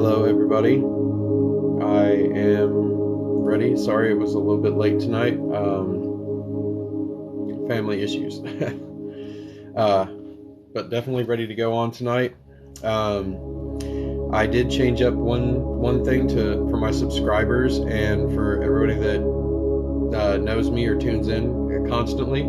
Hello everybody, I am ready. Sorry it was a little bit late tonight. Family issues. But definitely ready to go on tonight. I did change up one thing for my subscribers and for everybody that knows me or tunes in constantly.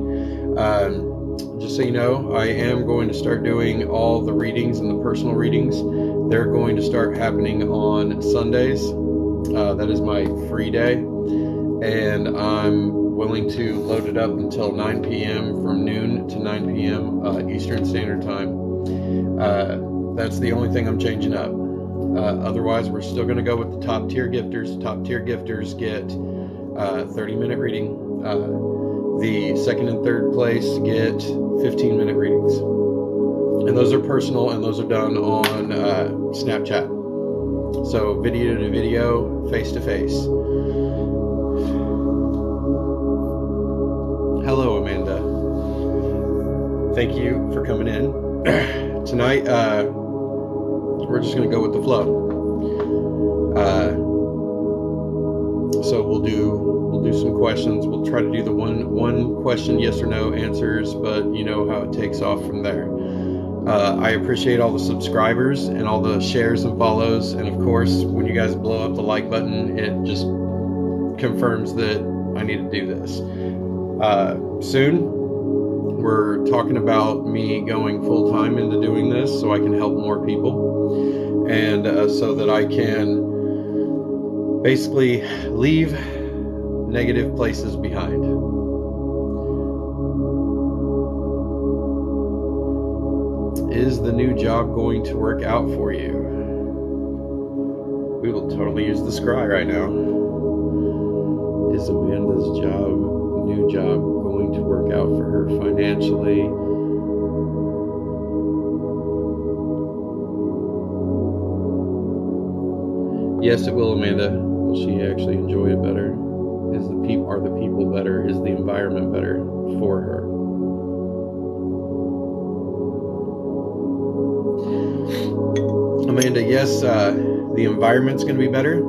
Just so you know, I am going to start doing all the readings and the personal readings. They're going to start happening on Sundays. That is my free day, and I'm willing to load it up until 9 p.m. from noon to 9 p.m. Eastern Standard Time. That's the only thing I'm changing up. Otherwise, we're still going to go with the top tier gifters. Top tier gifters get 30-minute reading. The second and third place get 15-minute readings. And those are personal, and those are done on Snapchat. So video to video, face to face. Hello, Amanda. Thank you for coming in. Tonight, we're just going to go with the flow. So we'll do some questions. We'll try to do the one question yes or no answers, but you know how it takes off from there. I appreciate all the subscribers and all the shares and follows, and of course when you guys blow up the like button, it just confirms that I need to do this. Soon we're talking about me going full-time into doing this so I can help more people, and so that I can basically leave negative places behind. Is the new job going to work out for you? We will totally use the scry right now. Is Amanda's new job going to work out for her financially? Yes, it will, Amanda. Will she actually enjoy it better? Are the people better? Is the environment better for her? Amanda, yes, the environment's going to be better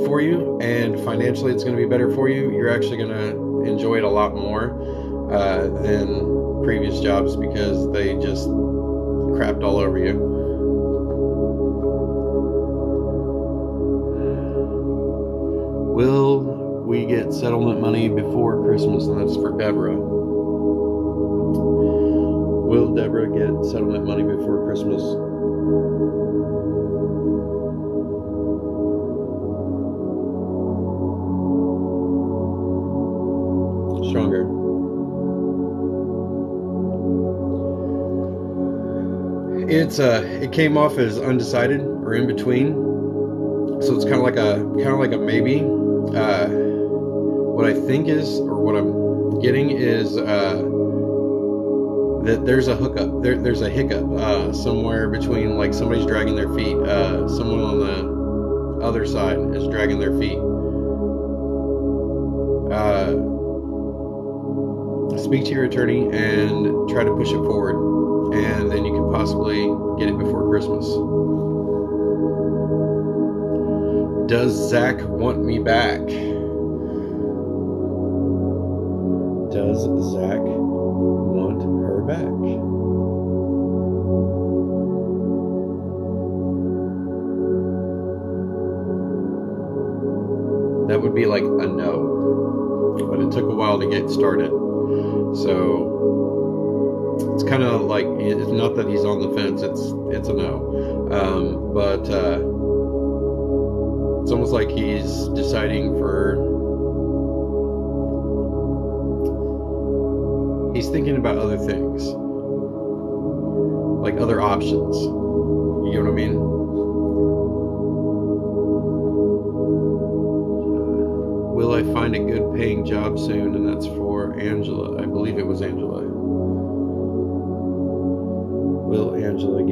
for you, and financially it's going to be better for you. You're actually going to enjoy it a lot more than previous jobs because they just crapped all over you. Will we get settlement money before Christmas? And that's for Deborah. Will Deborah get settlement money before Christmas? Stronger. It came off as undecided or in between, so it's kind of like a maybe. What I think is, or what I'm getting is that there's a hookup. There's a hiccup somewhere between, like somebody's dragging their feet. Someone on the other side is dragging their feet. Speak to your attorney and try to push it forward, and then you can possibly get it before Christmas. Does Zach want me back? Does Zach want her back? That would be like a no, but it took a while to get started. So it's kind of like, it's not that he's on the fence, it's a no. But it's almost like he's deciding he's thinking about other things, like other options. You know what I mean? Will I find a good paying job soon? And that's for Angela. I believe it was Angela. Will Angela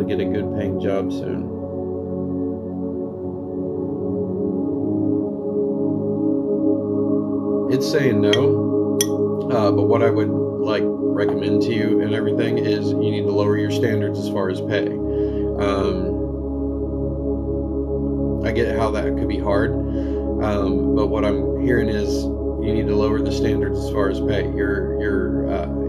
get a good paying job soon? It's saying no, but what I would recommend to you and everything is you need to lower your standards as far as pay. I get how that could be hard, but what I'm hearing is you need to lower the standards as far as pay. You're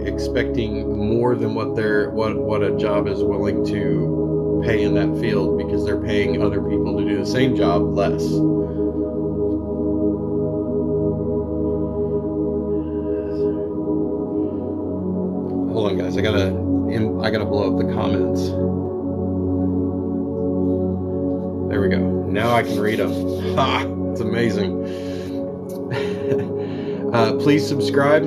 expecting more than what a job is willing to pay in that field, because they're paying other people to do the same job less. Hold on, guys. I gotta blow up the comments. There we go. Now I can read them. Ha! It's amazing. Please subscribe.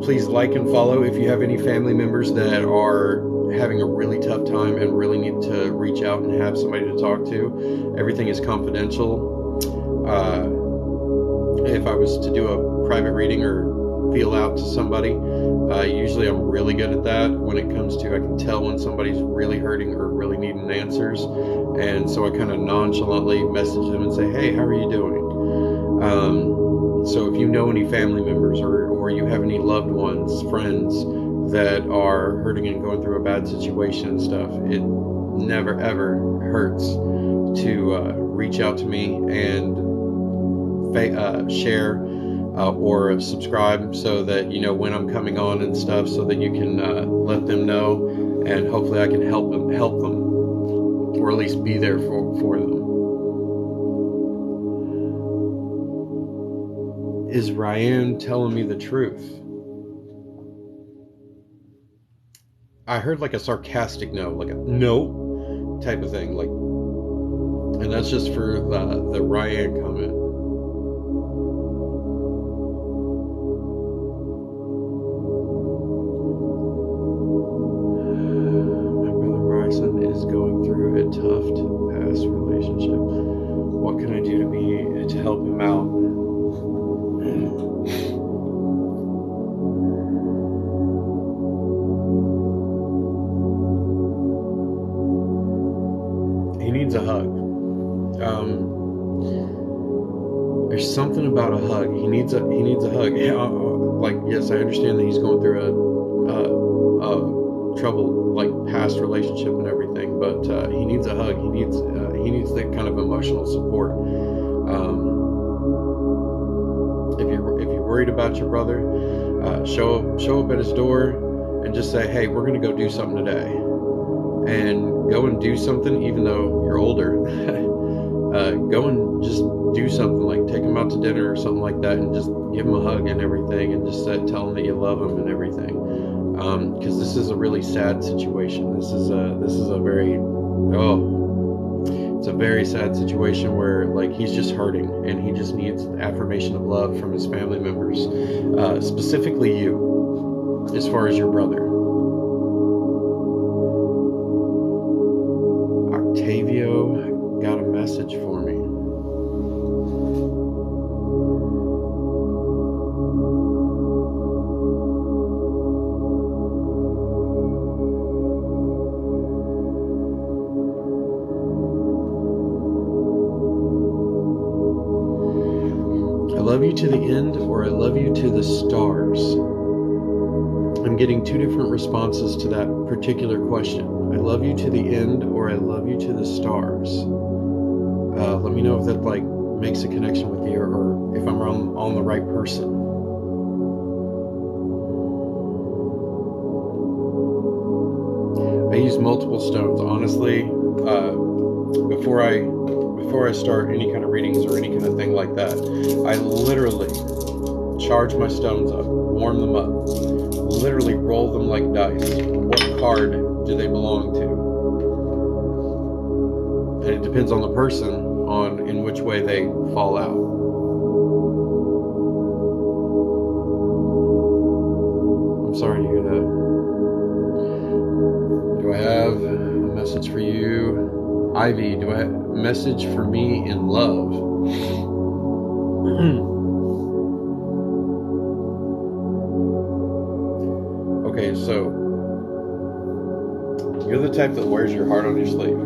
Please like and follow. If you have any family members that are having a really tough time and really need to reach out and have somebody to talk to, everything is confidential. If I was to do a private reading or feel out to somebody, usually I'm really good at that when it comes to, I can tell when somebody's really hurting or really needing answers, and so I kind of nonchalantly message them and say, hey, how are you doing? So if you know any family members or you have any loved ones, friends that are hurting and going through a bad situation and stuff, it never ever hurts to reach out to me and share or subscribe, so that you know when I'm coming on and stuff, so that you can let them know, and hopefully I can help them, or at least be there for them. Is Ryan telling me the truth? I heard like a sarcastic no, like a no type of thing, like, and that's just for the Ryan comment. My brother Bryson is going through a tough past relationship. What can I do to help him out? He needs a hug. There's something about a hug. He needs a hug. Like, yes, I understand that he's going through a troubled, like, past relationship and everything, but he needs a hug. He needs that kind of emotional support. If you're worried about your brother, show up at his door and just say, hey, we're gonna go do something today, and go and do something. Even though you're older, go and just do something, like take him out to dinner or something like that, and just give him a hug and everything, and just tell him that you love him and everything, because this is a really sad situation. This is a very it's a very sad situation where, like, he's just hurting and he just needs affirmation of love from his family members, specifically you, as far as your brother. Octavio got a message for me. I love you to the end, or I love you to the stars. I'm getting two different responses to that particular question. I love you to the end, or I love you to the stars. Let me know if that, like, makes a connection with you, or if I'm on the right person. I use multiple stones. Honestly, before I start any kind of readings or any kind of thing like that, I literally charge my stones up, warm them up, literally roll them like dice. What card do they belong to? And it depends on the person, on in which way they fall out. I'm sorry to hear that. Do I have a message for you? Ivy, do I have a message for me in love? Okay, so you're the type that wears your heart on your sleeve,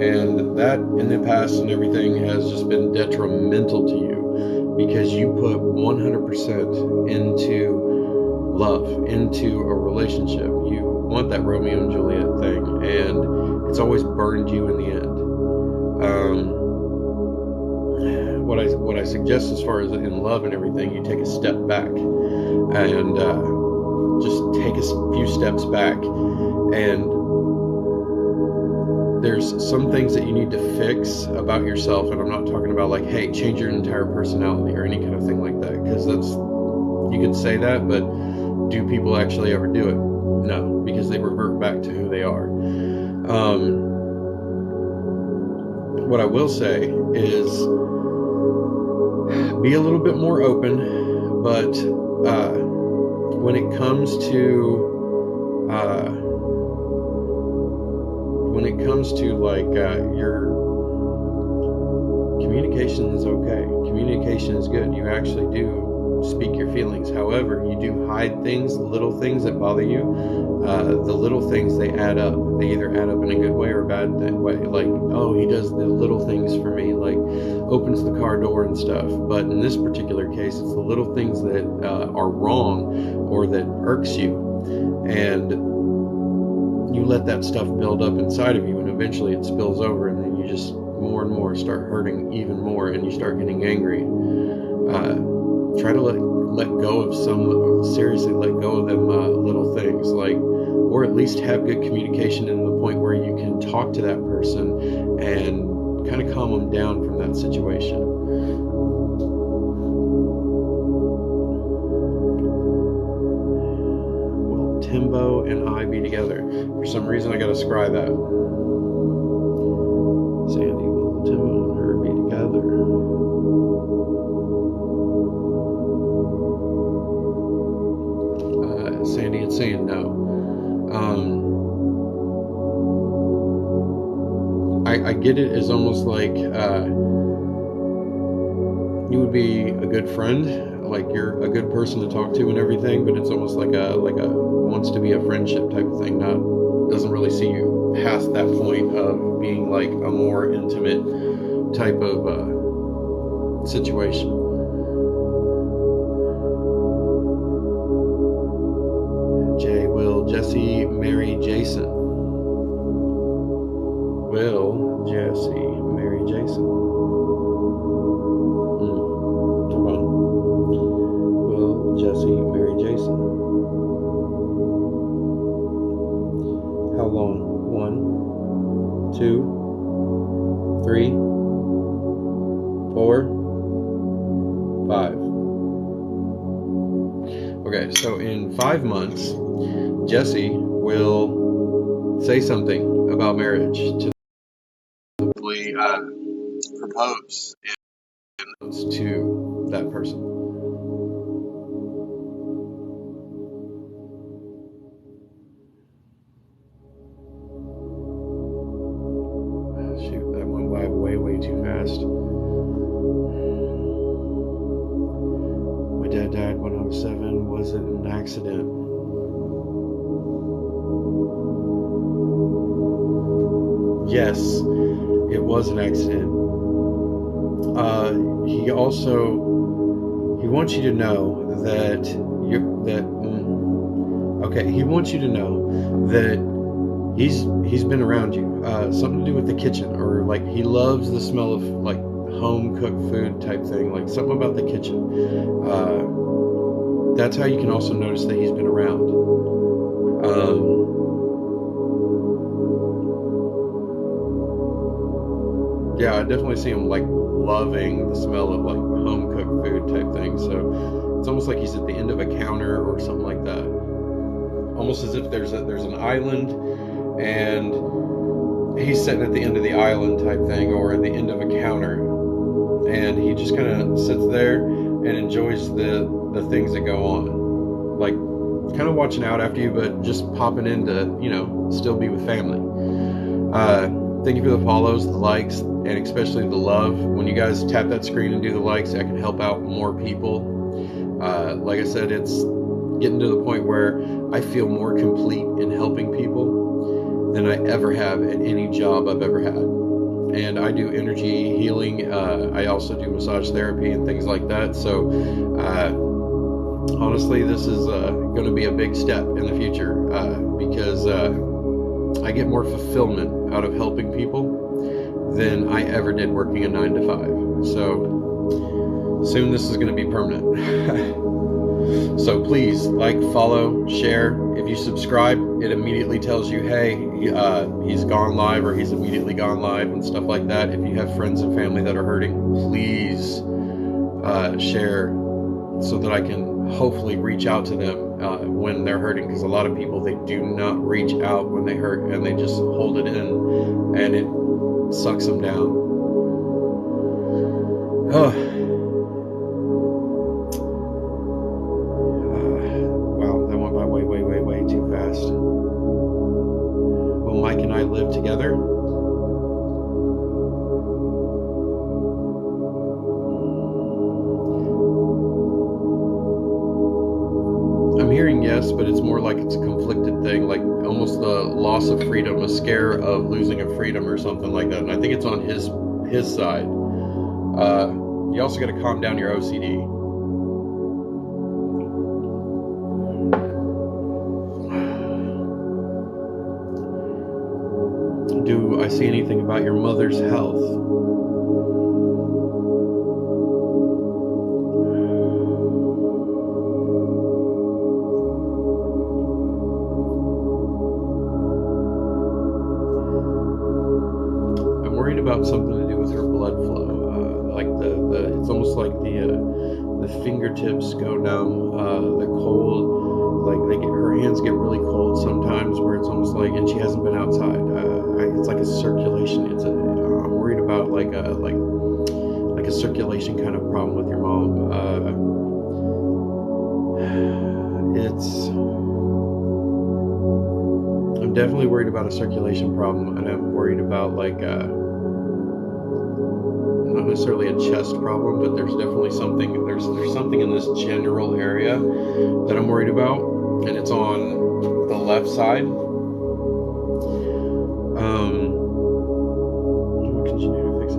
and that in the past and everything has just been detrimental to you, because you put 100% into love, into a relationship. You want that Romeo and Juliet thing, and it's always burned you in the end. What I suggest as far as in love and everything, you take a step back and just take a few steps back, and there's some things that you need to fix about yourself. And I'm not talking about like, hey, change your entire personality or any kind of thing like that, because that's, you could say that, but do people actually ever do it? No, because they revert back to who they are. What I will say is be a little bit more open, but when it comes to like your communication is okay. Communication is good. You actually do speak your feelings. However, you do hide things, little things that bother you. The little things, they add up. They either add up in a good way or a bad way. Like, oh, he does the little things for me, like opens the car door and stuff. But in this particular case, it's the little things that are wrong or that irks you. And you let that stuff build up inside of you, and eventually it spills over, and then you just more and more start hurting even more, and you start getting angry. Try to let go of seriously let go of them little things, like, or at least have good communication in the point where you can talk to that person and kind of calm them down from that situation. Will Timbo and I be together? For some reason I gotta scry that. Sandy, will Timbo and her be together? Sandy, it's saying no. I get it as almost like you would be a good friend, like you're a good person to talk to and everything, but it's almost like a wants to be a friendship type of thing. Doesn't really see you past that point of being like a more intimate type of situation. Will Jesse marry Jason? Will Jesse marry Jason? Hold on. Will Jesse marry Jason? How long? 1, 2, 3, 4, 5. Okay, so in 5 months, Jesse will say something about marriage to propose to that person. Shoot, that went by way too fast. My dad died when I was 7. Was it an accident? Yes, it was an accident. He wants you to know that he wants you to know that he's been around you. Something to do with the kitchen, or like he loves the smell of like home cooked food type thing, like something about the kitchen. That's how you can also notice that he's been around. Yeah, I definitely see him like loving the smell of like home cooked food type thing. So it's almost like he's at the end of a counter or something like that. Almost as if there's an island and he's sitting at the end of the island type thing, or at the end of a counter, and he just kind of sits there and enjoys the things that go on, like kind of watching out after you, but just popping in to, still be with family. Thank you for the follows, the likes, and especially the love. When you guys tap that screen and do the likes, I can help out more people. Like I said, it's getting to the point where I feel more complete in helping people than I ever have at any job I've ever had. And I do energy healing. I also do massage therapy and things like that. So honestly, this is going to be a big step in the future, because I get more fulfillment out of helping people than I ever did working a 9 to 5. So soon this is going to be permanent. So please like, follow, share. If you subscribe, it immediately tells you, hey, he's gone live, or he's immediately gone live, and stuff like that. If you have friends and family that are hurting, please share, so that I can hopefully reach out to them when they're hurting, because a lot of people, they do not reach out when they hurt, and they just hold it in, and it sucks them down. Wow, that went by way too fast. Will Mike and I live together? I'm hearing yes, but it's more like it's a conflicted thing, like almost the loss of freedom, a scare of losing of freedom or something like that. And I think it's on his side. You also got to calm down your OCD. Do I see anything about your mother's health? I'm worried about something to do with her blood flow. Like it's almost like the fingertips go numb, the cold, like her hands get really cold sometimes, where it's almost like, and she hasn't been outside. It's like a circulation. I'm worried about like a circulation kind of problem with your mom. I'm definitely worried about a circulation problem, and I'm worried about like not necessarily a chest problem, but there's definitely something. There's something in this general area that I'm worried about, and it's on the left side. What can you do to fix it?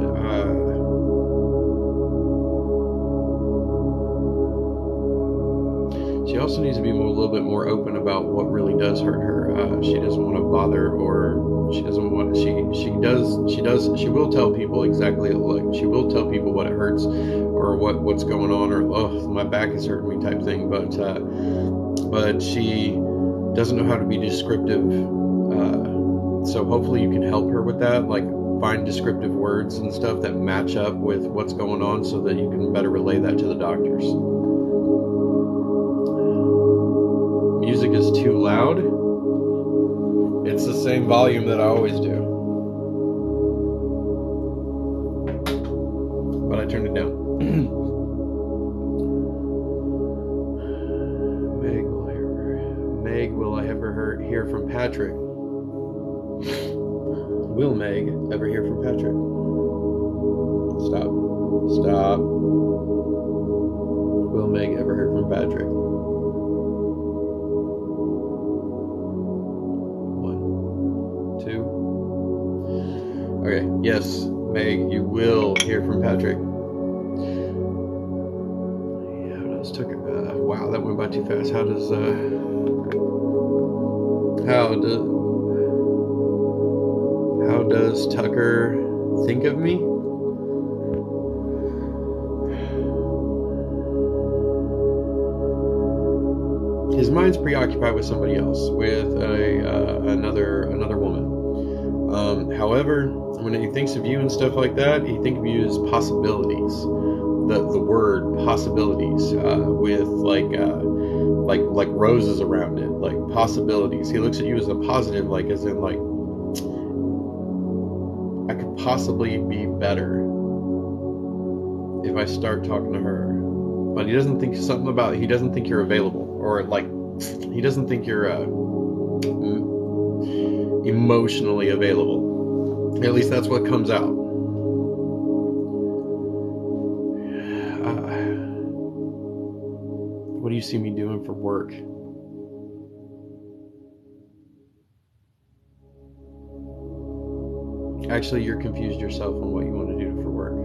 She also needs to be a little bit more open about what really does hurt her. She doesn't want to bother, or she doesn't want. She will tell people exactly. Like, she will tell people what it hurts, or what's going on, or my back is hurting me type thing. But she doesn't know how to be descriptive. So hopefully you can help her with that. Like, find descriptive words and stuff that match up with what's going on, so that you can better relay that to the doctors. Music is too loud. It's the same volume that I always do, but I turned it down. Meg, will I ever hear from Patrick? Will Meg ever hear from Patrick? Stop. Will Meg ever hear from Patrick? Okay, yes, Meg, you will hear from Patrick. Yeah, wow, that went by too fast. How does Tucker think of me? His mind's preoccupied with somebody else, with another woman. However, when he thinks of you and stuff like that, he thinks of you as possibilities. The word possibilities, with like roses around it, like possibilities. He looks at you as a positive, like as in like, I could possibly be better if I start talking to her. But he doesn't think he doesn't think you're available, or like he doesn't think you're emotionally available. At least that's what comes out. What do you see me doing for work? Actually, you're confused yourself on what you want to do for work.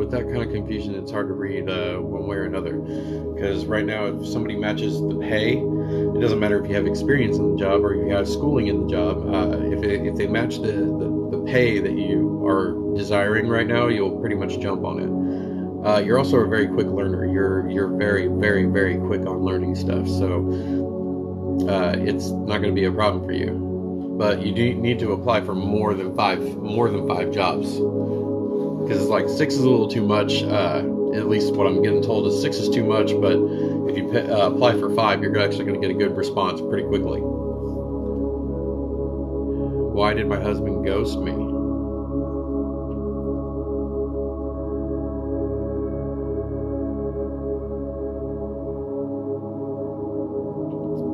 with that kind of confusion, it's hard to read one way or another. Because right now, if somebody matches the pay, it doesn't matter if you have experience in the job or if you have schooling in the job. If they match the pay that you are desiring right now, you'll pretty much jump on it. You're also a very quick learner. You're very, very, very quick on learning stuff. So it's not going to be a problem for you. But you do need to apply for more than five jobs, because it's like 6 is a little too much. At least what I'm getting told is 6 is too much. But if you apply for 5, you're actually going to get a good response pretty quickly. Why did my husband ghost me?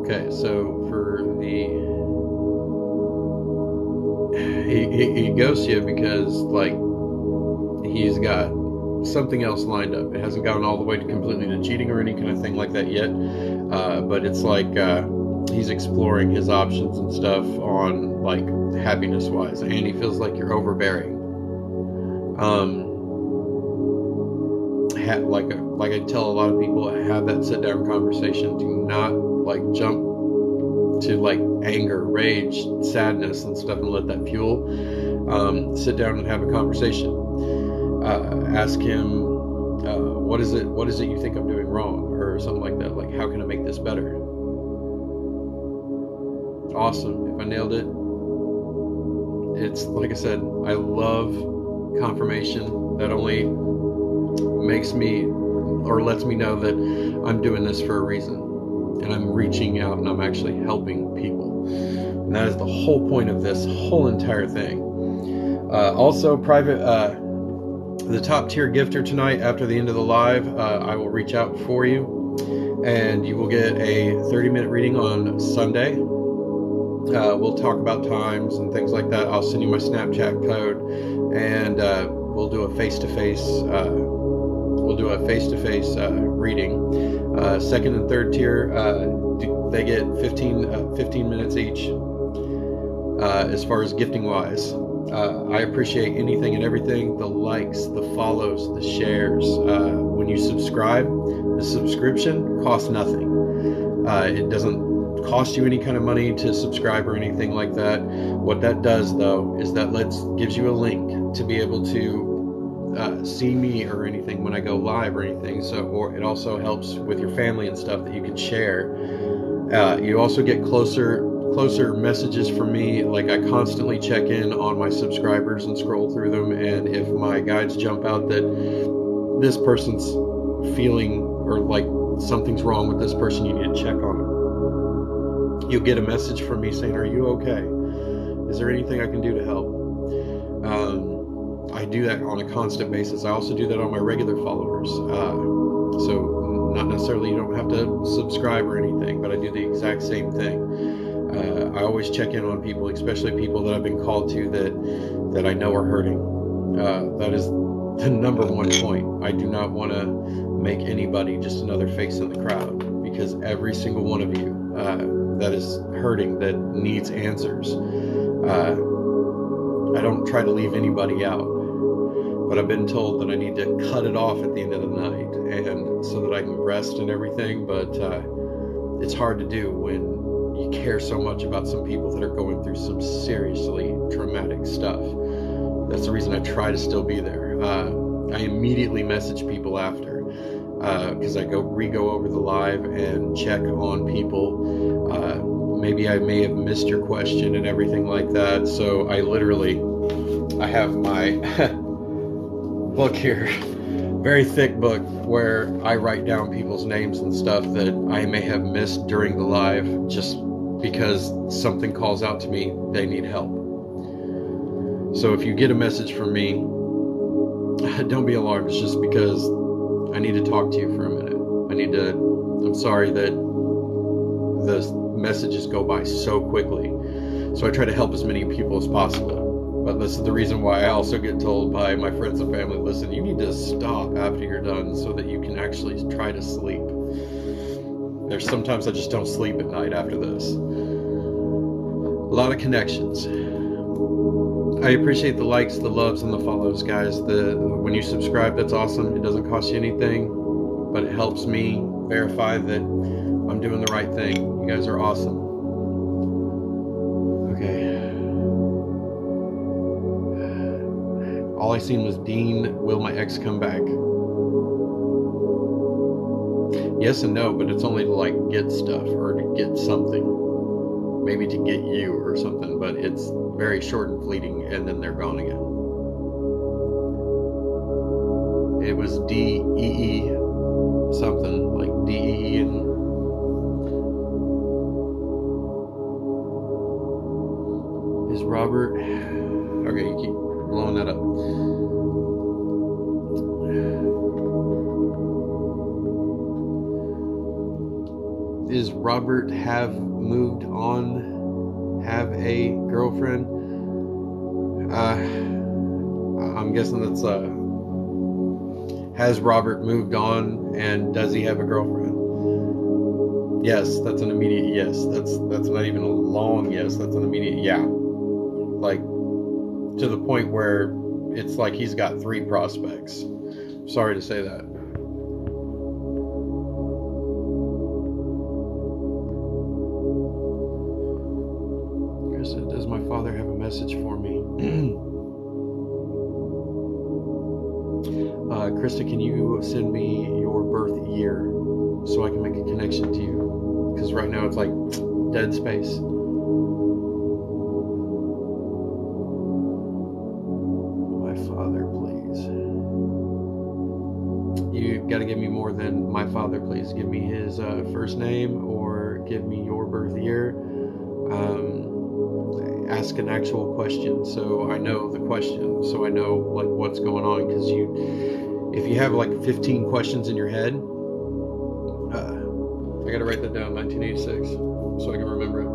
Okay, so for the he ghosts you because like he's got something else lined up. It hasn't gotten all the way to completely to cheating or any kind of thing like that yet, but it's like he's exploring his options and stuff on like happiness wise, and he feels like you're overbearing. Like I tell a lot of people, have that sit down conversation. Do not like jump to like anger, rage, sadness and stuff and let that fuel. Sit down and have a conversation. Ask him, what is it you think I'm doing wrong, or something like that. Like, how can I make this better? Awesome. If I nailed it, it's like I said, I love confirmation. That only makes me, or lets me know that I'm doing this for a reason, and I'm reaching out and I'm actually helping people. And that is the whole point of this whole entire thing. Also, private, the top tier gifter tonight, after the end of the live, I will reach out for you, and you will get a 30-minute reading on Sunday. We'll talk about times and things like that. I'll send you my Snapchat code, and we'll do a face-to-face. Reading. Second and third tier, they get 15 minutes each. As far as gifting wise, I appreciate anything and everything. The likes, the follows, the shares. When you subscribe, the subscription costs nothing. It doesn't cost you any kind of money to subscribe or anything like that. What that does though is that gives you a link to be able to see me or anything when I go live or anything. So, or it also helps with your family and stuff that you can share. You also get closer messages from me. Like, I constantly check in on my subscribers and scroll through them, and if my guides jump out that this person's feeling or like something's wrong with this person, you need to check on them, you'll get a message from me saying, are you okay? Is there anything I can do to help? I do that on a constant basis. I also do that on my regular followers. So not necessarily, you don't have to subscribe or anything, but I do the exact same thing. I always check in on people, especially people that I've been called to that I know are hurting. That is the number one point. I do not want to make anybody just another face in the crowd, because every single one of you that is hurting, that needs answers, I don't try to leave anybody out. But I've been told that I need to cut it off at the end of the night, and so that I can rest and everything. But it's hard to do when you care so much about some people that are going through some seriously traumatic stuff. That's the reason I try to still be there. I immediately message people after, because I go over the live and check on people. Maybe I may have missed your question and everything like that. So I have my book here, very thick book, where I write down people's names and stuff that I may have missed during the live, just because something calls out to me, they need help. So if you get a message from me, don't be alarmed. It's just because I need to talk to you for a minute. I'm sorry that the messages go by so quickly. So I try to help as many people as possible. But this is the reason why I also get told by my friends and family, listen, you need to stop after you're done so that you can actually try to sleep. There's sometimes I just don't sleep at night after this. A lot of connections. I appreciate the likes, the loves, and the follows, guys. When you subscribe, that's awesome. It doesn't cost you anything, but it helps me verify that I'm doing the right thing. You guys are awesome. Okay. All I seen was Dean, will my ex come back? Yes and no, but it's only to like get stuff or to get something. Maybe to get you or something, but it's very short and fleeting, and then they're gone again. It was D-E-E something, like D-E-E and... Is Robert... Okay, you keep blowing that up. Is Robert have moved on, have a girlfriend? I'm guessing that's has Robert moved on, and does he have a girlfriend? Yes, that's an immediate yes. That's not even a long yes, that's an immediate yeah. Like, to the point where it's like he's got 3 prospects. Sorry to say that. Does my father have a message for me? Krista, can you send me your birth year so I can make a connection to you? Because right now it's like dead space. My father, please. You got to give me more than my father, please. Give me his first name, or give me your birth year. Ask an actual question so I know the question, so I know like what's going on, because if you have like 15 questions in your head, I gotta write that down, 1986, so I can remember it.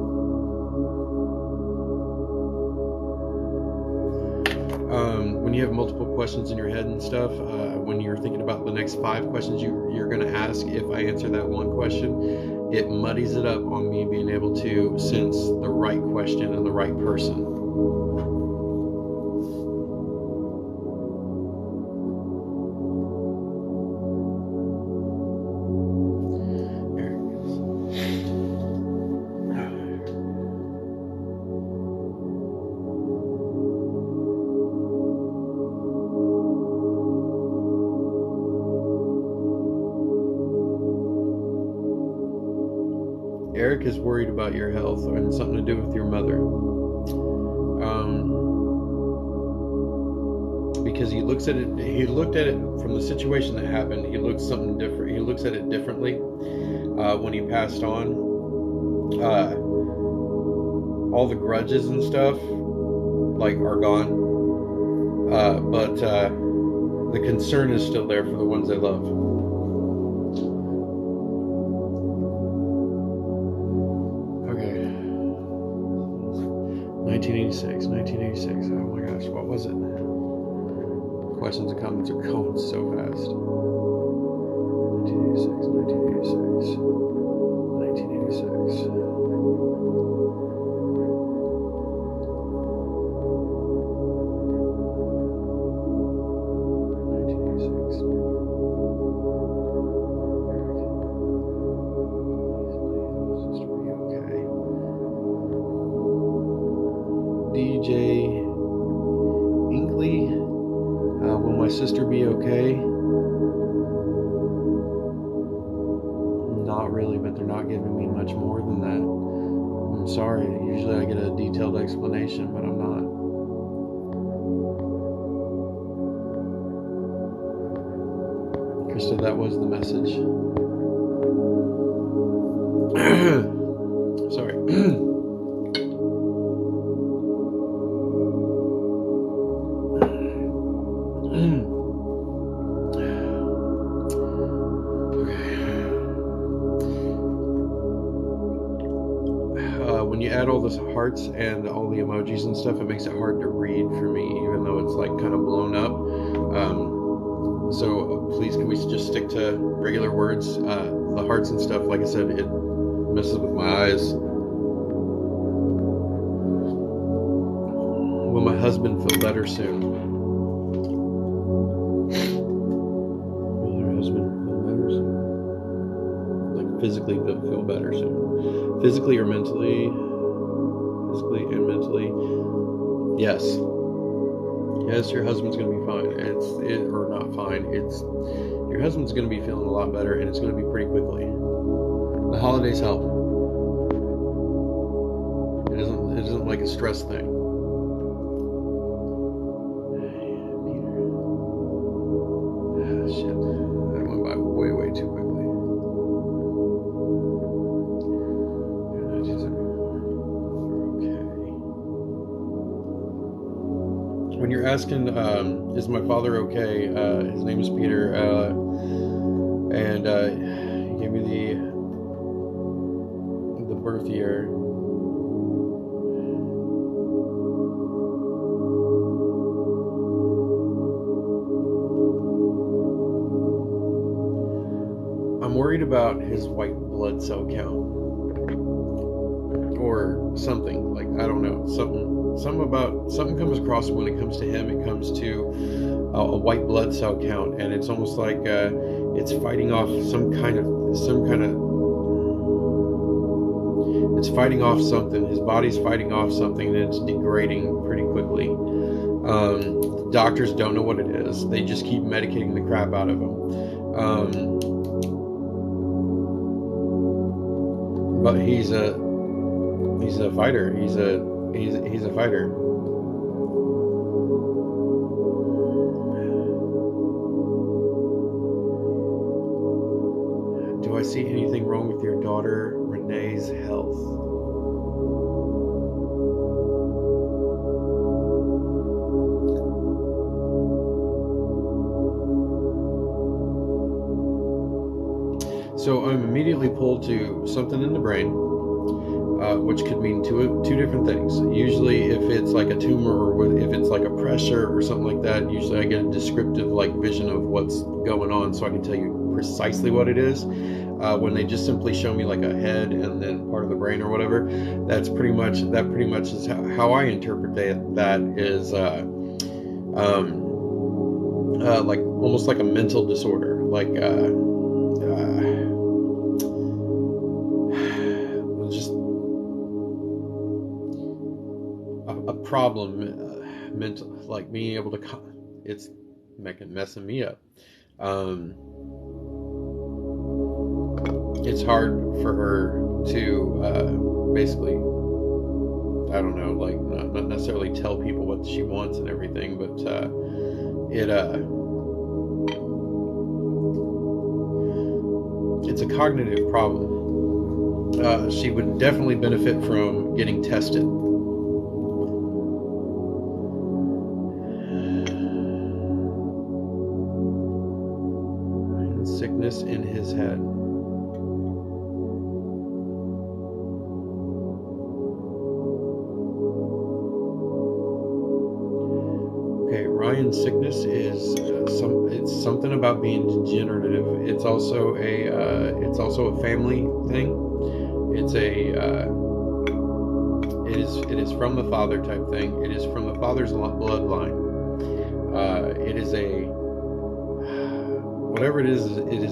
When you have multiple questions in your head and stuff, when you're thinking about the next 5 questions you're going to ask, if I answer that one question, it muddies it up on me being able to sense the right question and the right person. Eric is worried about your health and something to do with your mother. Because he looked at it from the situation that happened. He looks something different. He looks at it differently when he passed on. All the grudges and stuff like are gone, but the concern is still there for the ones they love. Okay. 1986. Oh my gosh, what was it? Questions and comments are going so fast. 1986. DJ Inkley, will my sister be okay? Not really, but they're not giving me much more than that. I'm sorry, usually I get a detailed explanation, but I'm not. Krista, that was the message. Sorry. When you add all the hearts and all the emojis and stuff, it makes it hard to read for me, even though it's like kind of blown up. So please, can we just stick to regular words? The hearts and stuff, like I said, it messes with my eyes. Will my husband feel better soon? Will her husband feel better soon? Like physically feel better soon. Physically or mentally? Physically and mentally. Yes. Yes, your husband's going to be fine. Or not fine. Your husband's going to be feeling a lot better, and it's going to be pretty quickly. The holidays help. It isn't like a stress thing. Shit. That went by way too quickly. Okay. When you're asking, is my father okay? His name is Peter, and he gave me the birth year. I'm worried about his white blood cell count or something. Like, I don't know, something comes across when it comes to him. It comes to a white blood cell count, and it's almost like it's fighting off it's fighting off something. His body's fighting off something, and it's degrading pretty quickly. Doctors don't know what it is. They just keep medicating the crap out of him. But he's a fighter. He's a fighter. Do I see anything wrong with your daughter Renee's health? So I'm immediately pulled to something in the brain, which could mean two different things. Usually if it's like a tumor, or if it's like a pressure or something like that, usually I get a descriptive like vision of what's going on, so I can tell you precisely what it is. When they just simply show me like a head and then part of the brain or whatever, that pretty much is how I interpret that is like almost like a mental disorder, like just a problem, mental, like being able to it's messing me up. It's hard for her to basically, I don't know, like not necessarily tell people what she wants and everything, but it's a cognitive problem. She would definitely benefit from getting tested. Sickness in his head. Ryan's sickness is it's something about being degenerative. It's also a family thing. It is from the father type thing. It is from the father's bloodline. It is whatever it is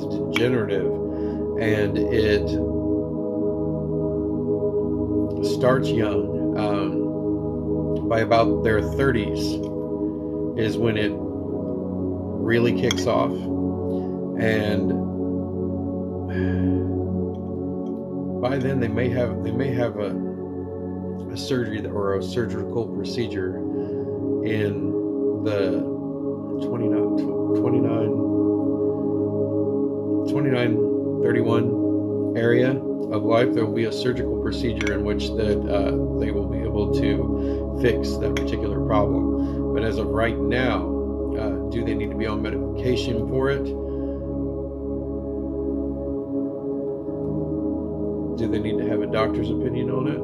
degenerative, and it starts young. By about their 30s is when it really kicks off, and by then they may have a surgery or a surgical procedure in the 29-31 area of life. There will be a surgical procedure in which that they will be able to fix that particular problem. But as of right now, do they need to be on medication for it? Do they need to have a doctor's opinion on it?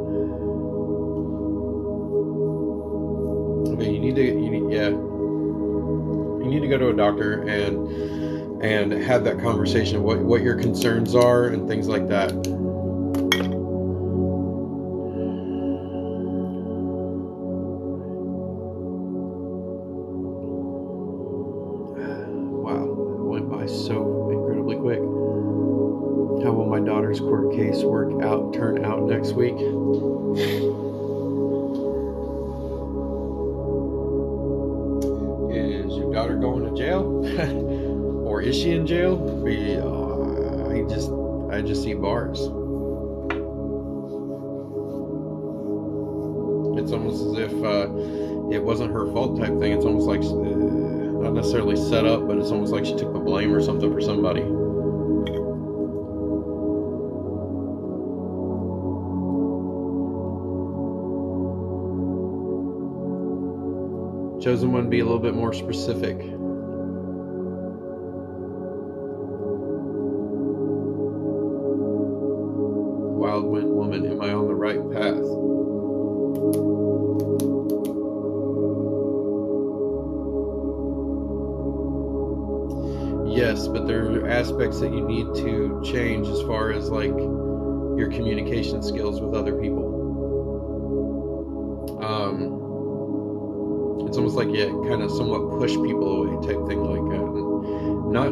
Okay, you need to go to a doctor and have that conversation, what your concerns are and things like that. next week. Is your daughter going to jail? Or is she in jail? I just see bars. It's almost as if it wasn't her fault type thing. It's almost like not necessarily set up, but it's almost like she took the blame or something for somebody. Chosen one, be a little bit more specific. Wild wind woman, am I on the right path? Yes, but there are aspects that you need to change as far as like your communication skills with other people. It's almost like you kind of somewhat push people away type thing, like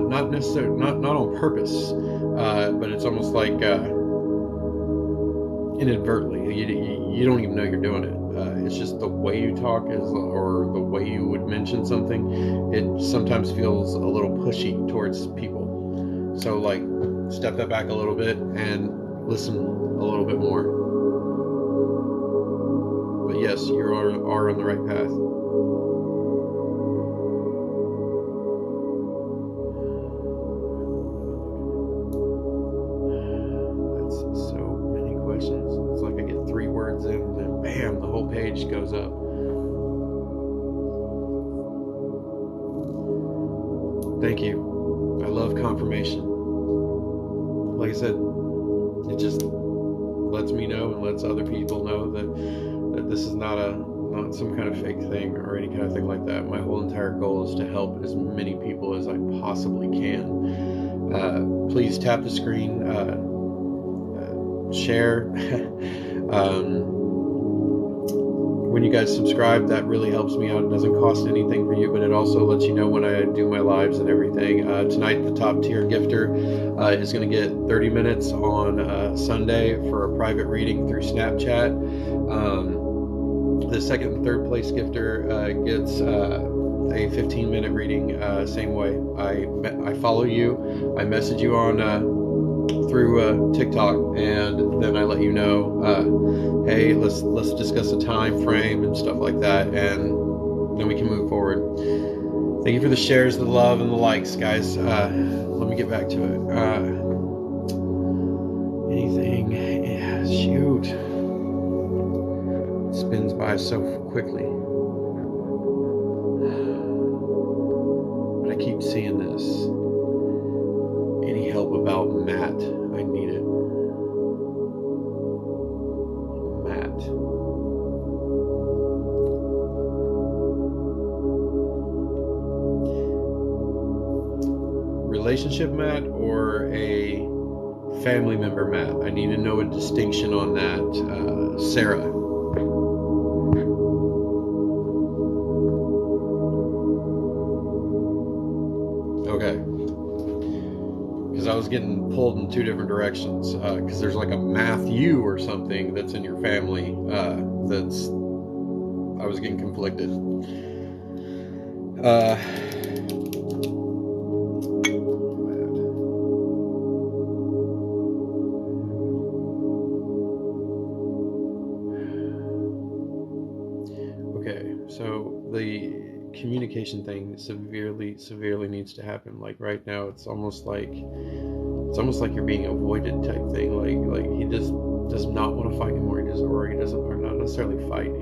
not necessarily not on purpose, but it's almost like inadvertently. You don't even know you're doing it. It's just the way you talk or the way you would mention something. It sometimes feels a little pushy towards people. So like, step that back a little bit and listen a little bit more. But yes, you are on the right path. That's so many questions. It's like I get 3 words in and then bam, the whole page goes up. Thank you. I love confirmation. Like I said, it just lets me know and lets other people know that this is not some kind of fake thing or any kind of thing like that. My whole entire goal is to help as many people as I possibly can. Please tap the screen, share. When you guys subscribe, that really helps me out. It doesn't cost anything for you, but it also lets you know when I do my lives and everything. Tonight, the top tier gifter is going to get 30 minutes on Sunday for a private reading through Snapchat. The second and third place gifter gets a 15-minute reading same way. I follow you, I message you on through TikTok, and then I let you know, hey, let's discuss a time frame and stuff like that, and then we can move forward. Thank you for the shares, the love, and the likes, guys. Let me get back to it. Anything? Yeah, shoot. It spins by so quickly. But I keep seeing this. Any help about Matt? I need it. Matt. Relationship Matt or a family member Matt? I need to know a distinction on that. Sarah. Okay. Because I was getting pulled in 2 different directions. Because there's like a Matthew or something that's in your family. I was getting conflicted. Okay, so the communication thing severely needs to happen. Like right now, it's almost like you're being avoided type thing. Like he does not want to fight anymore. He doesn't, or not necessarily fight.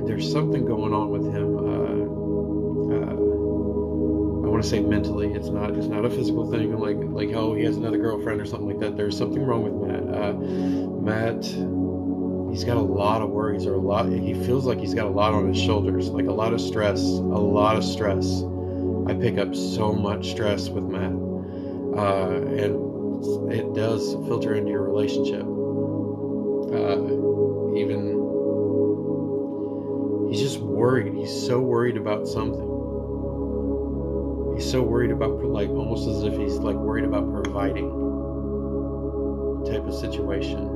There's something going on with him. I want to say mentally. It's not a physical thing. Like how he has another girlfriend or something like that. There's something wrong with Matt. Matt, he's got a lot of worries, or he feels like he's got a lot on his shoulders, like a lot of stress. I pick up so much stress with Matt, and it does filter into your relationship. Even he's just worried. He's so worried about something. he's so worried about, like, almost as if he's like worried about providing type of situation,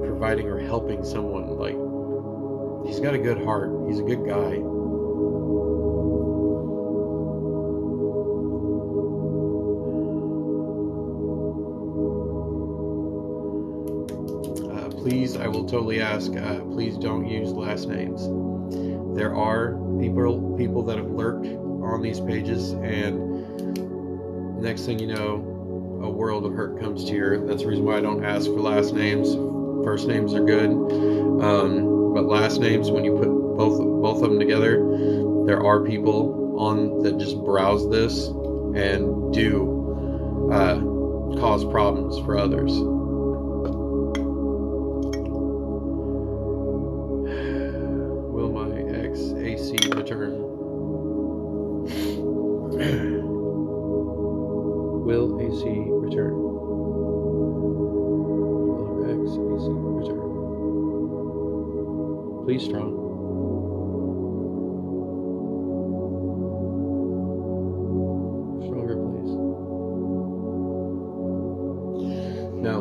providing or helping someone. Like, he's got a good heart, he's a good guy. Please, I will totally ask, please don't use last names. There are people that have lurked on these pages, and next thing you know, a world of hurt comes to you. That's the reason why I don't ask for last names. First names are good, but last names, when you put both of them together, there are people on that just browse this and do cause problems for others. Will my ex AC return? Will AC return? Will her ex AC return? Please, strong. Stronger, please. No.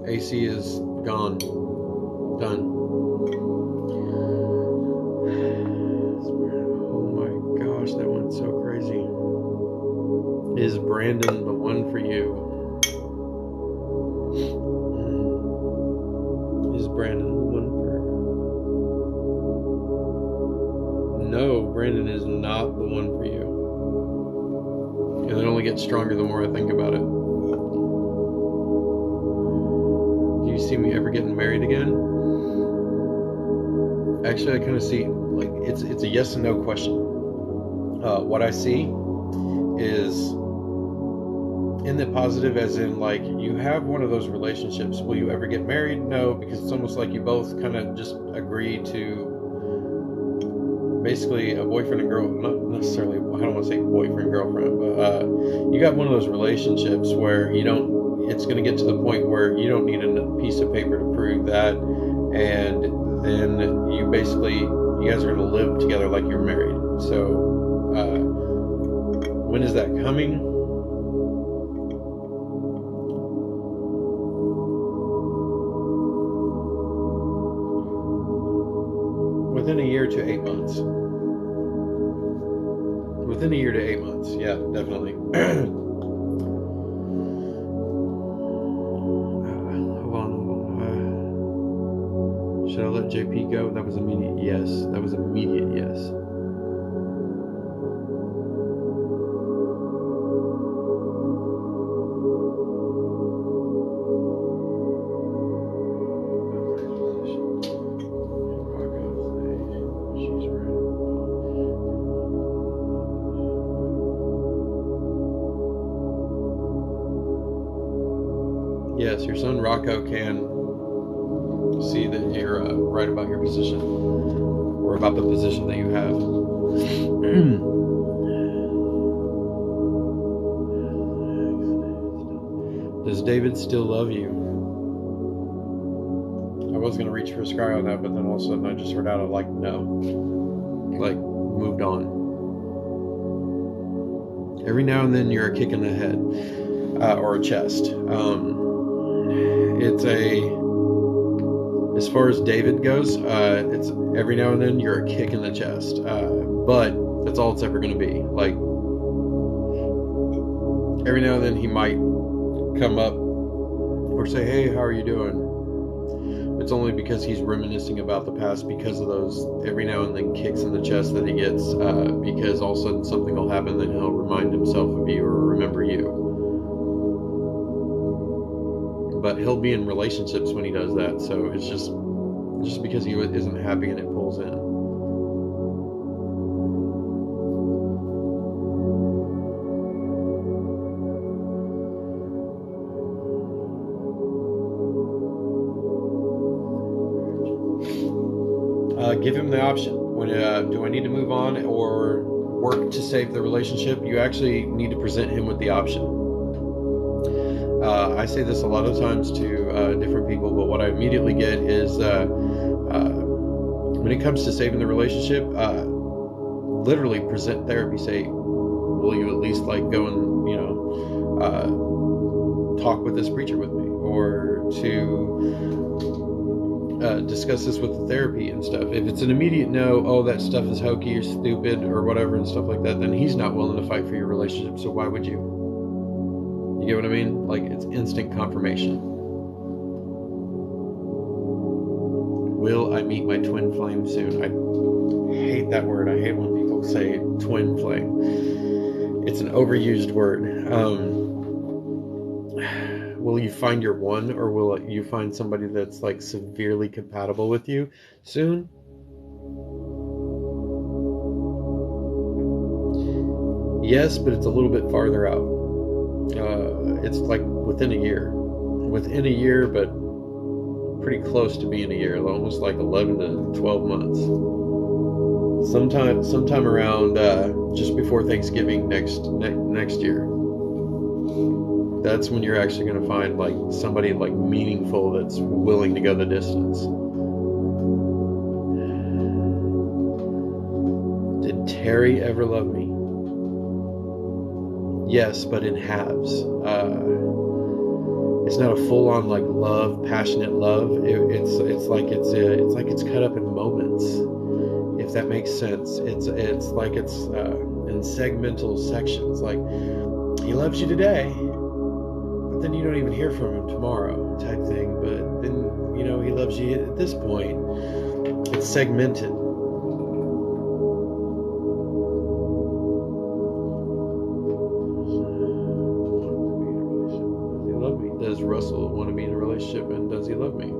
AC is gone. Done. Oh my gosh, that went so crazy. Is Brandon the one for you? Is Brandon the one for... No, Brandon is not the one for you. And it only gets stronger the more I think about it. Do you see me ever getting married again? Actually, I kind of see, like, it's a yes and no question. What I see is in the positive, as in, like, you have one of those relationships. Will you ever get married? No, because it's almost like you both kind of just agree to basically a boyfriend and girl, not necessarily, I don't want to say boyfriend, girlfriend, but you got one of those relationships where you don't, it's going to get to the point where you don't need a piece of paper to prove that, and then you guys are going to live together like you're married. So when is that coming? Within a year to 8 months. Within a year to 8 months, yeah, definitely. Hold on. Should I let JP go? That was immediate yes. That was immediate yes. Yes, your son Rocco can see that you're right about your position, or about the position that you have. Does David still love you? I was going to reach for a sky on that, but then all of a sudden I just heard out of, like, no. Like, moved on. Every now and then you're a kick in the head, or a chest. It's as far as David goes, it's every now and then you're a kick in the chest, but that's all it's ever going to be. Like, every now and then he might come up or say, hey, how are you doing? It's only because he's reminiscing about the past, because of those every now and then kicks in the chest that he gets, because all of a sudden something will happen, then he'll remind himself of you or remember you. But he'll be in relationships when he does that, so it's just because he isn't happy and it pulls in. Give him the option. When do I need to move on or work to save the relationship? You actually need to present him with the option. I say this a lot of times to different people, but what I immediately get is when it comes to saving the relationship, literally present therapy, say, will you at least like go and, you know, talk with this preacher with me, or to discuss this with the therapy and stuff. If it's an immediate no, oh, that stuff is hokey or stupid or whatever and stuff like that, then he's not willing to fight for your relationship, so why would you? You get what I mean? Like, it's instant confirmation. Will I meet my twin flame soon? I hate that word. I hate when people say twin flame. It's an overused word. Will you find your one, or will you find somebody that's like severely compatible with you soon? Yes, but it's a little bit farther out. It's like within a year. Within a year, but pretty close to being a year, almost like 11 to 12 months. Sometime around just before Thanksgiving next year. That's when you're actually going to find like somebody like meaningful that's willing to go the distance. Did Terry ever love me? Yes, but in halves. It's not a full-on like love, passionate love. It's like it's cut up in moments, if that makes sense. It's like it's in segmental sections. Like, he loves you today, but then you don't even hear from him tomorrow, type thing. But then, you know, he loves you at this point. It's segmented. Does Russell want to be in a relationship, and does he love me?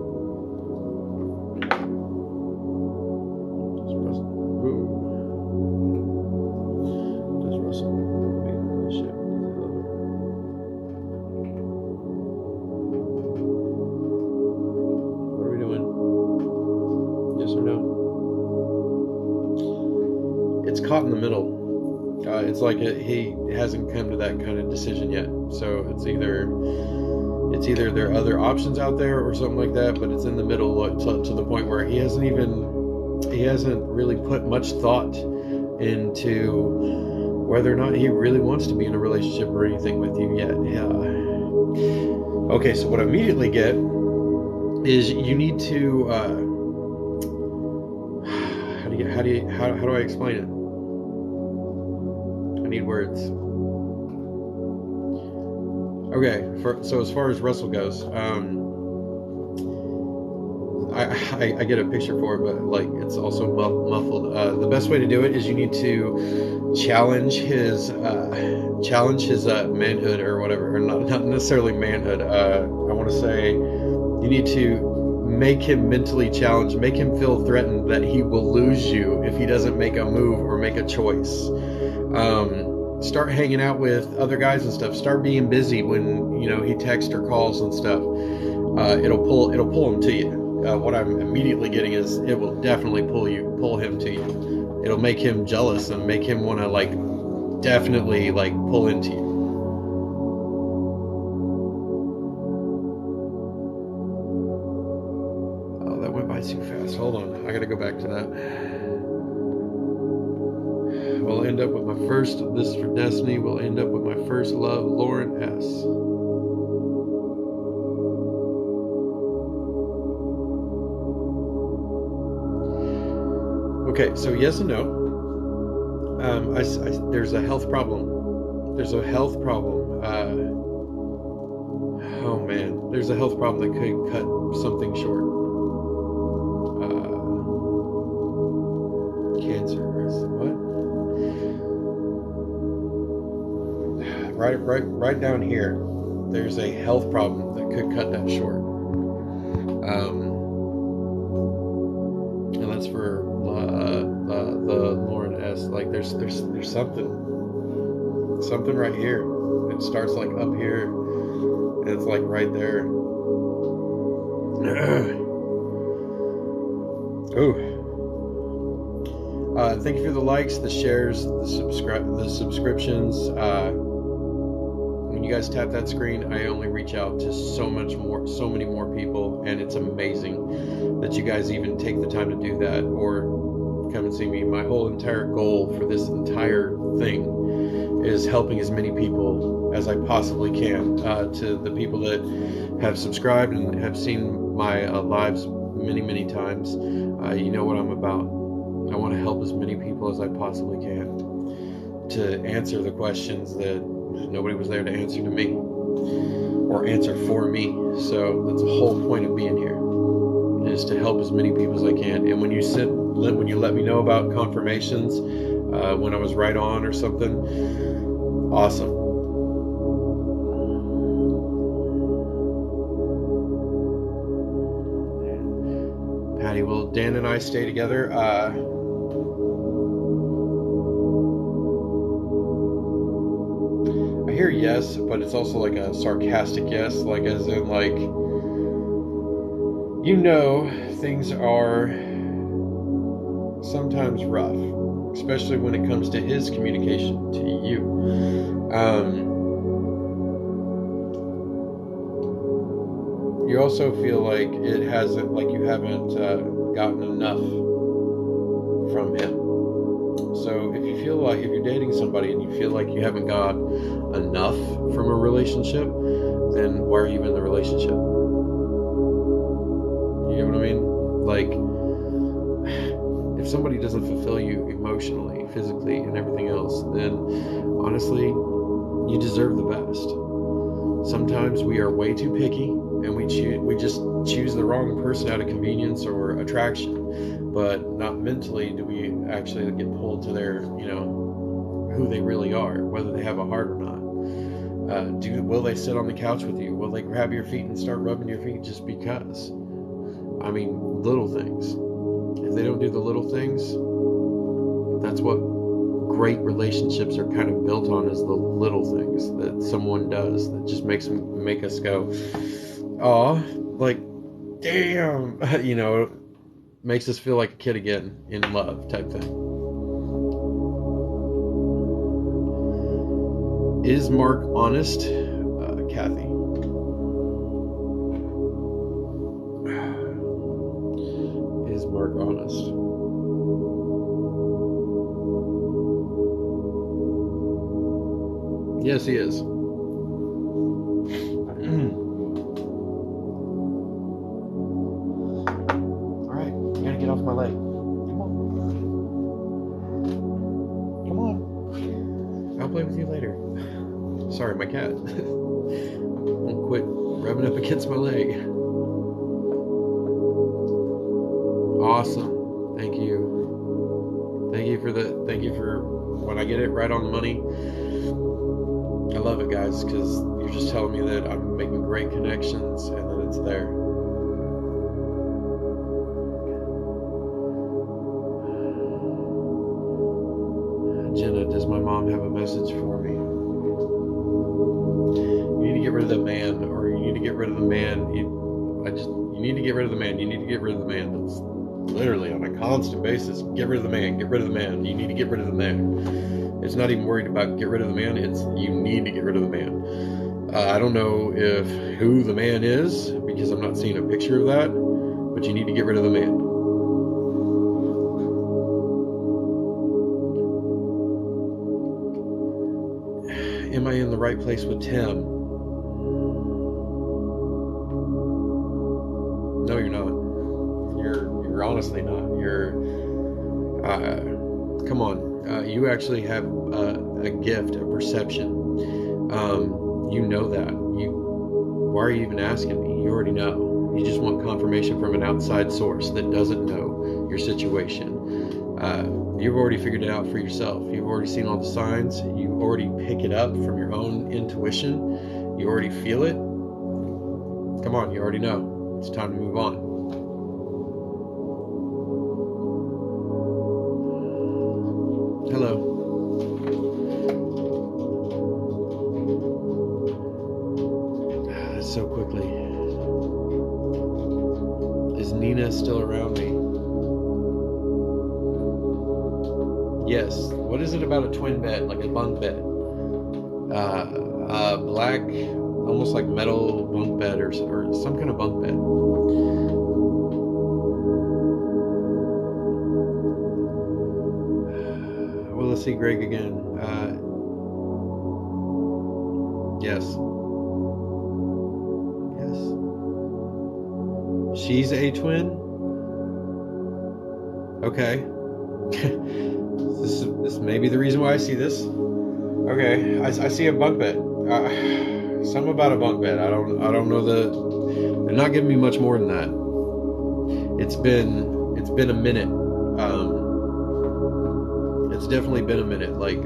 Does Russell want to be in a relationship? Does he love me? What are we doing? Yes or no? It's caught in the middle. It's like he hasn't come to that kind of decision yet. So it's either there are other options out there or something like that, but it's in the middle to the point where he hasn't really put much thought into whether or not he really wants to be in a relationship or anything with you yet. Yeah. Okay, so what I immediately get is you need to how do I explain it? I need words. Okay, so as far as Russell goes, I get a picture for it, but like it's also muffled. The best way to do it is you need to challenge his manhood or whatever, or not necessarily manhood. I want to say you need to make him mentally challenged, make him feel threatened that he will lose you if he doesn't make a move or make a choice. Start hanging out with other guys and stuff. Start being busy when, you know, he texts or calls and stuff. It'll pull him to you. What I'm immediately getting is it will definitely pull him to you. It'll make him jealous and make him want to like definitely like pull into you. Oh, that went by too fast. Hold on, I gotta go back to that. We'll end up with my first, this is for Destiny, we'll end up with my first love, Lauren S. Okay, so yes and no. There's a health problem. There's a health problem. Oh man, there's a health problem that could cut something short. Cancer. What? Right down here, there's a health problem that could cut that short. And that's for the Lauren S. Like there's something right here. It starts like up here, and it's like right there. Ooh. Thank you for the likes, the shares, the subscriptions. When you guys tap that screen, I only reach out to so many more people, and it's amazing that you guys even take the time to do that, or come and see me. My whole entire goal for this entire thing is helping as many people as I possibly can. To the people that have subscribed and have seen my lives many times, you know what I'm about. I want to help as many people as I possibly can to answer the questions that nobody was there to answer to me or answer for me. So that's the whole point of being here, is to help as many people as I can. And when you let me know about confirmations, when I was right on or something, awesome. Patty, will Dan and I stay together? I hear yes, but it's also like a sarcastic yes, like as in like, you know, things are sometimes rough, especially when it comes to his communication to you. You also feel like you haven't gotten enough from him. So if you're dating somebody and you feel like you haven't got enough from a relationship, then why are you in the relationship? You know what I mean? Like, if somebody doesn't fulfill you emotionally, physically, and everything else, then honestly, you deserve the best. Sometimes we are way too picky, and we just choose the wrong person out of convenience or attraction, but not mentally do we actually get pulled to their, who they really are, whether they have a heart or not. Will they sit on the couch with you? Will they grab your feet and start rubbing your feet just because? I mean, little things. If they don't do the little things, that's what great relationships are kind of built on, is the little things that someone does that just make us go, aw, like, damn, makes us feel like a kid again, in love type thing. Is Mark honest? Kathy. Is Mark honest? Yes, he is. Alright, you gotta get off my leg. Come on. I'll play with you later. Sorry, my cat. Won't quit rubbing up against my leg. Awesome. Thank you. Thank you for when I get it right on the money. I love it, guys, because you're just telling me that I'm making great connections and that it's there. Jenna, does my mom have a message for me? You need to get rid of the man, or you need to get rid of the man. You need to get rid of the man. You need to get rid of the man. That's literally on a constant basis. Get rid of the man. Get rid of the man. You need to get rid of the man. It's not even worried about get rid of the man. It's you need to get rid of the man. I don't know who the man is, because I'm not seeing a picture of that, but you need to get rid of the man. Am I in the right place with Tim? No, you're not. You're honestly not. Come on. You actually have a gift, a perception. You know that. Why are you even asking me? You already know. You just want confirmation from an outside source that doesn't know your situation. You've already figured it out for yourself. You've already seen all the signs. You already pick it up from your own intuition. You already feel it. Come on, you already know. It's time to move on. Hello. So quickly. Is Nina still around me? Yes. What is it about a twin bed, like a bunk bed? Black, almost like metal bunk bed or some kind of bunk bed. see Greg again. Yes. Yes. She's a twin? Okay. This may be the reason why I see this. Okay, I see a bunk bed. Something about a bunk bed. I don't know they're not giving me much more than that. It's been a minute. It's definitely been a minute. Like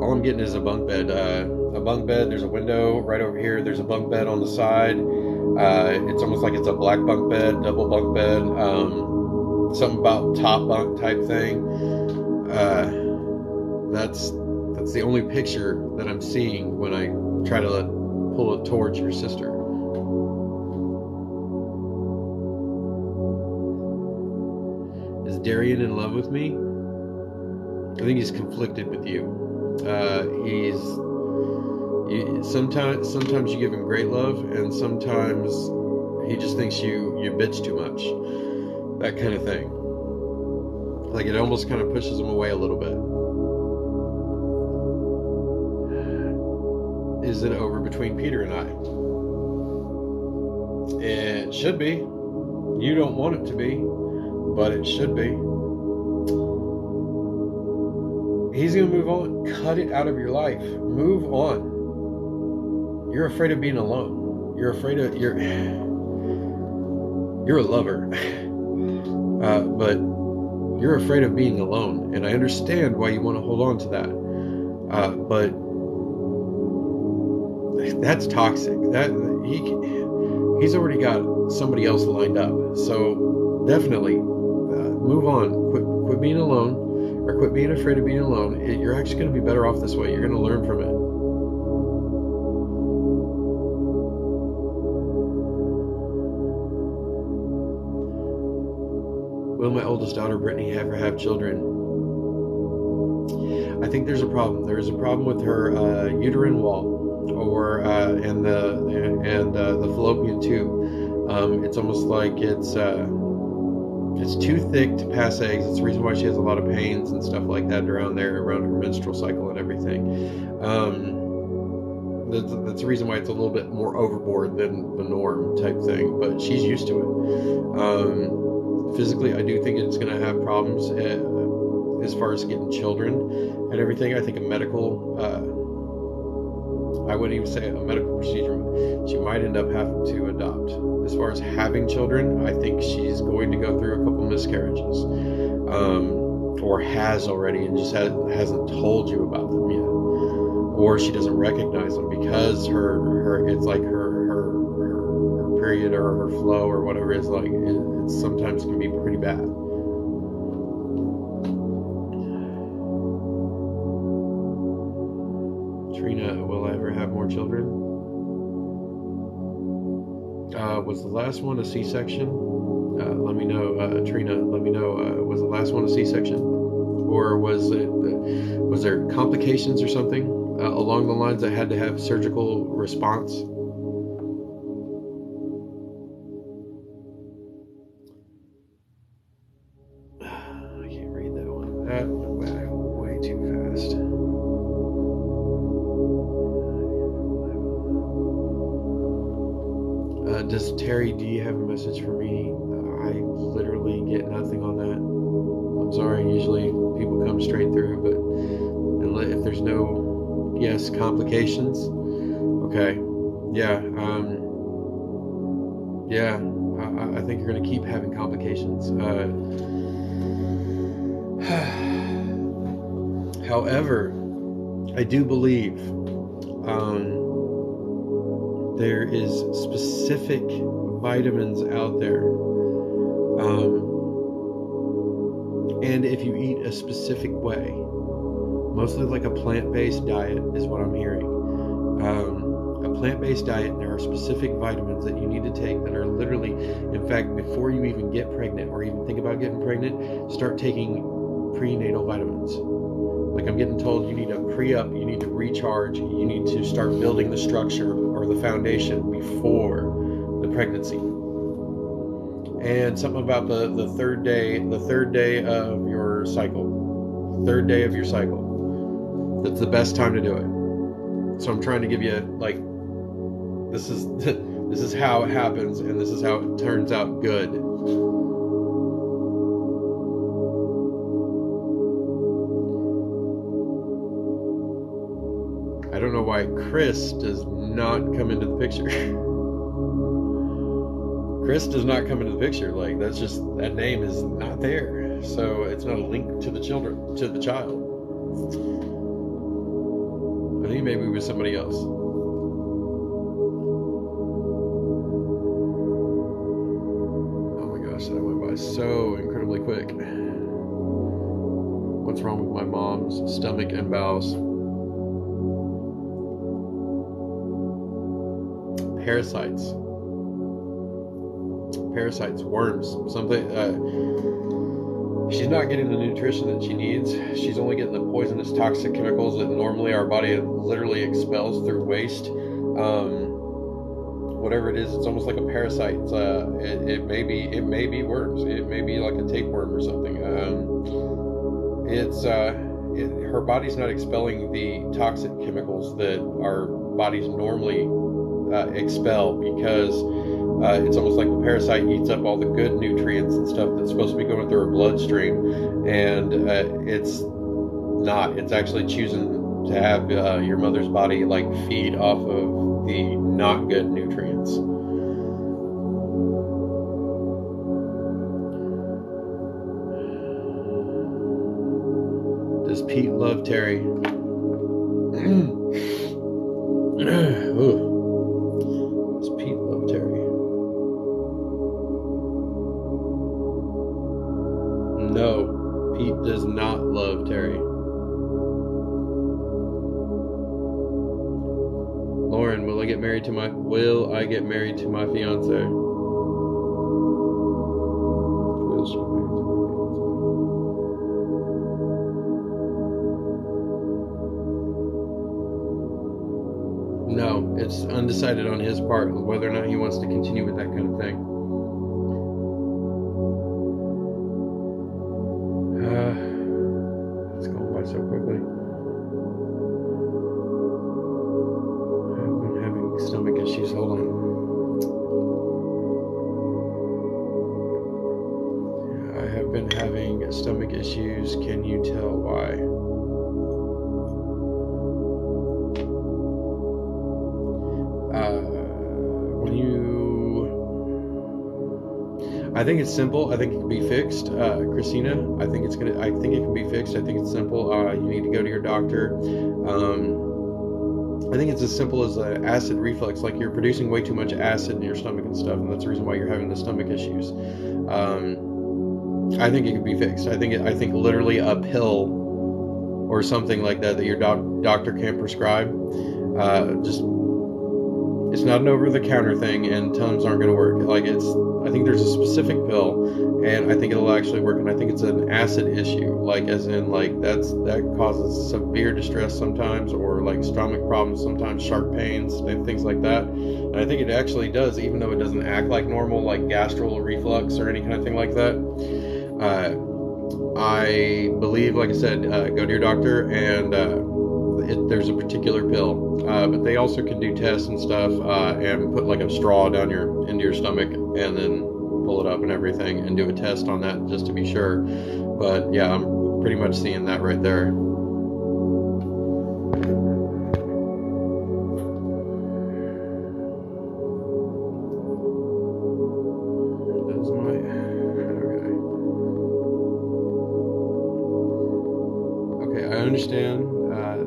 all I'm getting is a bunk bed. A bunk bed. There's a window right over here. There's a bunk bed on the side. It's almost like it's a black bunk bed, double bunk bed. Something about top bunk type thing. That's the only picture that I'm seeing when I try to pull it towards your sister. Is Darian in love with me? I think he's conflicted with you. Sometimes you give him great love, and sometimes he just thinks you bitch too much. That kind of thing. Like it almost kind of pushes him away a little bit. Is it over between Peter and I? It should be. You don't want it to be, but it should be. He's gonna move on. Cut it out of your life. Move on. You're afraid of being alone. You're afraid of you're a lover, but you're afraid of being alone, and I understand why you want to hold on to that. But that's toxic. That he's already got somebody else lined up. So definitely move on. Quit being alone, or quit being afraid of being alone. You're actually going to be better off this way. You're going to learn from it. Will my oldest daughter Brittany ever have children? I think there's a problem. There's a problem with her uterine wall, or and the fallopian tube. It's almost like it's too thick to pass eggs. It's the reason why she has a lot of pains and stuff like that around her menstrual cycle and everything. That's the reason why it's a little bit more overboard than the norm type thing. But she's used to it. Physically, I do think it's going to have problems as far as getting children and everything. I think a medical, I wouldn't even say a medical procedure. She might end up having to adopt. As far as having children, I think she's going to go through a couple miscarriages, or has already and just hasn't told you about them yet, or she doesn't recognize them because her it's like her period or her flow or whatever is like. It sometimes can be pretty bad. Trina, will I ever have more children? Was the last one a C-section? Let me know, Trina. Let me know. Was the last one a C-section, or was there complications or something along the lines that had to have surgical response? I can't read that one. That went way too fast. Does Terry D have a message for me? I literally get nothing on that. I'm sorry. Usually people come straight through, but if there's no complications. Okay. Yeah. I think you're going to keep having complications. However, I do believe there is specific vitamins out there, and if you eat a specific way, mostly like a plant-based diet is what I'm hearing. A plant-based diet, there are specific vitamins that you need to take that are literally, in fact, before you even get pregnant or even think about getting pregnant, start taking prenatal vitamins. Like I'm getting told, you need to pre-up, you need to recharge, you need to start building the structure or the foundation before the pregnancy. And something about the third day of your cycle. third day of your cycle. That's the best time to do it. So I'm trying to give you, like, this is this is how it happens, and this is how it turns out good. I don't know why Chris does not come into the picture. Chris does not come into the picture. Like, that's just, that name is not there. So it's not a link to the child. I think maybe it was somebody else. Oh my gosh, that went by so incredibly quick. What's wrong with my mom's stomach and bowels? Parasites, worms, something. She's not getting the nutrition that she needs. She's only getting the poisonous, toxic chemicals that normally our body literally expels through waste. Whatever it is, it's almost like a parasite. It may be worms. It may be like a tapeworm or something. Her body's not expelling the toxic chemicals that our bodies normally expel, because it's almost like the parasite eats up all the good nutrients and stuff that's supposed to be going through her bloodstream, and it's not. It's actually choosing to have your mother's body like feed off of the not good nutrients. Does Pete love Terry? Ooh. Does Pete love Terry? No, Pete does not love Terry. Lauren, will I get married to my fiance? Will she get married to my fiance? No, it's undecided on his part whether or not he wants to continue with that kind of thing. It's going by so quickly. I've been having stomach issues. Hold on. I have been having stomach issues. Can you tell why? I think it's simple. I think it can be fixed, Christina. I think it can be fixed. I think it's simple. You need to go to your doctor. I think it's as simple as acid reflux. Like, you're producing way too much acid in your stomach and stuff, and that's the reason why you're having the stomach issues. I think it can be fixed. I think literally a pill or something like that your doctor can prescribe. It's not an over-the-counter thing, and Tums aren't going to work. I think there's a specific pill, and I think it'll actually work, and I think it's an acid issue, that causes severe distress sometimes, or like stomach problems sometimes, sharp pains, and things like that. And I think it actually does, even though it doesn't act like normal, like gastral reflux or any kind of thing like that. I believe, like I said, go to your doctor, and there's a particular pill, but they also can do tests and stuff, and put like a straw into your stomach, and then pull it up and everything, and do a test on that just to be sure. But yeah, I'm pretty much seeing that right there. Okay, I understand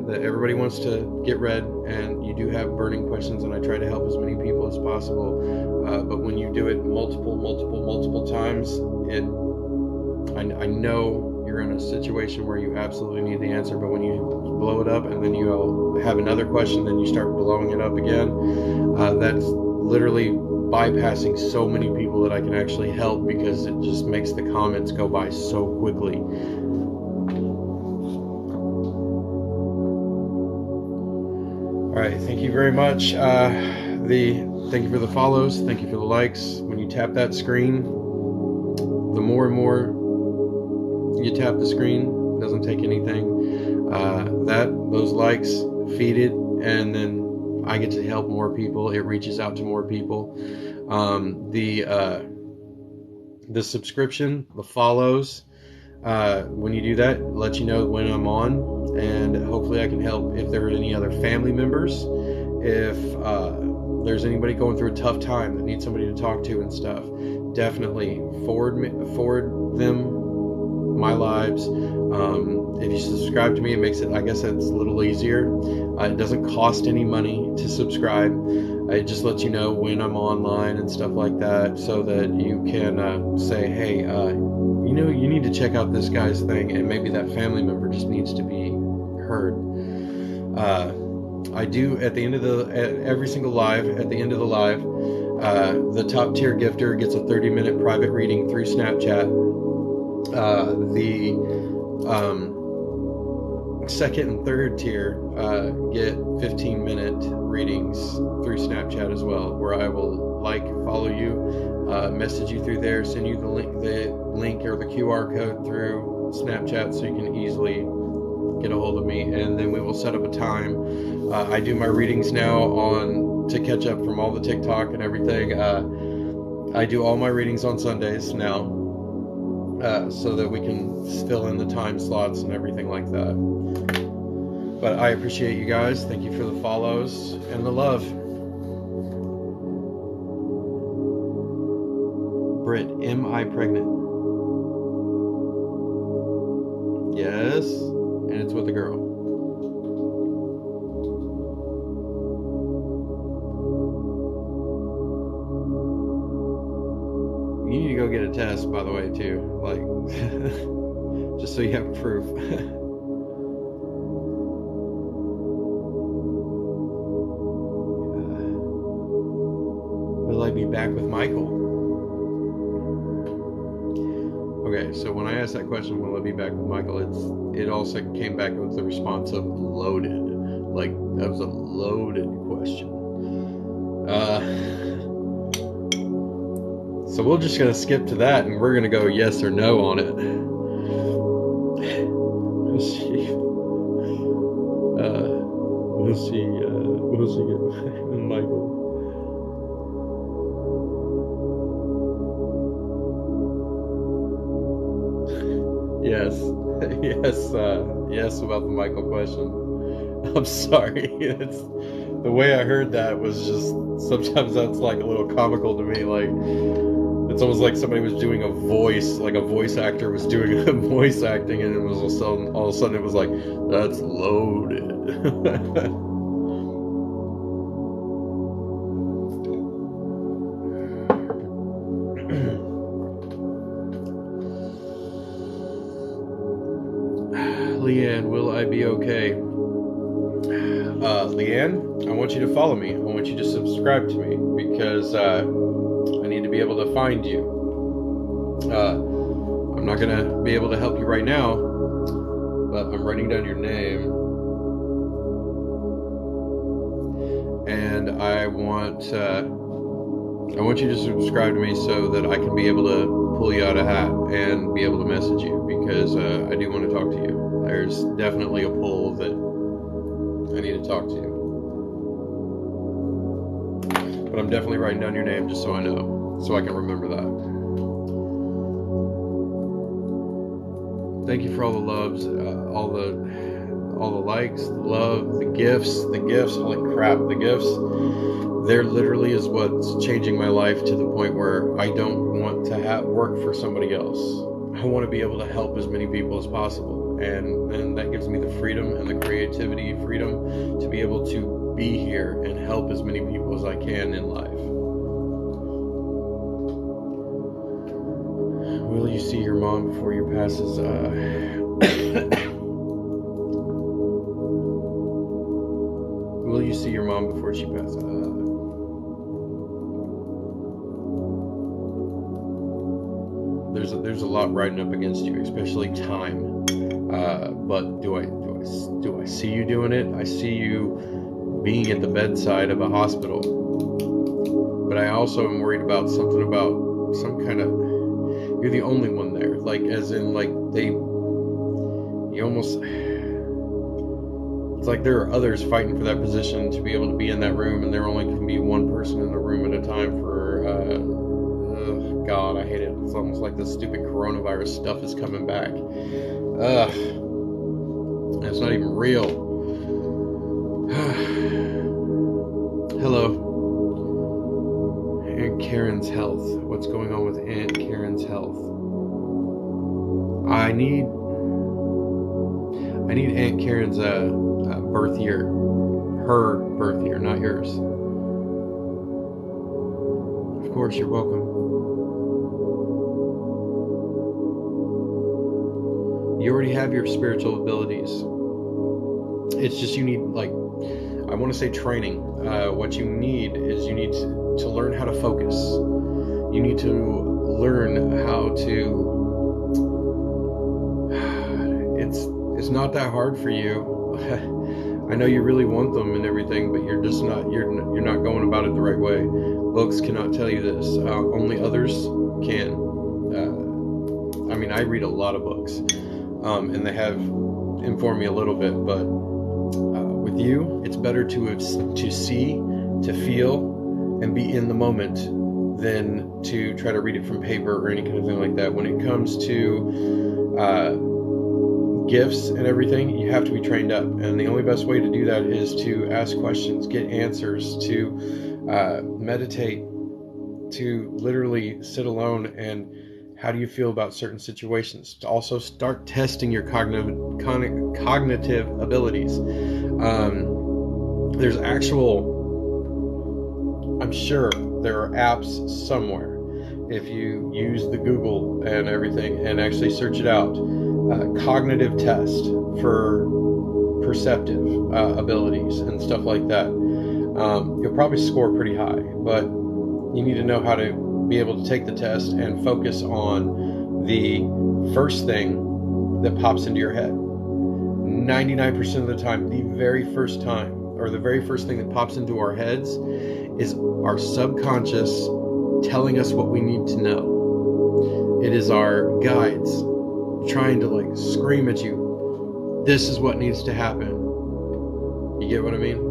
that everybody wants to get read, and you do have burning questions, and I try to help as many people as possible. But when you do it multiple times, I know you're in a situation where you absolutely need the answer, but when you blow it up and then you have another question, then you start blowing it up again, that's literally bypassing so many people that I can actually help, because it just makes the comments go by so quickly. All right, thank you very much. Thank you for the follows. Thank you for the likes. When you tap that screen, the more and more you tap the screen, Doesn't take anything. Those likes feed it, and then I get to help more people. It reaches out to more people. The subscription, the follows, when you do that, it lets you know when I'm on, and hopefully I can help if there are any other family members, if there's anybody going through a tough time that needs somebody to talk to and stuff. Definitely forward them my lives. If you subscribe to me, it makes it, I guess it's a little easier. It doesn't cost any money to subscribe. It just lets you know when I'm online and stuff like that, so that you can say, hey, you need to check out this guy's thing, and maybe that family member just needs to be heard. I do at the end of every single live, at the end of the live, the top tier gifter gets a 30-minute private reading through Snapchat. The second and third tier get 15-minute readings through Snapchat as well, where I will follow you, message you through there, send you the link or the QR code through Snapchat so you can easily get a hold of me, and then we will set up a time. I do my readings now to catch up from all the TikTok and everything. I do all my readings on Sundays now, so that we can fill in the time slots and everything like that. But I appreciate you guys. Thank you for the follows and the love. Britt, am I pregnant? Yes, and it's with a girl. You need to go get a test, by the way, too. Just so you have proof. Will I be back with Michael? Okay, so when I asked that question, will I be back with Michael, it also came back with the response of loaded. That was a loaded question. So we're just gonna skip to that, and we're gonna go yes or no on it. We'll see Michael. Yes about the Michael question. I'm sorry. It's the way I heard that was just, sometimes that's like a little comical to me. Like, it's almost like somebody was doing a voice, like a voice actor was doing a voice acting, and it was all of a sudden it was like, that's loaded. Leanne, will I be okay? Leanne, I want you to follow me. I want you to subscribe to me, because I need to be able to find you. I'm not going to be able to help you right now, but I'm writing down your name. And I want you to subscribe to me so that I can be able to pull you out of a hat and be able to message you, because I do want to talk to you. There's definitely a pull that I need to talk to you. But I'm definitely writing down your name just so I know, so I can remember that. Thank you for all the loves, all the likes, the love, the gifts. Holy crap, the gifts. There literally is what's changing my life to the point where I don't want to work for somebody else. I want to be able to help as many people as possible. And that gives me the freedom and the creativity, freedom to be able to be here and help as many people as I can in life. Will you see your mom before your passes? Will you see your mom before she passes? There's a lot riding up against you, especially time. But do I see you doing it? I see you being at the bedside of a hospital. But I also am worried about something about some kind of, you're the only one there. Like, as in, like, you almost, it's like there are others fighting for that position to be able to be in that room, and there only can be one person in the room at a time for, God, I hate it. It's almost like this stupid coronavirus stuff is coming back. It's not even real. Hello. Aunt Karen's health. What's going on with Aunt Karen's health? I need Aunt Karen's birth year. Her birth year, not yours. Of course, you're welcome. You already have your spiritual abilities. It's just you need, like, I want to say training. What you need is you need to learn how to focus. You need to learn how to. It's not that hard for you. I know you really want them and everything, but you're just not. You're not going about it the right way. Books cannot tell you this. Only others can. I mean, I read a lot of books, and they have informed me a little bit, but with you, it's better to see, to feel, and be in the moment than to try to read it from paper or any kind of thing like that. When it comes to gifts and everything, you have to be trained up, and the only best way to do that is to ask questions, get answers, to meditate, to literally sit alone and how do you feel about certain situations, to also start testing your cognitive abilities. There's I'm sure there are apps somewhere, if you use the Google and everything and actually search it out, cognitive test for perceptive abilities and stuff like that. You'll probably score pretty high, but you need to know how to be able to take the test and focus on the first thing that pops into your head. 99% of the time, the very first time, or the very first thing that pops into our heads is our subconscious telling us what we need to know. It is our guides trying to like scream at you, this is what needs to happen. You get what I mean?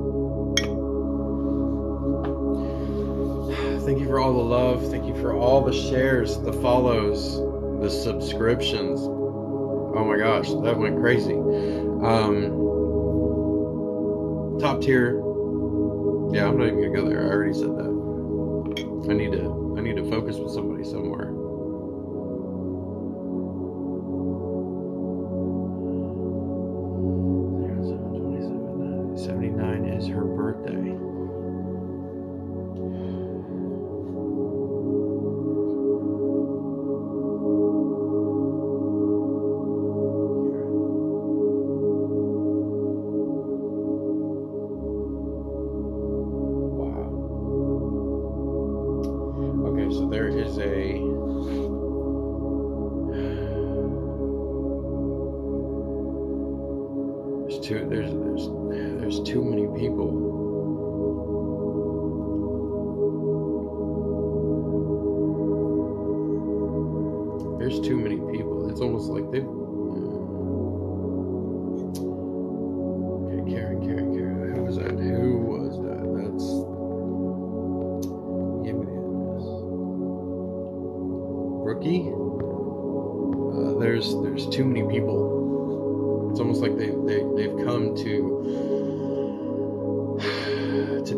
Thank you for all the love. Thank you for all the shares, the follows, the subscriptions. Oh my gosh, that went crazy. Top tier. Yeah, I'm not even gonna go there. I already said that. I need to focus with somebody somewhere. Is her birthday. Wow. Okay, so there is there's too many people. There's too many people. It's almost like they've. Okay, Karen. Who was that? That's. Give me this. Rookie. There's too many people. It's almost like they've come to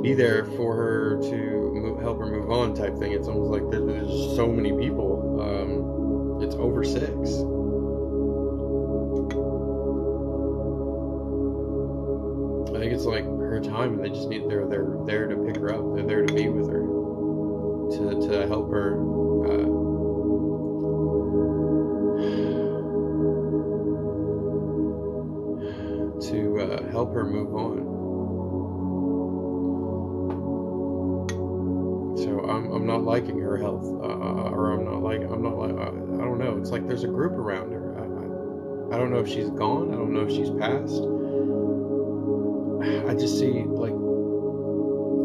be there for her to help her move on type thing. It's almost like there's so many people. It's over 6. I think it's like her time, and they just they're there to pick her up. They're there to be with her, to help her. Help her move on. So I'm not liking her health, or I'm not like I don't know. It's like there's a group around her. I don't know if she's gone. I don't know if she's passed. I just see like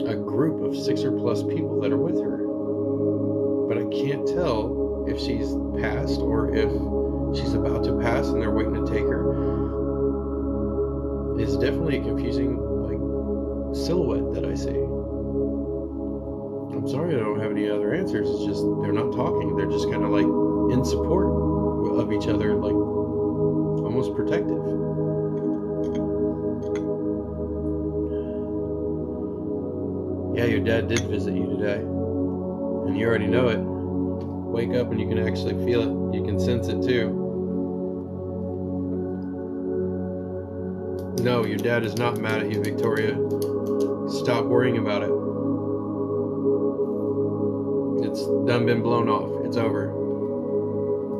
a group of 6 or plus people that are with her, but I can't tell if she's passed or if she's about to pass and they're waiting to take her. It's definitely a confusing silhouette that I see. I'm sorry I don't have any other answers. It's just they're not talking. They're just kind of in support of each other, almost protective. Yeah, your dad did visit you today, and you already know it. Wake up and you can actually feel it. You can sense it too. No, your dad is not mad at you, Victoria. Stop worrying about it. It's done, been blown off. It's over.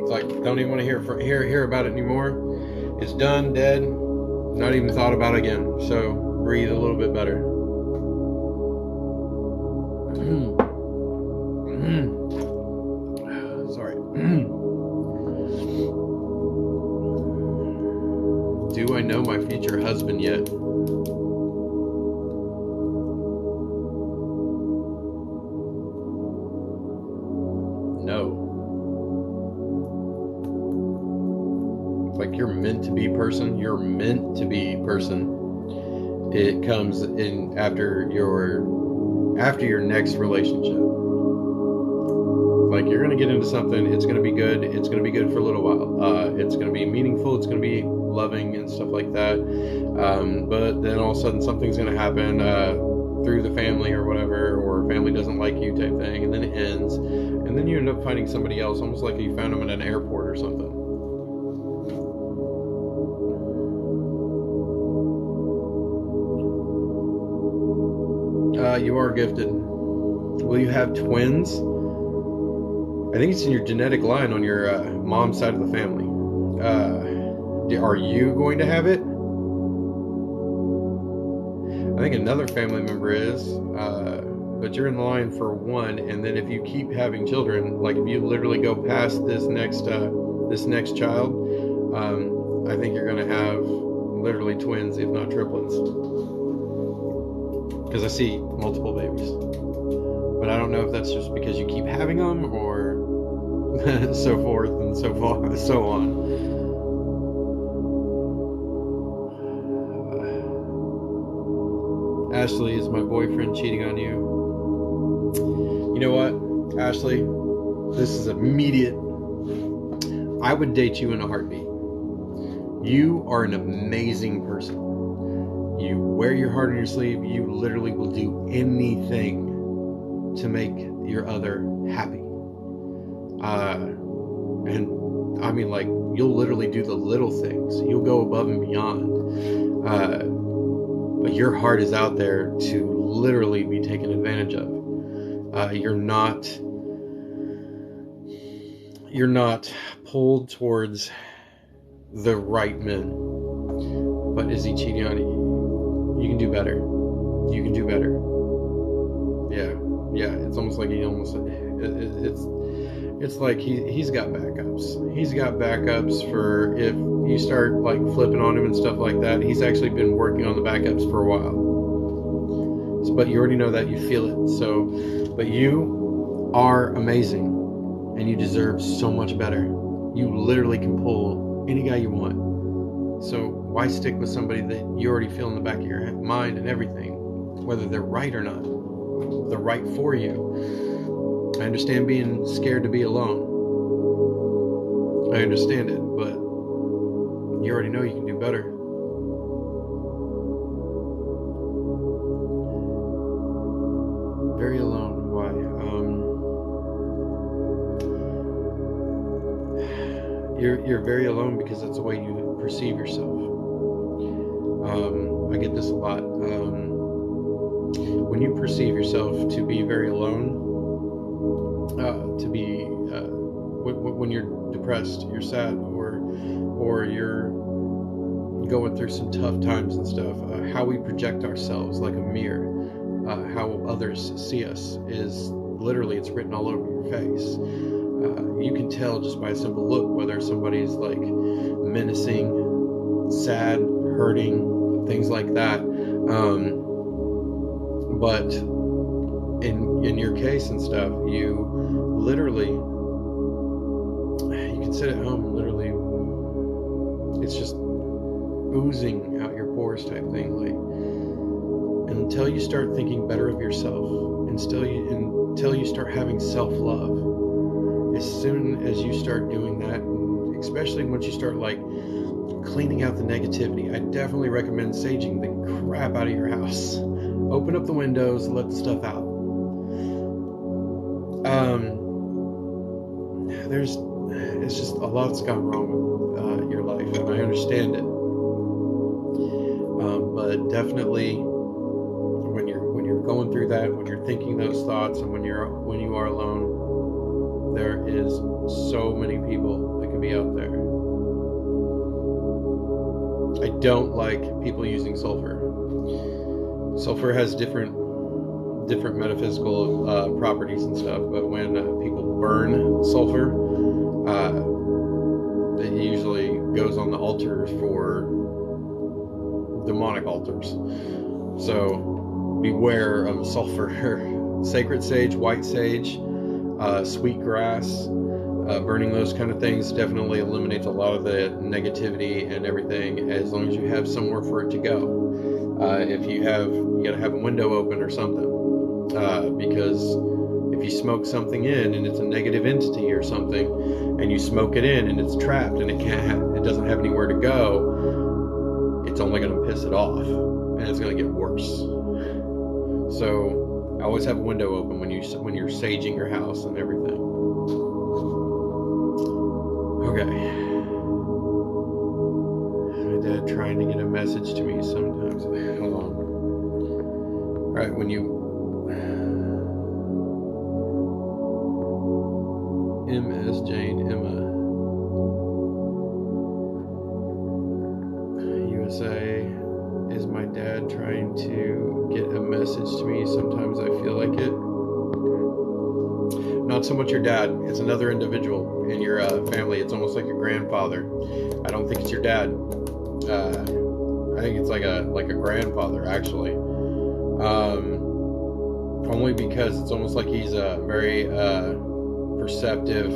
It's don't even want to hear about it anymore. It's done, dead, not even thought about again. So breathe a little bit better. Sorry. Do I know my future husband yet? No. You're meant to be person. You're meant to be person. It comes in after your next relationship. You're gonna get into something. It's gonna be good. It's gonna be good for a little while. It's gonna be meaningful. It's gonna be loving and stuff like that. But then all of a sudden something's gonna happen through the family or whatever, or family doesn't like you type thing, and then it ends, and then you end up finding somebody else, almost like you found them at an airport or something. You are gifted. Will you have twins? I think it's in your genetic line on your mom's side of the family. Are you going to have it? I think another family member is, but you're in the line for one. And then if you keep having children, if you literally go past this next child, I think you're going to have literally twins, if not triplets. Because I see multiple babies, but I don't know if that's just because you keep having them or so forth and so on. Ashley, is my boyfriend cheating on you? You know what, Ashley? This is immediate. I would date you in a heartbeat. You are an amazing person. You wear your heart on your sleeve. You literally will do anything to make your other happy. And I mean, you'll literally do the little things. You'll go above and beyond. But your heart is out there to literally be taken advantage of. You're not pulled towards the right men. But is he cheating on you? You can do better. You can do better. Yeah. It's almost like it's like he's got backups. He's got backups for if you start flipping on him and stuff like that. He's actually been working on the backups for a while. But you already know that, you feel it. So, but you are amazing, and you deserve so much better. You literally can pull any guy you want. So why stick with somebody that you already feel in the back of your mind and everything, whether they're right or not, they're right for you. I understand being scared to be alone. I understand it, but you already know you can do better. Very alone. Why? You're very alone because that's the way you perceive yourself. I get this a lot. When you perceive yourself to be very alone, when you're depressed, you're sad, or you're going through some tough times and stuff, how we project ourselves like a mirror, how others see us is literally, it's written all over your face. You can tell just by a simple look whether somebody's menacing, sad, hurting, things like that. But in your case and stuff, you literally, you can sit at home and literally it's just oozing out your pores type thing. Like, until you start thinking better of yourself, until you start having self-love, as soon as you start doing that, especially once you start like cleaning out the negativity, I definitely recommend saging the crap out of your house. Open up the windows, let the stuff out. It's just a lot's gone wrong with your life, and I understand it. But definitely, when you're going through that, when you're thinking those thoughts, and when you are alone, there is so many people that can be out there. I don't like people using sulfur. Sulfur has different metaphysical properties and stuff, but when people burn sulfur, it usually goes on the altars for demonic altars. So beware of sulfur. Sacred sage, white sage, sweet grass, burning those kind of things definitely eliminates a lot of the negativity and everything, as long as you have somewhere for it to go. If you gotta have a window open or something, because if you smoke something in and it's a negative entity or something, and you smoke it in and it's trapped and it doesn't have anywhere to go, it's only gonna piss it off, and it's gonna get worse. So always have a window open when you're saging your house and everything. Okay. My dad trying to get a message to me sometimes. Hold on. Alright, when you MS Jane Emma USA, is my dad trying to get a message to me? Sometimes I feel like it. Not so much your dad, it's another individual in your family. It's almost like your grandfather. I don't think it's your dad. I think it's like a grandfather, actually. Only because it's almost like he's very perceptive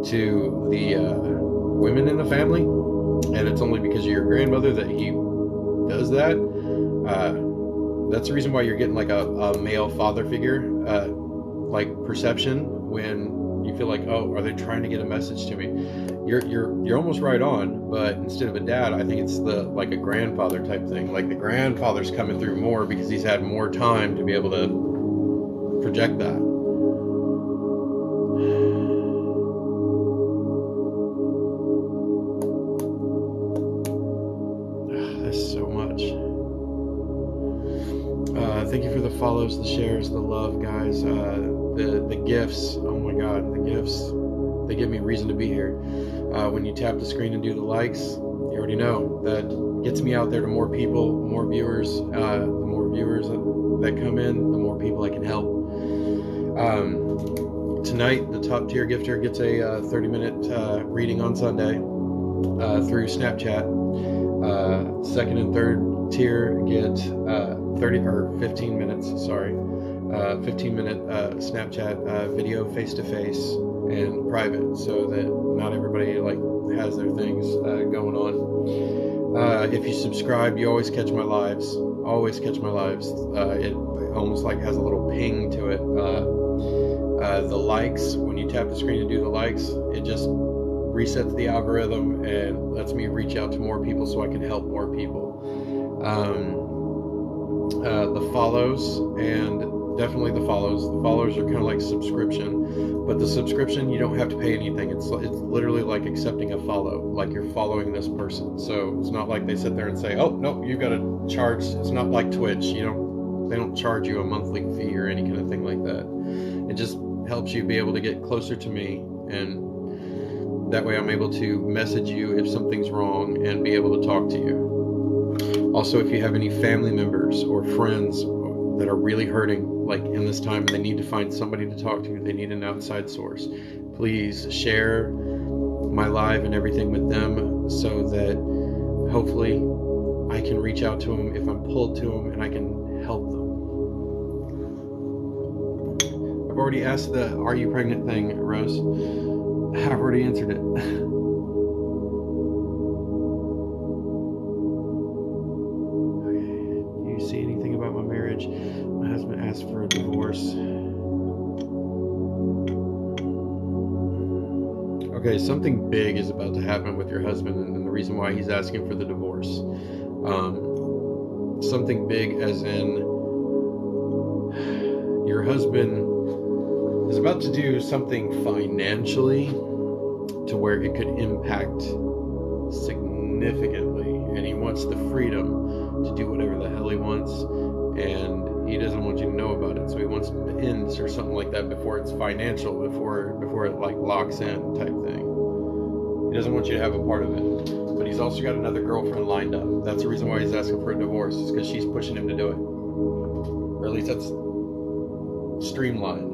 to the women in the family, and it's only because of your grandmother that he does that. That's the reason why you're getting like a male father figure, like perception, when you feel like, oh, are they trying to get a message to me? You're almost right on, but instead of a dad, I think it's like a grandfather type thing. Like the grandfather's coming through more because he's had more time to be able to project that. That's so much. Thank you for the follows, the shares, the love, guys. The gifts. Oh my God, the gifts. They give me a reason to be here. When you tap the screen and do the likes, you already know that gets me out there to more people, more viewers. The more viewers that come in, the more people I can help. Tonight, the top tier gifter gets a 30-minute reading on Sunday through Snapchat. Second and third tier get 15 minutes. 15-minute Snapchat video face-to-face and private, so that not everybody has their things going on. If you subscribe, you always catch my lives. It almost like has a little ping to it. The likes, when you tap the screen and do the likes, it just resets the algorithm and lets me reach out to more people so I can help more people. The follows, and definitely the follows are kind of like subscription, but the subscription, you don't have to pay anything. It's literally like accepting a follow, like you're following this person. So it's not like they sit there and say, oh no, you've got to charge. It's not like Twitch, they don't charge you a monthly fee or any kind of thing like that. It just helps you be able to get closer to me, and that way I'm able to message you if something's wrong and be able to talk to you. Also, if you have any family members or friends that are really hurting, like in this time, they need to find somebody to talk to, they need an outside source, please share my live and everything with them, so that hopefully I can reach out to them if I'm pulled to them, and I can help them. I've already asked the "Are you pregnant?" thing, Rose. I've already answered it. My husband asked for a divorce. Okay, something big is about to happen with your husband, and the reason why he's asking for the divorce. Something big as in your husband is about to do something financially to where it could impact significantly, and he wants the freedom to do whatever the hell he wants, and he doesn't want you to know about it, so he wants the ends or something like that before it's financial, before it like locks in type thing. He doesn't want you to have a part of it, but he's also got another girlfriend lined up. That's the reason why he's asking for a divorce, is because she's pushing him to do it, or at least that's streamlined.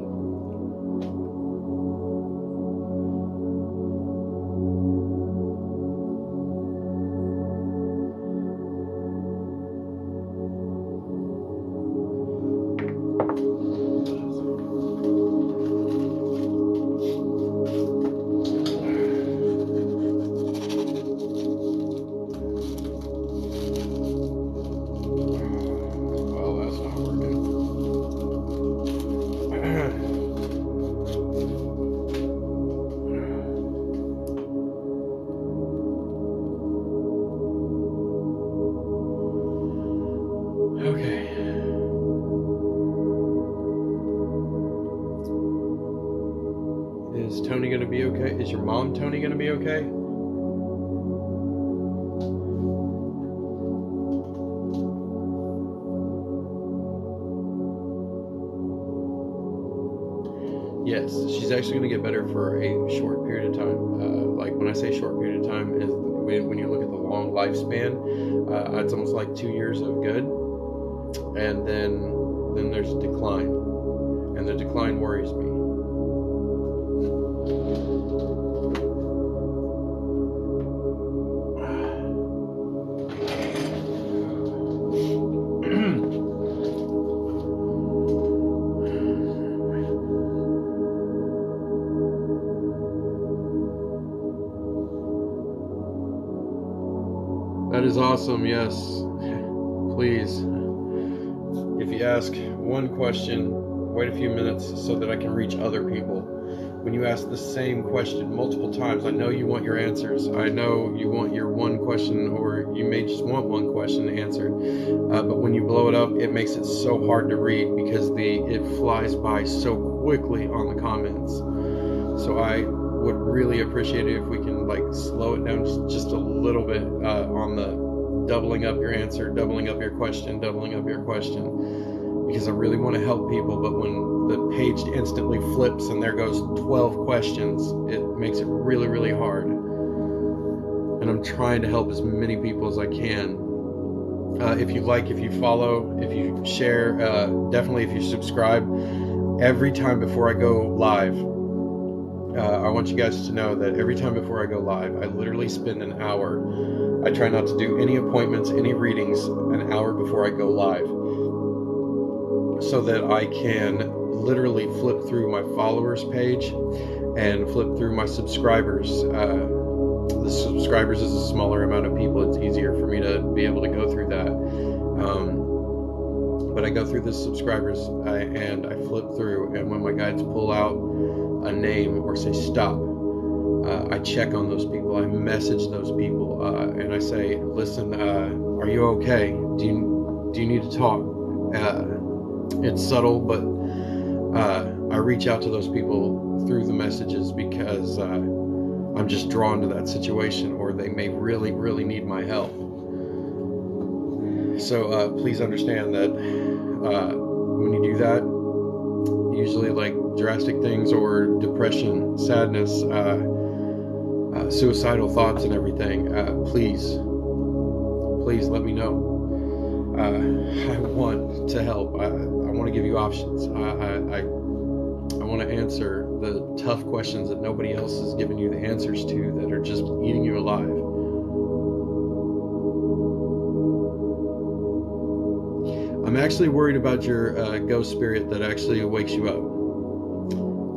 Is Tony going to be okay? Is your mom, Tony, going to be okay? Yes, she's actually going to get better for a short period of time. Like when I say short period of time, is when you look at the long lifespan, it's almost like 2 years of good, and then there's a decline, and the decline worries me. That is awesome, yes. Please, if you ask one question, wait a few minutes so that I can reach other people. When you ask the same question multiple times, I know you want your answers. I know you want your one question, or you may just want one question answered. But when you blow it up, it makes it so hard to read because it flies by so quickly on the comments. So I would really appreciate it if we can like slow it down just a little bit on the doubling up your answer, doubling up your question, because I really want to help people, but when the page instantly flips and there goes 12 questions, it makes it really, really hard. And I'm trying to help as many people as I can. If you like, if you follow, if you share, definitely if you subscribe, every time before I go live, I want you guys to know that every time before I go live, I literally spend an hour. I try not to do any appointments, any readings, an hour before I go live, so that I can literally flip through my followers page and flip through my subscribers. The subscribers is a smaller amount of people. It's easier for me to be able to go through that. But I go through the subscribers and I flip through, and when my guides pull out a name or say stop, I check on those people. I message those people and I say, listen, are you okay? Do you need to talk? It's subtle, but I reach out to those people through the messages because I'm just drawn to that situation, or they may really, really need my help. So please understand that when you do that, usually like drastic things or depression, sadness, suicidal thoughts and everything, please let me know. I want to help. I want to give you options. I want to answer the tough questions that nobody else is giving you the answers to, that are just eating you alive. I'm actually worried about your ghost spirit that actually wakes you up.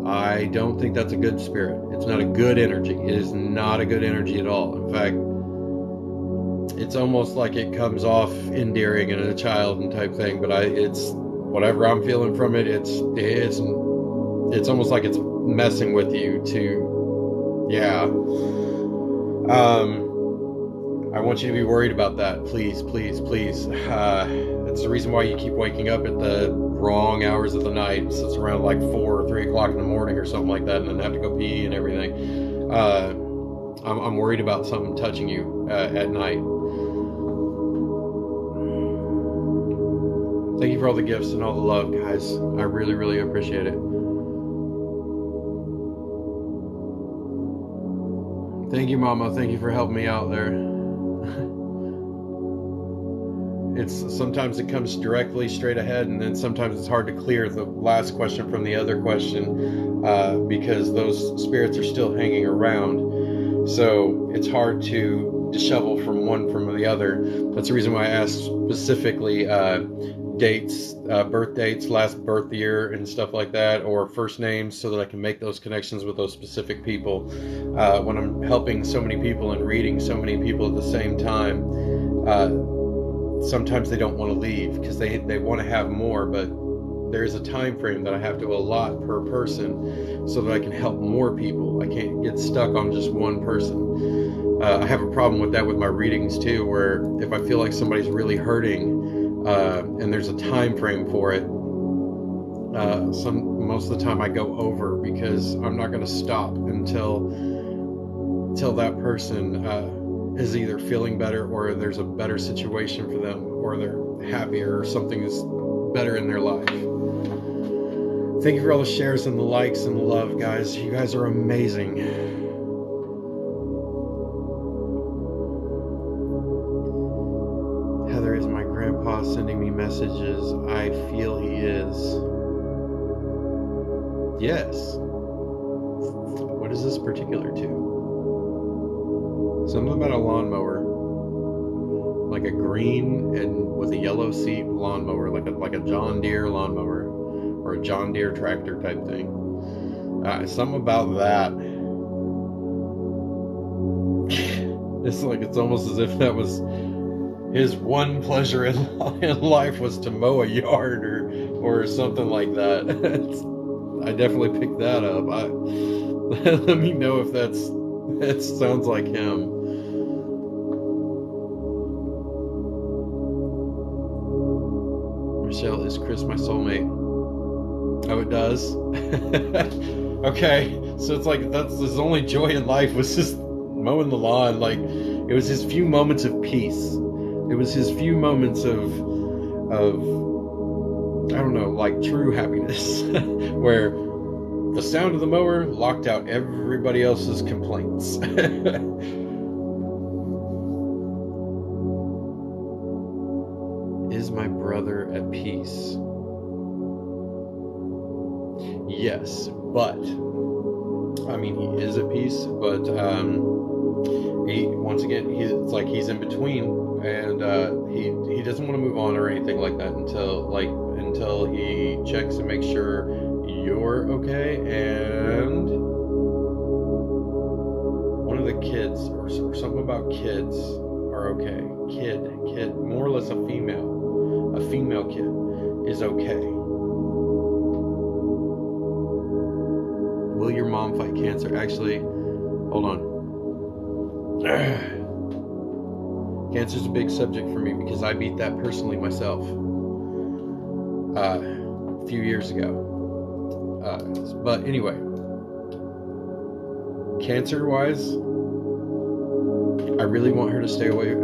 I don't think that's a good spirit. It's not a good energy. It is not a good energy at all. In fact, it's almost like it comes off endearing and a child and type thing, but whatever I'm feeling from it, it's almost like it's messing with you to, yeah. I want you to be worried about that. Please, please, please. That's the reason why you keep waking up at the wrong hours of the night. So it's around like 4 or 3 o'clock in the morning or something like that, and then have to go pee and everything. I'm worried about something touching you at night. Thank you for all the gifts and all the love, guys. I really, really appreciate it. Thank you, Mama. Thank you for helping me out there. Sometimes it comes directly straight ahead, and then sometimes it's hard to clear the last question from the other question because those spirits are still hanging around. So it's hard to dishevel from one from the other. That's the reason why I asked specifically dates, birth dates, last birth year and stuff like that, or first names, so that I can make those connections with those specific people. When I'm helping so many people and reading so many people at the same time, sometimes they don't want to leave because they want to have more, but there's a time frame that I have to allot per person so that I can help more people. I can't get stuck on just one person. I have a problem with that with my readings too, where if I feel like somebody's really hurting and there's a time frame for it, most of the time I go over, because I'm not going to stop until that person is either feeling better, or there's a better situation for them, or they're happier, or something is better in their life. Thank you for all the shares and the likes and the love, guys. You guys are amazing. Heather, is my grandpa sending me messages? I feel he is. Yes. What is this particular to? Something about a lawnmower, like a green and with a yellow seat lawnmower, like a John Deere lawnmower or a John Deere tractor type thing. Something about that. It's almost as if that was his one pleasure in life, was to mow a yard or something like that. I definitely picked that up. Let me know if that sounds like him. Michelle, is Chris my soulmate? Oh, it does? Okay, so it's like that's his only joy in life, was just mowing the lawn. Like, it was his few moments of peace. It was his few moments of I don't know, like true happiness, where the sound of the mower locked out everybody else's complaints. Is my brother at peace? Yes, but I mean, he is at peace, but once again, it's like he's in between, and he doesn't want to move on or anything like that until he checks and makes sure you're okay, and one of the kids or something about kids are okay. Kid, more or less a female kid is okay. Will your mom fight cancer? Actually, hold on. Cancer's a big subject for me because I beat that personally myself a few years ago. But anyway, cancer-wise, I really want her to stay away.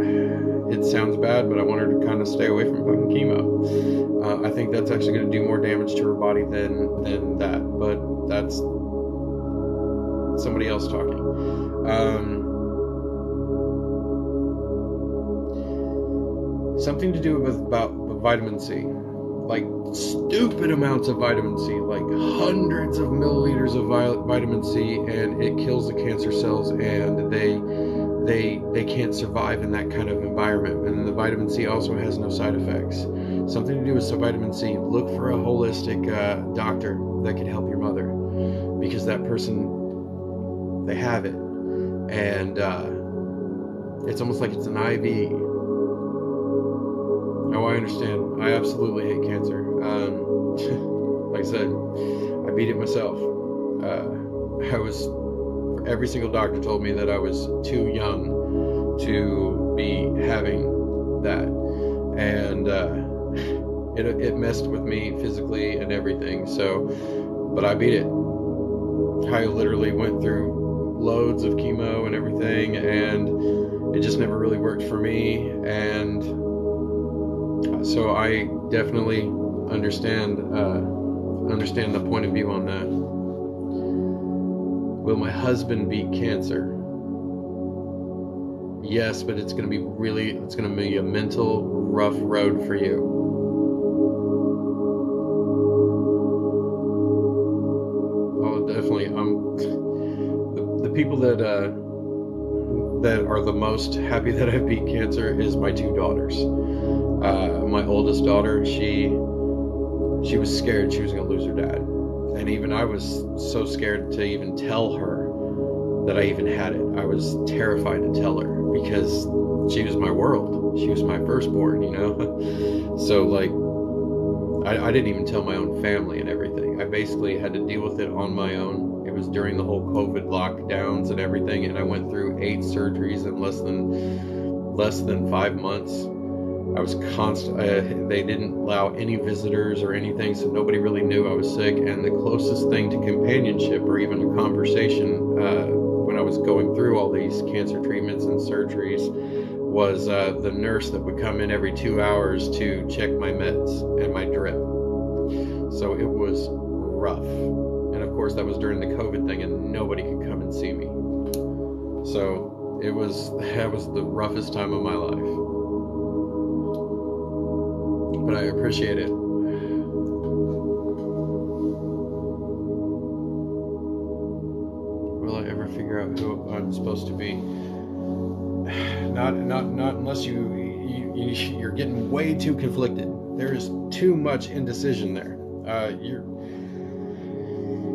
It sounds bad, but I want her to kind of stay away from fucking chemo. I think that's actually going to do more damage to her body than that. But that's somebody else talking. Something to do with about vitamin C. Like stupid amounts of vitamin C, like hundreds of milliliters of vitamin C, and it kills the cancer cells, and they can't survive in that kind of environment. And the vitamin C also has no side effects. Something to do with some vitamin C. Look for a holistic doctor that can help your mother, because that person, they have it, and it's almost like it's an IV. Oh, I understand. I absolutely hate cancer. like I said, I beat it myself. Every single doctor told me that I was too young to be having that, and it messed with me physically and everything. So, but I beat it. I literally went through loads of chemo and everything, and it just never really worked for me. And so I definitely understand the point of view on that. Will my husband beat cancer? Yes, but it's going to be a mental rough road for you. Oh, definitely. The people that are the most happy that I beat cancer is my two daughters. My oldest daughter, she was scared she was going to lose her dad. And even I was so scared to even tell her that I even had it. I was terrified to tell her because she was my world. She was my firstborn, you know? So, like, I didn't even tell my own family and everything. I basically had to deal with it on my own. It was during the whole COVID lockdowns and everything, and I went through 8 surgeries in less than 5 months. I was they didn't allow any visitors or anything, so nobody really knew I was sick. And the closest thing to companionship or even a conversation when I was going through all these cancer treatments and surgeries was the nurse that would come in every 2 hours to check my meds and my drip. So it was rough. And of course that was during the COVID thing, and nobody could come and see me. So that was the roughest time of my life. But I appreciate it. Will I ever figure out who I'm supposed to be? Not unless you're getting way too conflicted. There is too much indecision there.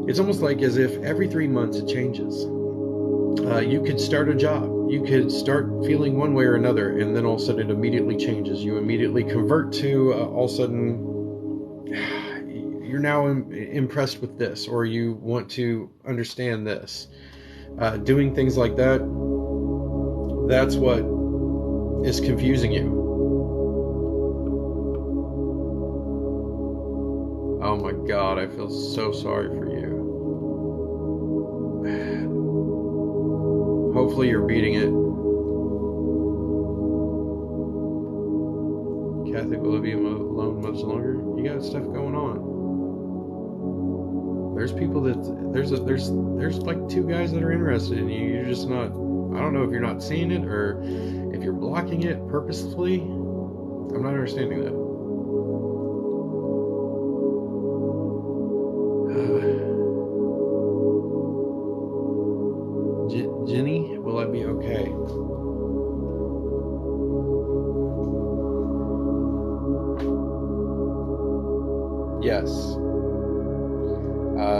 It's almost like as if every 3 months it changes. You could start a job. You could start feeling one way or another, and then all of a sudden it immediately changes. You immediately convert to all of a sudden you're now impressed with this, or you want to understand this. Doing things like that, that's what is confusing you. Oh my God, I feel so sorry for you. Hopefully you're beating it. Kathy, will I be alone much longer? You got stuff going on. There's people that there's like 2 guys that are interested in you. You're just not. I don't know if you're not seeing it or if you're blocking it purposefully. I'm not understanding that. Jenny, will I be okay? Yes.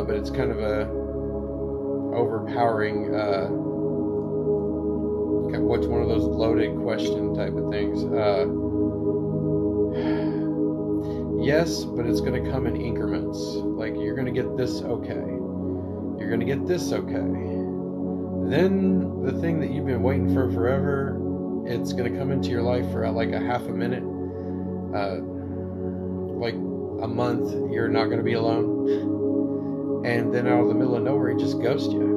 But it's kind of a overpowering, what's one of those loaded question type of things. Yes, but it's going to come in increments. Like, you're going to get this okay. You're going to get this okay. Then the thing that you've been waiting for forever, it's going to come into your life for like a half a minute. Like a month, you're not going to be alone. And then out of the middle of nowhere, he just ghosts you.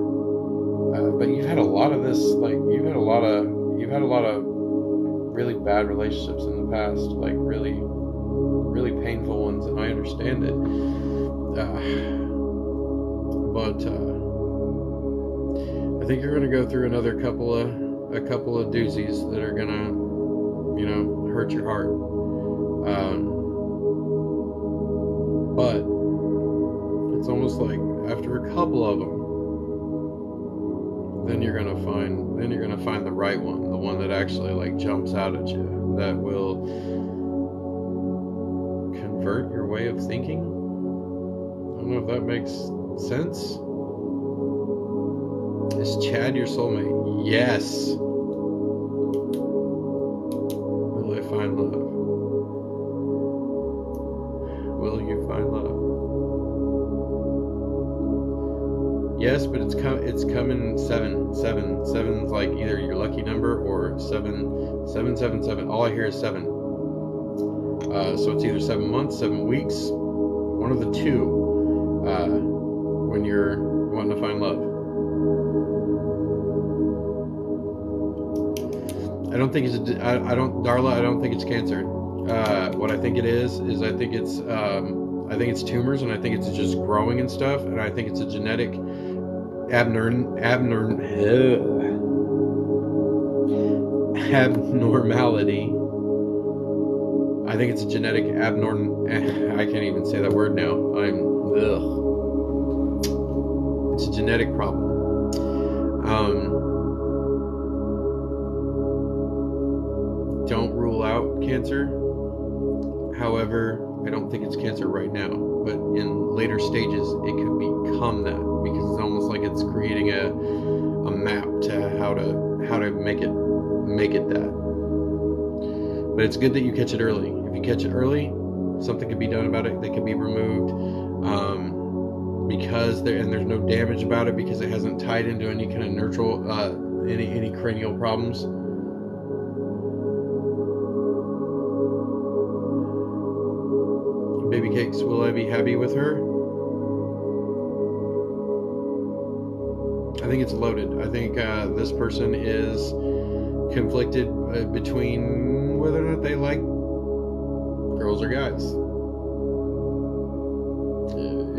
But you've had a lot of this, like, you've had a lot of really bad relationships in the past, like really, really painful ones, and I understand it. But I think you're going to go through a couple of doozies that are going to, hurt your heart. But it's almost like after a couple of them, then you're going to find the right one, the one that actually like jumps out at you, that will convert your way of thinking. I don't know if that makes sense. Is Chad your soulmate? Yes. Will I find love? Will you find love? Yes, but it's coming seven. Seven's like either your lucky number or 7. All I hear is 7. So it's either 7 months, 7 weeks, one of the two. When you're wanting to find love. I don't think it's Darla. I don't think it's cancer. What I think it is I think it's tumors, and I think it's just growing and stuff, and I think it's a genetic abnormality. I think it's a genetic I can't even say that word now. It's a genetic problem. Don't rule out cancer. However, I don't think it's cancer right now, but in later stages it could become that, because it's almost like it's creating a map to how to make it that. But it's good that you catch it early. If you catch it early, something could be done about it. They could be removed, because there's no damage about it, because it hasn't tied into any kind of neutral any cranial problems. Baby Cakes, will I be happy with her? I think it's loaded. I think this person is conflicted between whether or not they like girls or guys.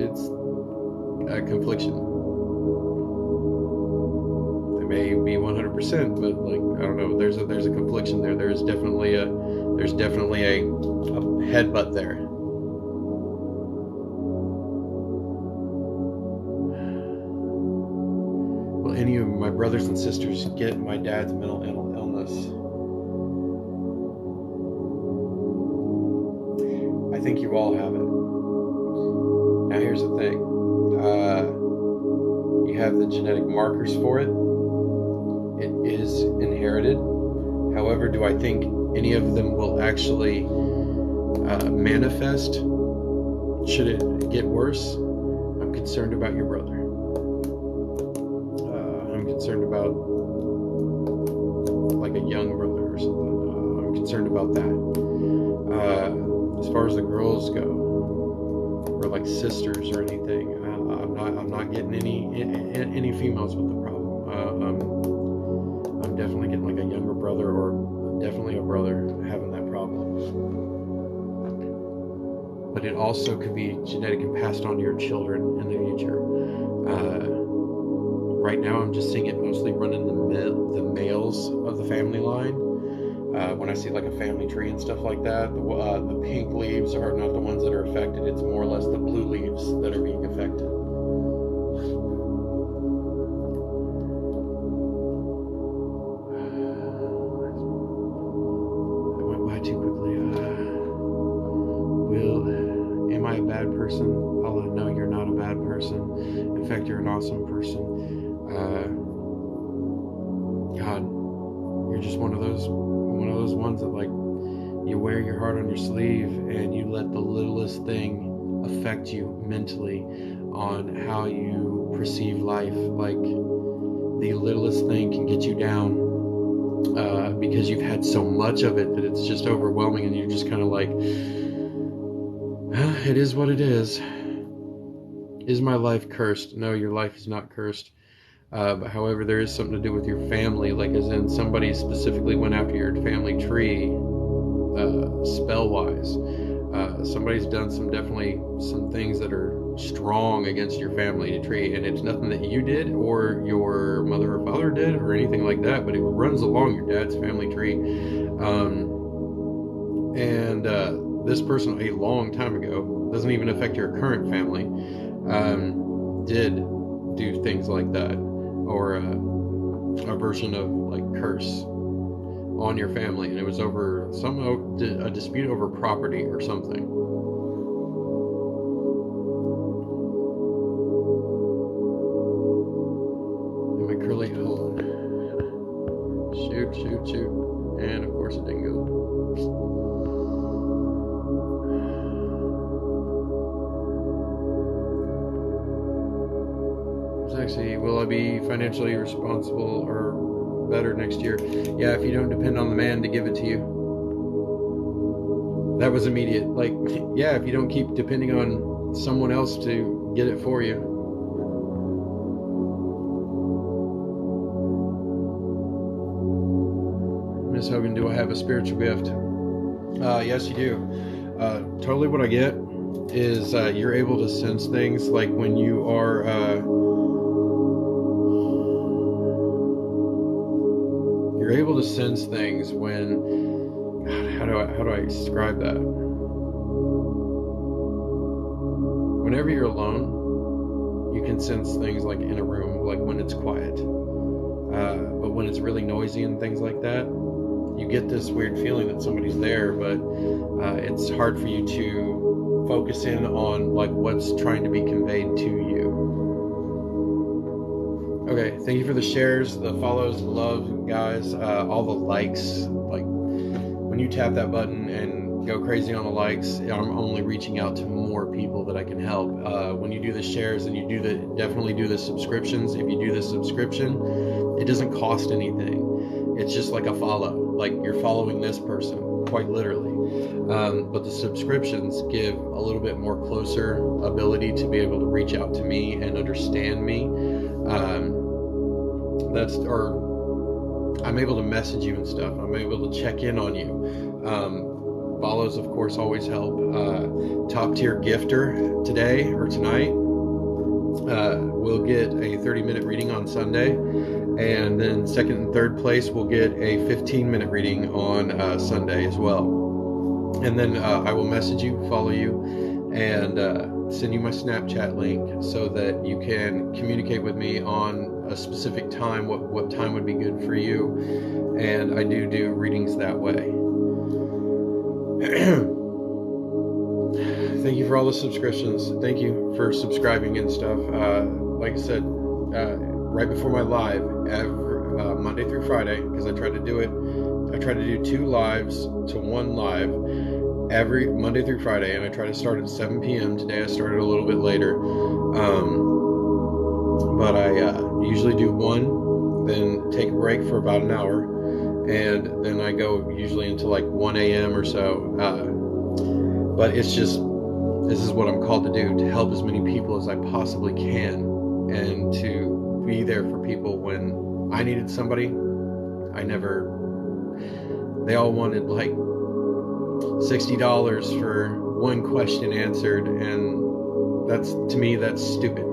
It's a confliction. They may be 100%, but like, I don't know. There's a confliction there. There's definitely a headbutt there. Will any of my brothers and sisters get my dad's mental illness? I think you all have it. Now here's the thing. You have the genetic markers for it. It is inherited. However, do I think any of them will actually manifest should it get worse? I'm concerned about your brother. I'm concerned about like a young brother or something. I'm concerned about that. As far as the girls go, or like sisters or anything, I'm not getting any females with the problem. I'm definitely getting like a younger brother, or definitely a brother having that problem. But it also could be genetic and passed on to your children in the future. Right now, I'm just seeing it mostly running the males of the family line. When I see like a family tree and stuff like that, the pink leaves are not the ones that are affected. It's more or less the blue leaves that are being affected. I went by too quickly. Am I a bad person? Paula, no, you're not a bad person. In fact, you're an awesome person. God, you're just one of those ones that, like, you wear your heart on your sleeve and you let the littlest thing affect you mentally on how you perceive life. Like, the littlest thing can get you down because you've had so much of it that it's just overwhelming, and you're just kind of like, it is what it is. Is my life cursed? No, your life is not cursed. But however, there is something to do with your family, like as in somebody specifically went after your family tree, spell-wise. Somebody's done some things that are strong against your family tree, and it's nothing that you did or your mother or father did or anything like that, but it runs along your dad's family tree. This person a long time ago, doesn't even affect your current family, did do things like that, or a version of like curse on your family, and it was over a dispute over property or something. And my curly, hold on. Shoot, and of course it didn't go. Sexy. Will I be financially responsible or better next year? Yeah, if you don't depend on the man to give it to you. That was immediate. Like, yeah, if you don't keep depending on someone else to get it for you. Miss Hogan, do I have a spiritual gift? Yes, you do. Totally what I get is you're able to sense things like when you are you're able to sense things when God, how do I describe that? Whenever you're alone, you can sense things like in a room, like when it's quiet. But when it's really noisy and things like that, you get this weird feeling that somebody's there, but it's hard for you to focus in on like what's trying to be conveyed to you. Okay, thank you for the shares, the follows, the love, guys, all the likes. Like when you tap that button and go crazy on the likes, I'm only reaching out to more people that I can help. When you do the shares and you definitely do the subscriptions. If you do the subscription, it doesn't cost anything. It's just like a follow, like you're following this person, quite literally. But the subscriptions give a little bit more closer ability to be able to reach out to me and understand me. I'm able to message you and stuff. I'm able to check in on you. Follows, of course, always help. Top tier gifter today or tonight will get a 30-minute reading on Sunday. And then second and third place will get a 15-minute reading on Sunday as well. And then I will message you, follow you, and send you my Snapchat link so that you can communicate with me on a specific time, what time would be good for you. And I do readings that way. Thank you for all the subscriptions. Thank you for subscribing and stuff. Like I said, right before my live, Monday through Friday, because I try to do 2 lives to 1 live every Monday through Friday, and I try to start at 7 p.m. Today I started a little bit later, but I usually do 1, then take a break for about an hour, and then I go usually until like 1 a.m. or so. But it's just, this is what I'm called to do, to help as many people as I possibly can, and to be there for people when I needed somebody. They all wanted like $60 for 1 question answered, and to me that's stupid.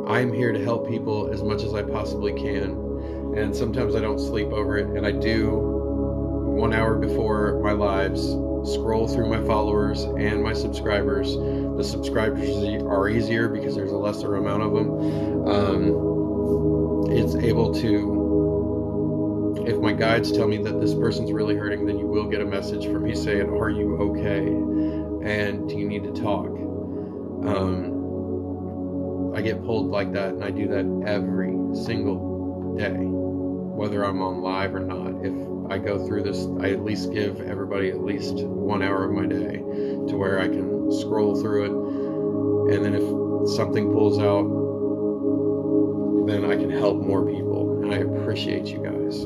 I'm here to help people as much as I possibly can, and sometimes I don't sleep over it, and I do 1 hour before my lives scroll through my followers and my subscribers. The subscribers are easier because there's a lesser amount of them. It's able to, if my guides tell me that this person's really hurting, then you will get a message from me saying, are you okay? And do you need to talk? I get pulled like that, and I do that every single day, whether I'm on live or not. If I go through this, I at least give everybody at least 1 hour of my day to where I can scroll through it, and then if something pulls out, then I can help more people, and I appreciate you guys.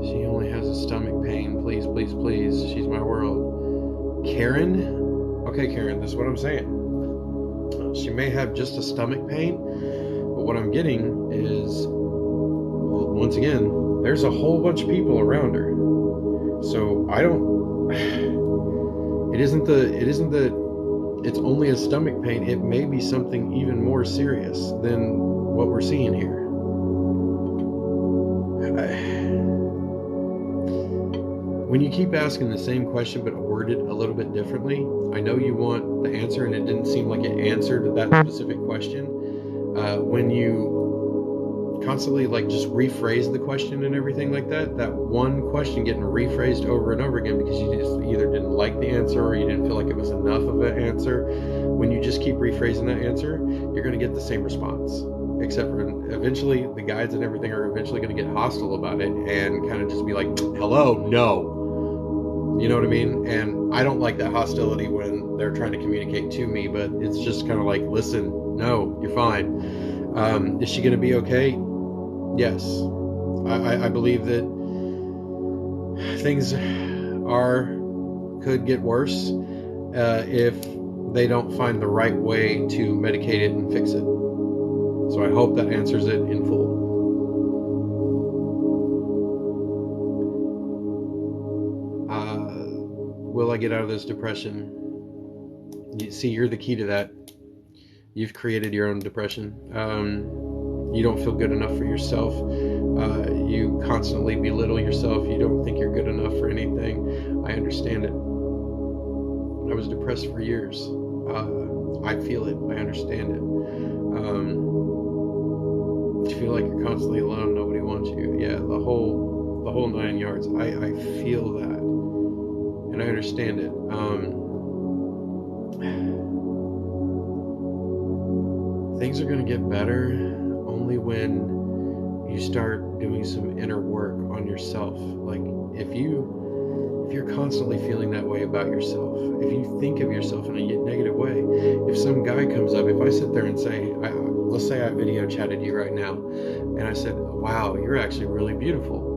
She only has a stomach pain. Please, please, please. She's my world. Karen? Okay, Karen, this is what I'm saying. She may have just a stomach pain, but what I'm getting is, once again, there's a whole bunch of people around her. So it's only a stomach pain. It may be something even more serious than what we're seeing here. When you keep asking the same question but worded a little bit differently, I know you want the answer, and it didn't seem like it answered that specific question. When you constantly like just rephrase the question and everything like that, that one question getting rephrased over and over again because you just either didn't like the answer or you didn't feel like it was enough of an answer. When you just keep rephrasing that answer, you're going to get the same response, except for eventually the guides and everything are eventually going to get hostile about it and kind of just be like, hello, no. You know what I mean? And I don't like that hostility when they're trying to communicate to me, but it's just kind of like, listen, no, you're fine. Is she going to be okay? Yes. I believe that things could get worse if they don't find the right way to medicate it and fix it. So I hope that answers it in full. Will I get out of this depression? See, you're the key to that. You've created your own depression. You don't feel good enough for yourself. You constantly belittle yourself. You don't think you're good enough for anything. I understand it. I was depressed for years. I feel it. I understand it. You feel like you're constantly alone. Nobody wants you. Yeah, the whole 9 yards. I feel that, and I understand it. Things are going to get better only when you start doing some inner work on yourself. Like if you're constantly feeling that way about yourself, if you think of yourself in a negative way, if some guy comes up, if I sit there and say, let's say I video chatted you right now, and I said, wow, you're actually really beautiful.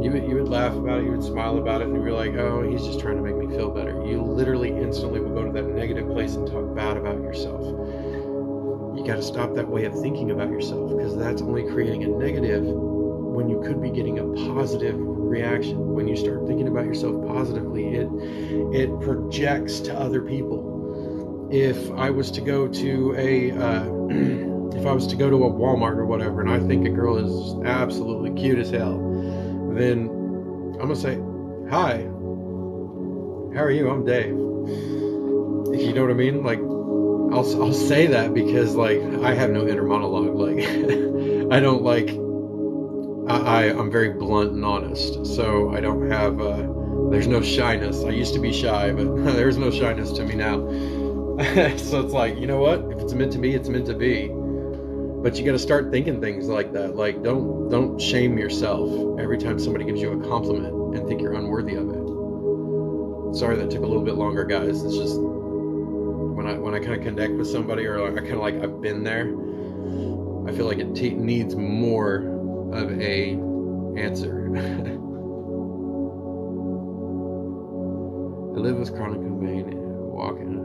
You would laugh about it, you would smile about it, and you'd be like, oh, he's just trying to make me feel better. You literally instantly will go to that negative place and talk bad about yourself. You got to stop that way of thinking about yourself, because that's only creating a negative when you could be getting a positive reaction. When you start thinking about yourself positively, it projects to other people. If I was to go to a Walmart or whatever, and I think a girl is absolutely cute as hell, then I'm gonna say, hi, how are you? I'm Dave. You know what I mean? Like, I'll say that because, like, I have no inner monologue. Like, I don't like, I'm very blunt and honest. So I don't have, there's no shyness. I used to be shy, but there's no shyness to me now. So it's like, you know what? If it's meant to be, it's meant to be. But you got to start thinking things like that. Like, don't shame yourself every time somebody gives you a compliment and think you're unworthy of it. Sorry that took a little bit longer, guys. It's just when I kind of connect with somebody, or I kind of like I've been there, I feel like it needs more of a answer. I live with chronic pain, walking,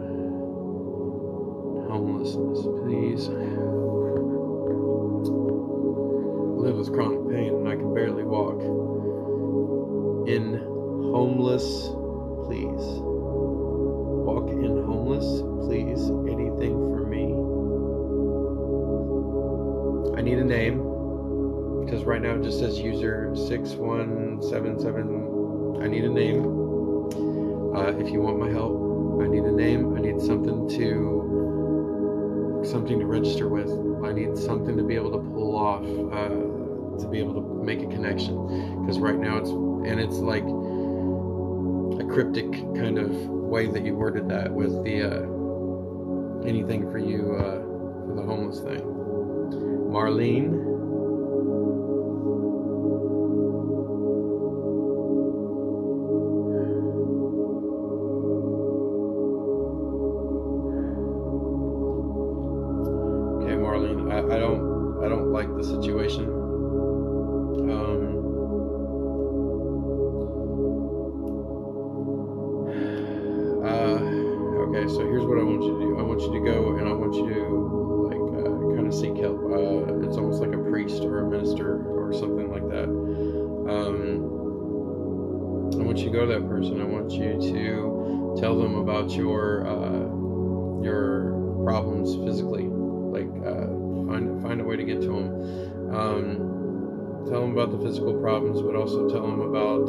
homelessness, please. I live with chronic pain and I can barely walk. In homeless, please. Walk in homeless, please. Anything for me. I need a name, because right now it just says user 6177. I need a name. If you want my help, I need a name. I need something to register with. I need something to be able to pull off, to be able to make a connection. Because right now it's like a cryptic kind of way that you worded that with the anything for you for the homeless thing. Marlene. I don't like the situation. Okay, so here's what I want you to do. I want you to go and I want you to kind of seek help. It's almost like a priest or a minister or something like that. I want you to go to that person. I want you to tell them about your problems physically. Like find a way to get to them. Tell them about the physical problems, but also tell them about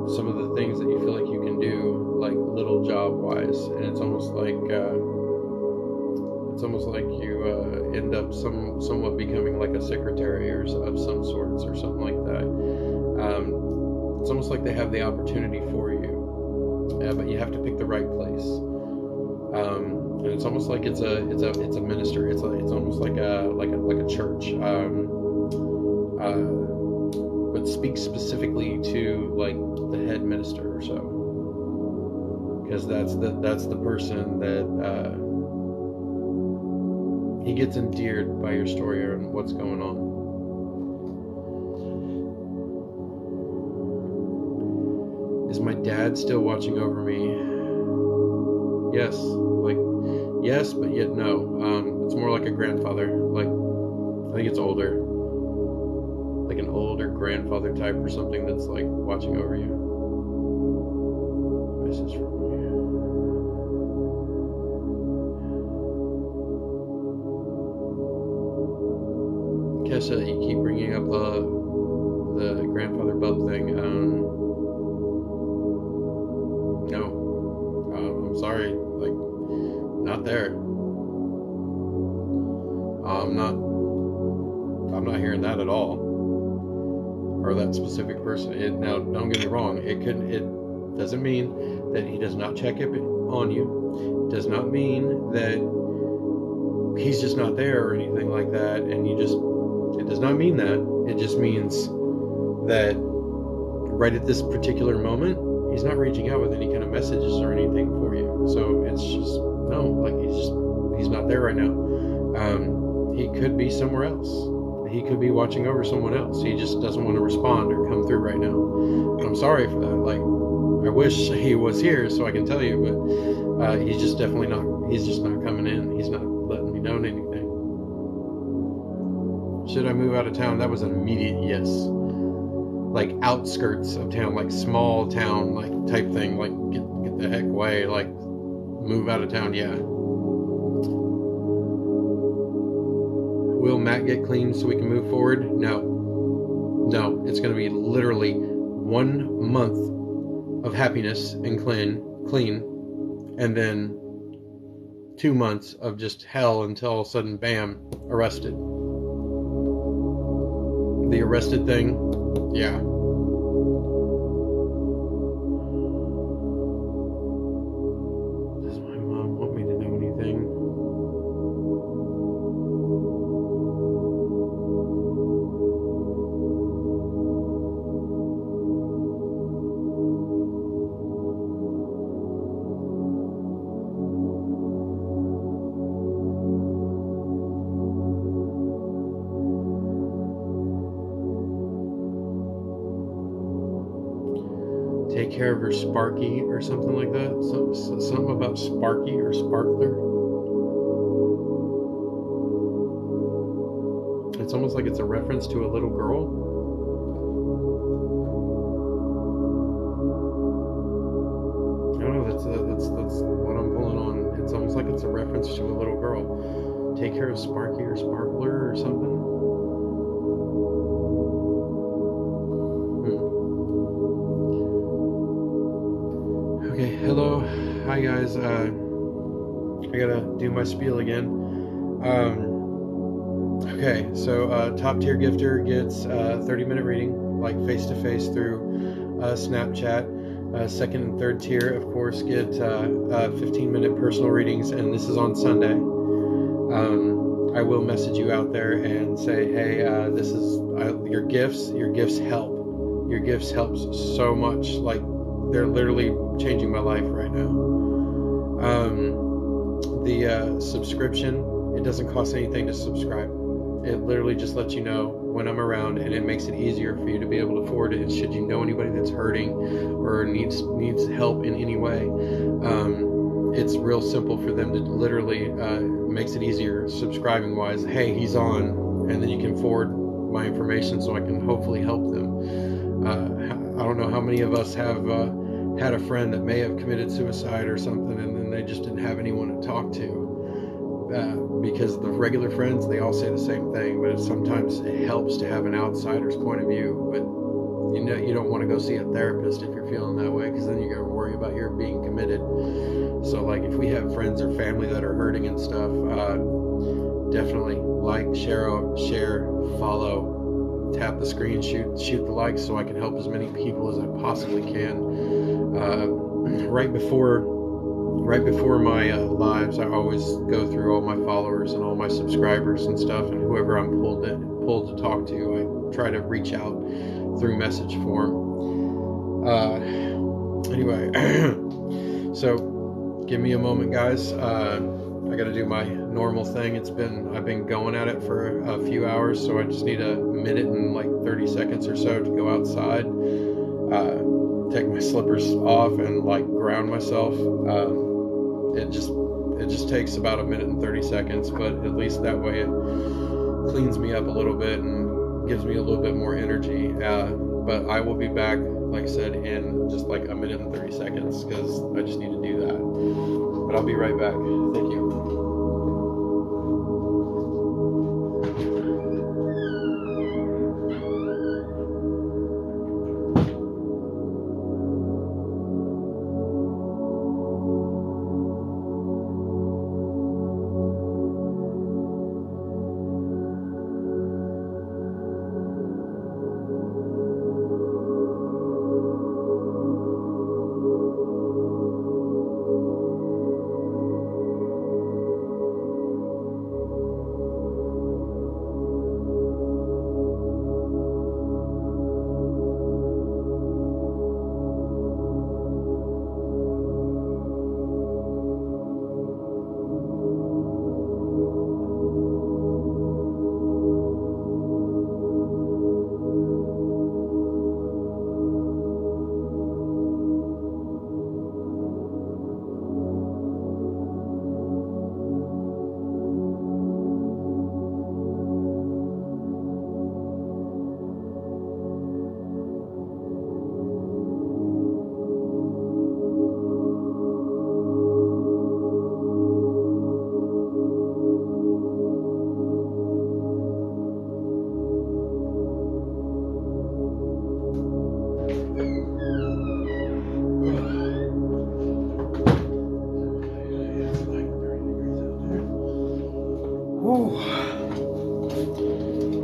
some of the things that you feel like you can do, like little job wise. And it's almost like you end up somewhat becoming like a secretary or of some sorts or something like that. It's almost like they have the opportunity for you, but you have to pick the right place. And it's almost like it's a minister. It's almost like a church. But but speak specifically to like the head minister or so, because that's the person that he gets endeared by your story and what's going on. Is my dad still watching over me? Yes, yes, but yet no. It's more like a grandfather. Like, I think it's older, like an older grandfather type or something that's like watching over you. Message from me. Kesha, you keep bringing up the grandfather bub thing. No, I'm sorry, like, not there. I'm not hearing that at all, or that specific person. Now, don't get me wrong. It doesn't mean that he does not check up on you. It does not mean that he's just not there or anything like that. And it does not mean that. It just means that right at this particular moment, he's not reaching out with any kind of messages or anything for you. So it's just, no, like he's not there right now. He could be somewhere else. He could be watching over someone else. He just doesn't want to respond or come through right now. I'm sorry for that. Like, I wish he was here so I can tell you, but he's just definitely not. He's just not coming in. He's not letting me know anything. Should I move out of town? That was an immediate yes. Like outskirts of town, like small town, like type thing. Like get the heck away. Like move out of town. Yeah. Will Matt get clean so we can move forward? No, it's going to be literally 1 month of happiness and clean, and then 2 months of just hell until all of a sudden, bam, arrested. The arrested thing, yeah. Does my mom want me to know anything? Take care of her Sparky or something like that. Something about Sparky or Sparkler. It's almost like it's a reference to a little girl. I don't know. That's what I'm pulling on. It's almost like it's a reference to a little girl. Take care of Sparky or Sparkler or something. Okay, hello, hi guys. I gotta do my spiel again. Okay, so top tier gifter gets 30-minute reading, like face to face through Snapchat. Second and third tier, of course, get 15-minute personal readings, and this is on Sunday. I will message you out there and say, hey, this is your gifts. Your gifts help. Your gifts help so much. Like, they're literally changing my life right now. The subscription, it doesn't cost anything to subscribe. It literally just lets you know when I'm around, and it makes it easier for you to be able to afford it. And should you know anybody that's hurting or needs help in any way, it's real simple for them to literally makes it easier subscribing wise. Hey, he's on, and then you can forward my information so I can hopefully help them. I don't know how many of us have had a friend that may have committed suicide or something, and then they just didn't have anyone to talk to, because the regular friends, they all say the same thing, but sometimes it helps to have an outsider's point of view. But you know, you don't want to go see a therapist if you're feeling that way, because then you're going to worry about your being committed. So like, if we have friends or family that are hurting and stuff, definitely like, share, follow, tap the screen, shoot the likes, so I can help as many people as I possibly can. Right before my lives, I always go through all my followers and all my subscribers and stuff, and whoever I'm pulled to talk to, I try to reach out through message form. Anyway, so give me a moment, guys. I got to do my normal thing. I've been going at it for a few hours, so I just need a minute and like 30 seconds or so to go outside, take my slippers off and like ground myself. It just takes about a minute and 30 seconds, but at least that way it cleans me up a little bit and gives me a little bit more energy. But I will be back, like I said, in just like a minute and 30 seconds because I just need to do that. But I'll be right back. Thank you.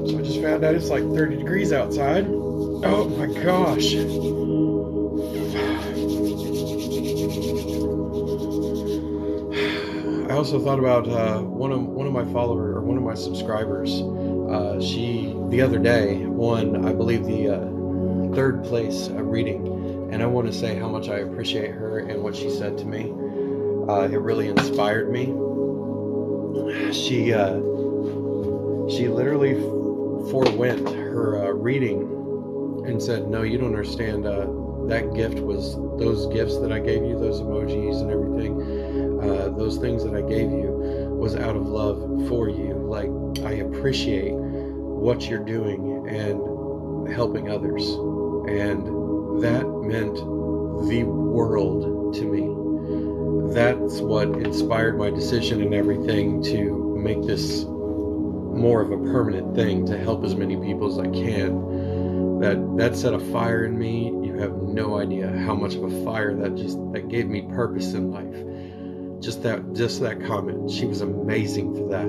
So I just found out it's like 30 degrees outside. Oh my gosh. I also thought about one of my followers, or one of my subscribers. She the other day won, I believe, the third place reading, and I want to say how much I appreciate her and what she said to me. It really inspired me. She literally forewent her reading and said, "No, you don't understand. That gift was those gifts that I gave you, those emojis and everything. Those things that I gave you was out of love for you. Like, I appreciate what you're doing and helping others." And that meant the world to me. That's what inspired my decision and everything to make this more of a permanent thing, to help as many people as I can. That set a fire in me. You have no idea how much of a fire that gave me purpose in life. Just that comment. She was amazing for that.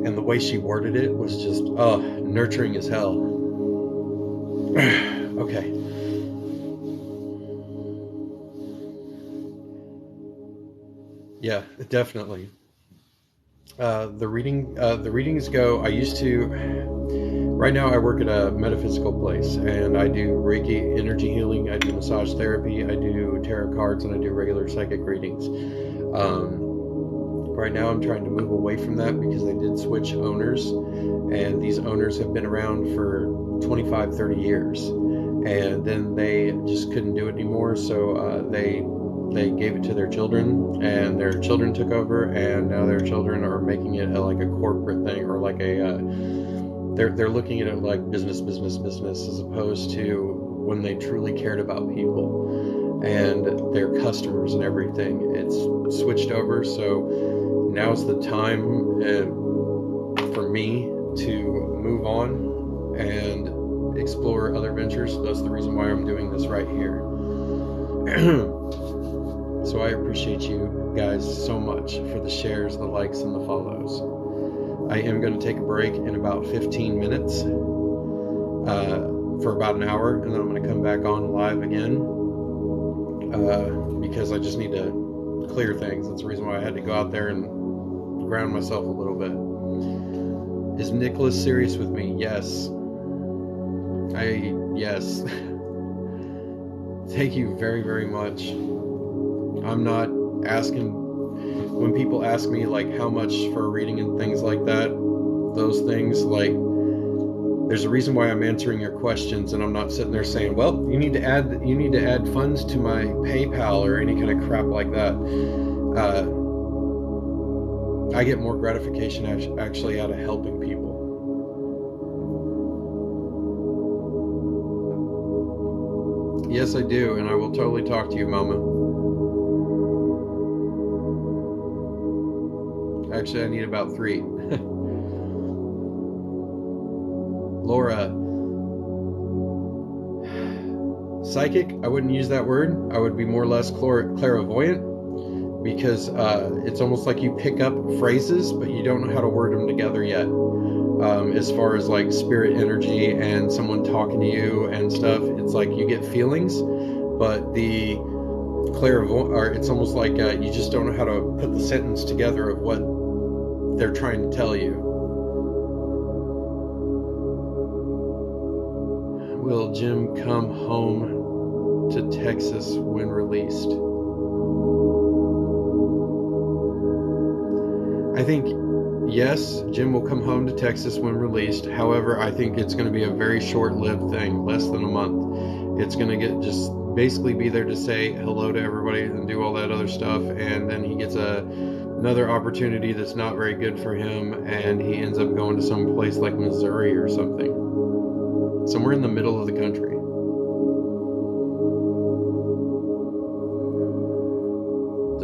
And the way she worded it was just nurturing as hell. Okay. Yeah, definitely. The readings go. I used to. Right now, I work at a metaphysical place, and I do Reiki energy healing. I do massage therapy. I do tarot cards, and I do regular psychic readings. Right now, I'm trying to move away from that because they did switch owners, and these owners have been around for 25, 30 years, and then they just couldn't do it anymore. So they gave it to their children, and their children took over, and now their children are making it like a corporate thing, or like a they're looking at it like business as opposed to when they truly cared about people and their customers and everything. It's switched over, so now's the time for me to move on and explore other ventures. That's the reason why I'm doing this right here. So I appreciate you guys so much for the shares, the likes, and the follows. I am going to take a break in about 15 minutes for about an hour, and then I'm going to come back on live again because I just need to clear things. That's the reason why I had to go out there and ground myself a little bit. Is Nicholas serious with me? Yes. Yes. Thank you very, very much. I'm not asking, when people ask me like how much for a reading and things like that, those things, like, there's a reason why I'm answering your questions, and I'm not sitting there saying, well, you need to add funds to my PayPal or any kind of crap like that. I get more gratification actually out of helping people. Yes, I do, and I will totally talk to you, Mama. Actually, I need about 3. Laura. Psychic, I wouldn't use that word. I would be more or less clairvoyant, because it's almost like you pick up phrases, but you don't know how to word them together yet. As far as like spirit energy and someone talking to you and stuff, it's like you get feelings, but the clairvoyant, it's almost like you just don't know how to put the sentence together of what they're trying to tell you. Will Jim come home to Texas when released? I think yes, Jim will come home to Texas when released. However, I think it's going to be a very short-lived thing, less than a month. It's going to just basically be there to say hello to everybody and do all that other stuff, and then he gets another opportunity that's not very good for him, and he ends up going to some place like Missouri or something. Somewhere in the middle of the country.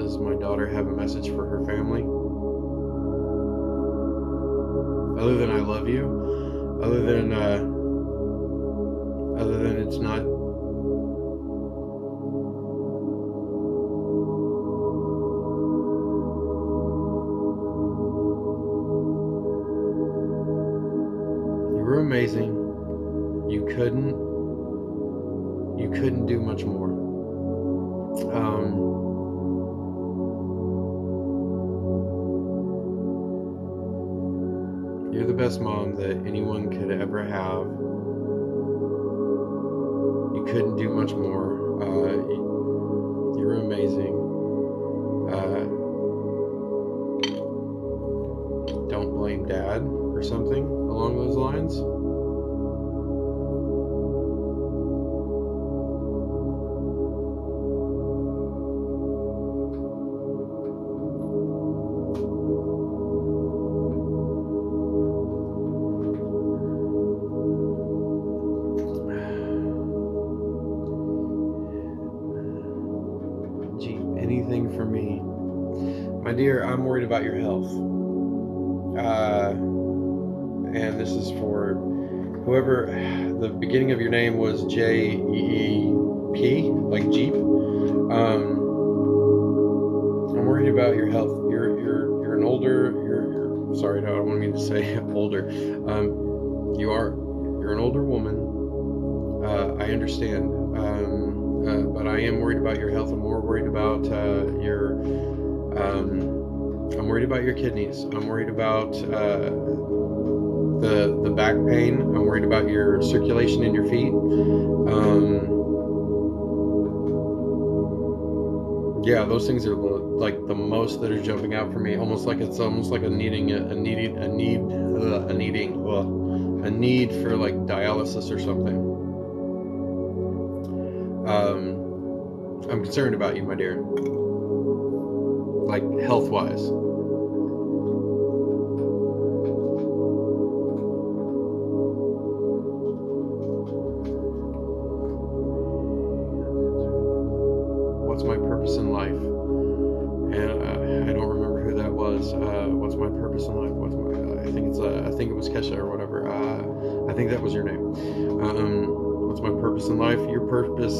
Does my daughter have a message for her family? Other than I love you? Other than it's not... You were amazing. You couldn't do much more. You're the best mom that anyone could ever have. You couldn't do much more. You're amazing. Don't blame Dad or something along those lines. Anything for me. My dear, I'm worried about your health. And this is for whoever, the beginning of your name was J-E-E-P, like Jeep. I'm worried about your health. You're an older, you're sorry, no, I don't mean to say older. You're an older woman. I understand. But I am worried about your health. I'm more worried about I'm worried about your kidneys. I'm worried about the back pain. I'm worried about your circulation in your feet. Yeah, those things are like the most that are jumping out for me. Almost like it's almost like a need for like dialysis or something. I'm concerned about you, my dear. Like, health-wise. What's my purpose in life? And I don't remember who that was. What's my purpose in life? I think it was Kesha or whatever. I think that was your name. What's my purpose in life? Your purpose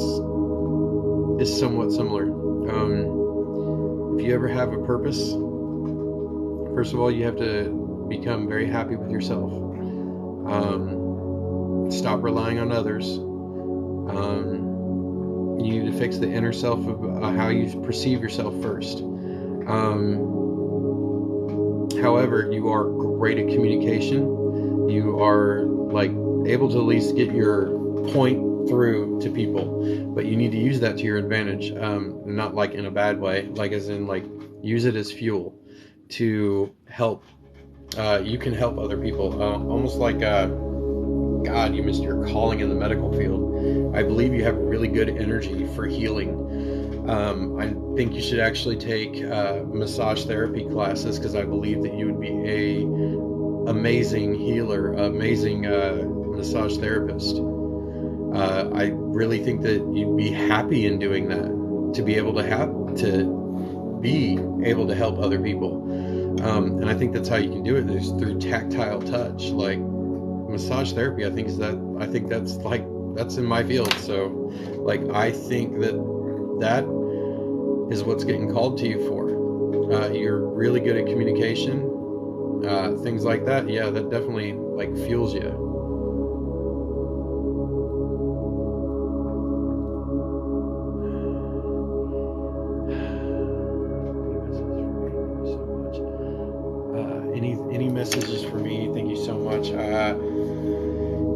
is somewhat similar. If you ever have a purpose, first of all, you have to become very happy with yourself. Stop relying on others. You need to fix the inner self of how you perceive yourself first. However, you are great at communication. You are like able to at least get your point through to people, but you need to use that to your advantage, not like in a bad way, like as in like use it as fuel to help. You can help other people, almost like God, you missed your calling in the medical field. I believe you have really good energy for healing. I think you should actually take massage therapy classes, because I believe that you would be a amazing healer, amazing massage therapist. I really think that you'd be happy in doing that, to be able to help other people. And I think that's how you can do it, is through tactile touch. Like massage therapy, I think that's in my field. So like I think that is what's getting called to you for. You're really good at communication, things like that. Yeah, that definitely like fuels you. Any messages for me? Thank you so much.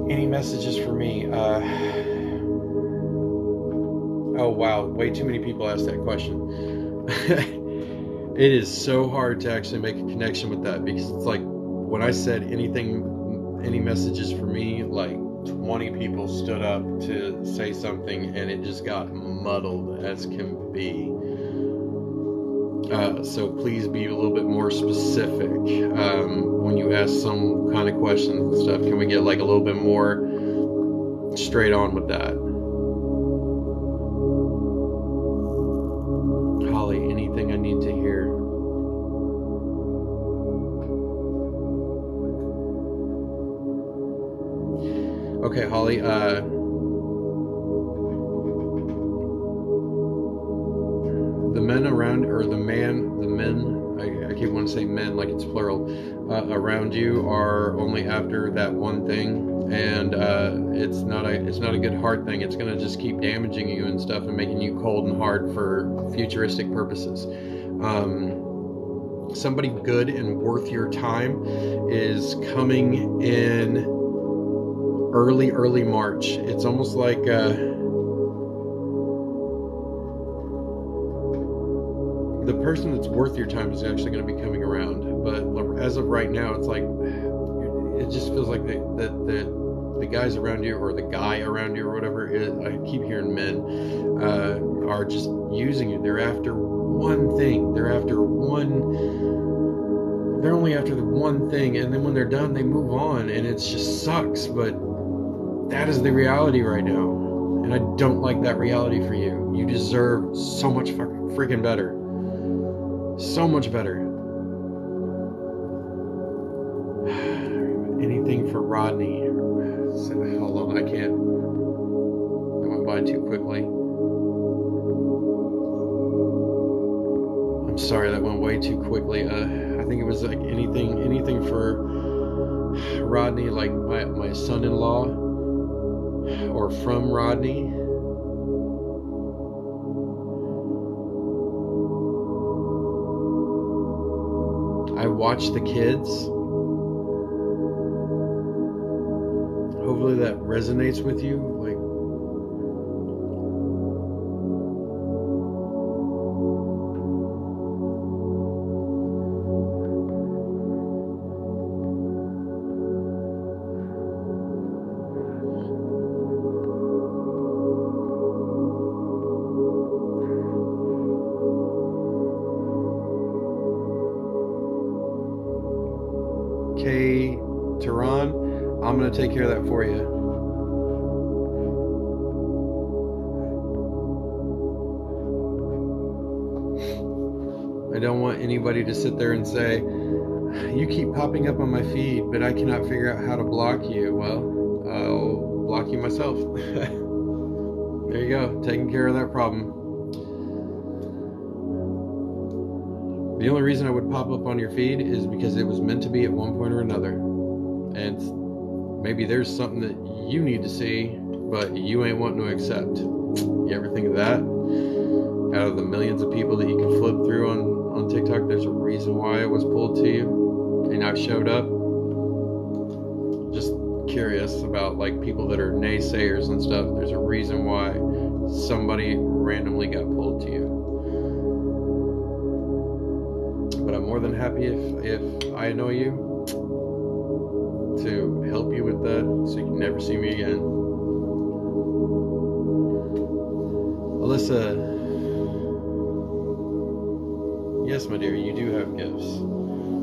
Any messages for me? Oh wow, way too many people asked that question. It is so hard to actually make a connection with that, because it's like when I said any messages for me, like 20 people stood up to say something, and it just got muddled as can be. So please be a little bit more specific when you ask some kind of questions and stuff. Can we get like a little bit more straight on with that? Holly, anything I need to hear? Okay, Holly, the men around, or the men, I keep wanting to say men like it's plural, around you are only after that one thing, and it's not a good hard thing. It's going to just keep damaging you and stuff, and making you cold and hard for futuristic purposes. Somebody good and worth your time is coming in early March. It's almost like the person that's worth your time is actually going to be coming around, but as of right now, it's like it just feels like the guys around you, or the guy around you, or whatever it is, I keep hearing men, are just using you. They're after one thing. They're only after the one thing, and then when they're done, they move on, and it just sucks, but that is the reality right now, and I don't like that reality for you. You deserve so much freaking better. So much better. Anything for Rodney? Hold on, I can't. I went by too quickly. I'm sorry, that went way too quickly. I think it was like anything for Rodney, like my son-in-law, or from Rodney. I watch the kids. Hopefully that resonates with you. Like, K. Tehran, I'm going to take care of that for you. I don't want anybody to sit there and say, you keep popping up on my feed, but I cannot figure out how to block you. Well, I'll block you myself. There you go, taking care of that problem. The only reason I would pop up on your feed is because it was meant to be at one point or another. And maybe there's something that you need to see, but you ain't wanting to accept. You ever think of that? Out of the millions of people that you can flip through on TikTok, there's a reason why I was pulled to you, and I showed up. Just curious about like people that are naysayers and stuff, there's a reason why somebody randomly got pulled to you. But I'm more than happy if I annoy you to help you with that, so you can never see me again. Alyssa, yes, my dear, you do have gifts.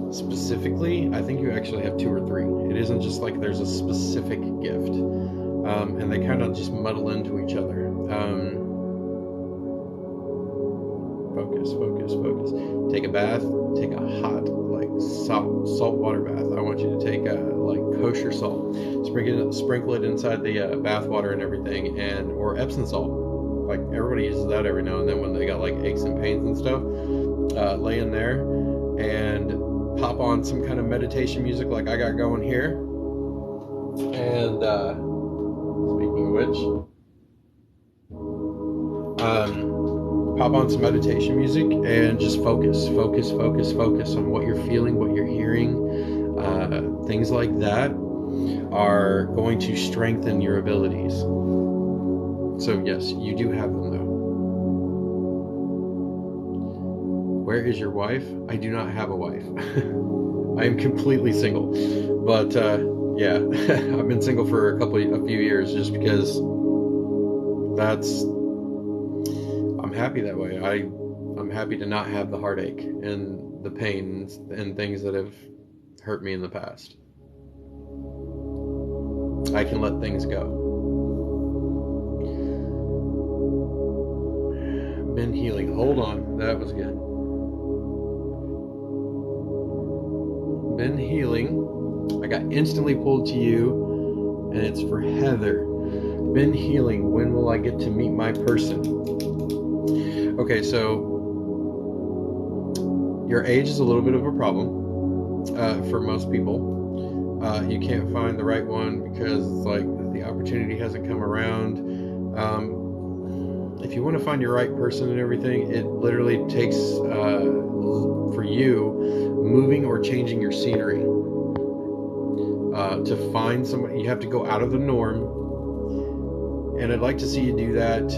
Specifically, I think you actually have 2 or 3. It isn't just like there's a specific gift, and they kind of just muddle into each other. Focus. Take a bath. Take a hot, like salt water bath. I want you to take like kosher salt, sprinkle it inside the bath water and everything, or Epsom salt. Like everybody uses that every now and then when they got like aches and pains and stuff. Lay in there and pop on some kind of meditation music like I got going here. And speaking of which, pop on some meditation music and just focus on what you're feeling, what you're hearing. Things like that are going to strengthen your abilities. So yes, you do have them though. Where is your wife? I do not have a wife. I am completely single. But yeah, I've been single for a few years just because I'm happy that way. I'm happy to not have the heartache and the pain and things that have hurt me in the past. I can let things go. Been healing. Hold on. That was good. Been healing. I got instantly pulled to you, and it's for Heather. Been healing. When will I get to meet my person? Okay, so your age is a little bit of a problem for most people. You can't find the right one because like the opportunity hasn't come around. If you want to find your right person and everything, it literally takes for you moving or changing your scenery to find somebody. You have to go out of the norm, and I'd like to see you do that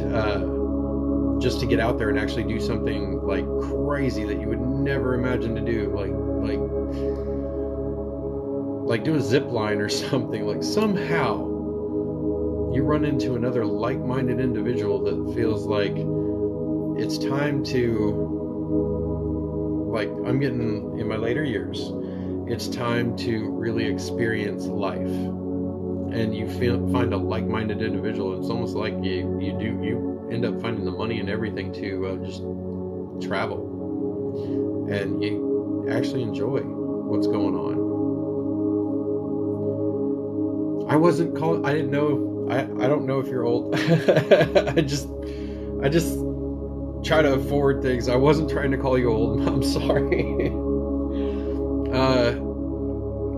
just to get out there and actually do something like crazy that you would never imagine to do, like do a zip line or something. Like somehow you run into another like-minded individual that feels like it's time to, like, I'm getting in my later years, it's time to really experience life, and you find a like-minded individual. It's almost like you end up finding the money and everything to just travel, and you actually enjoy what's going on. I didn't know. I don't know if you're old. I just try to forward things. I wasn't trying to call you old. I'm sorry.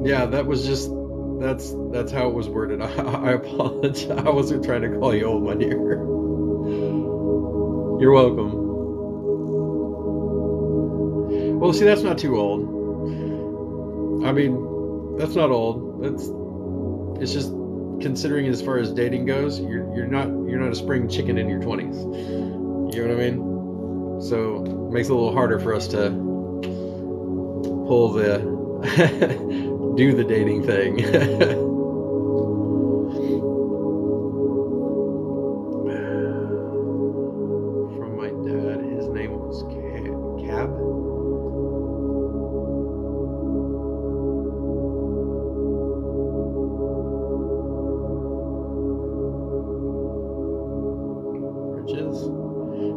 Yeah, that was just that's how it was worded. I apologize. I wasn't trying to call you old, my dear. You're welcome. Well, see, that's not too old. I mean, that's not old. It's just, considering as far as dating goes, you're not a spring chicken in your 20s. You know what I mean? So it makes it a little harder for us to pull the do the dating thing. From my dad, his name was Cab.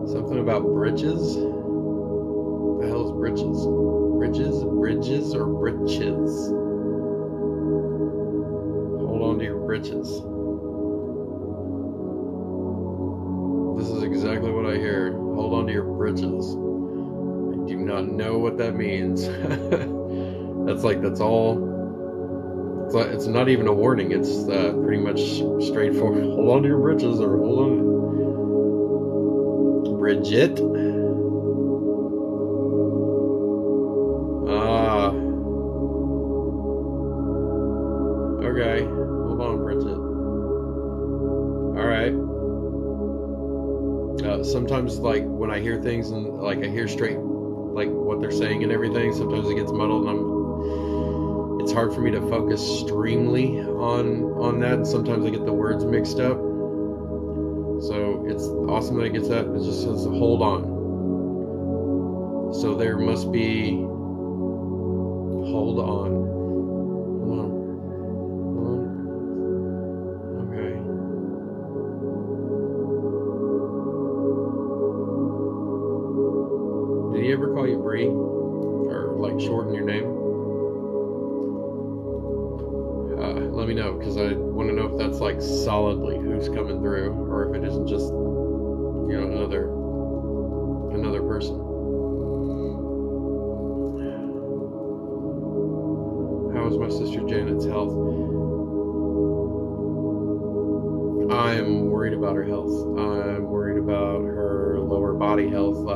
Something about bridges? The hell is bridges? Bridges or britches? Hold on to your britches. This is exactly what I hear. Hold on to your britches. I do not know what that means. That's all. It's not even a warning. It's pretty much straightforward. Hold on to your britches, or hold on. Bridget. Okay. Hold on, sometimes like when I hear things and like I hear straight like what they're saying and everything, sometimes it gets muddled and it's hard for me to focus extremely on that, and sometimes I get the words mixed up. So it's awesome that it gets that. It just says hold on. So there must be hold on. Okay. Did he ever call you Bree? Or like shorten your name? Let me know, because I want to know if that's like solidly who's coming through, or if it isn't just, you know, another person. How is my sister Janet's health? I'm worried about her health. I'm worried about her lower body health,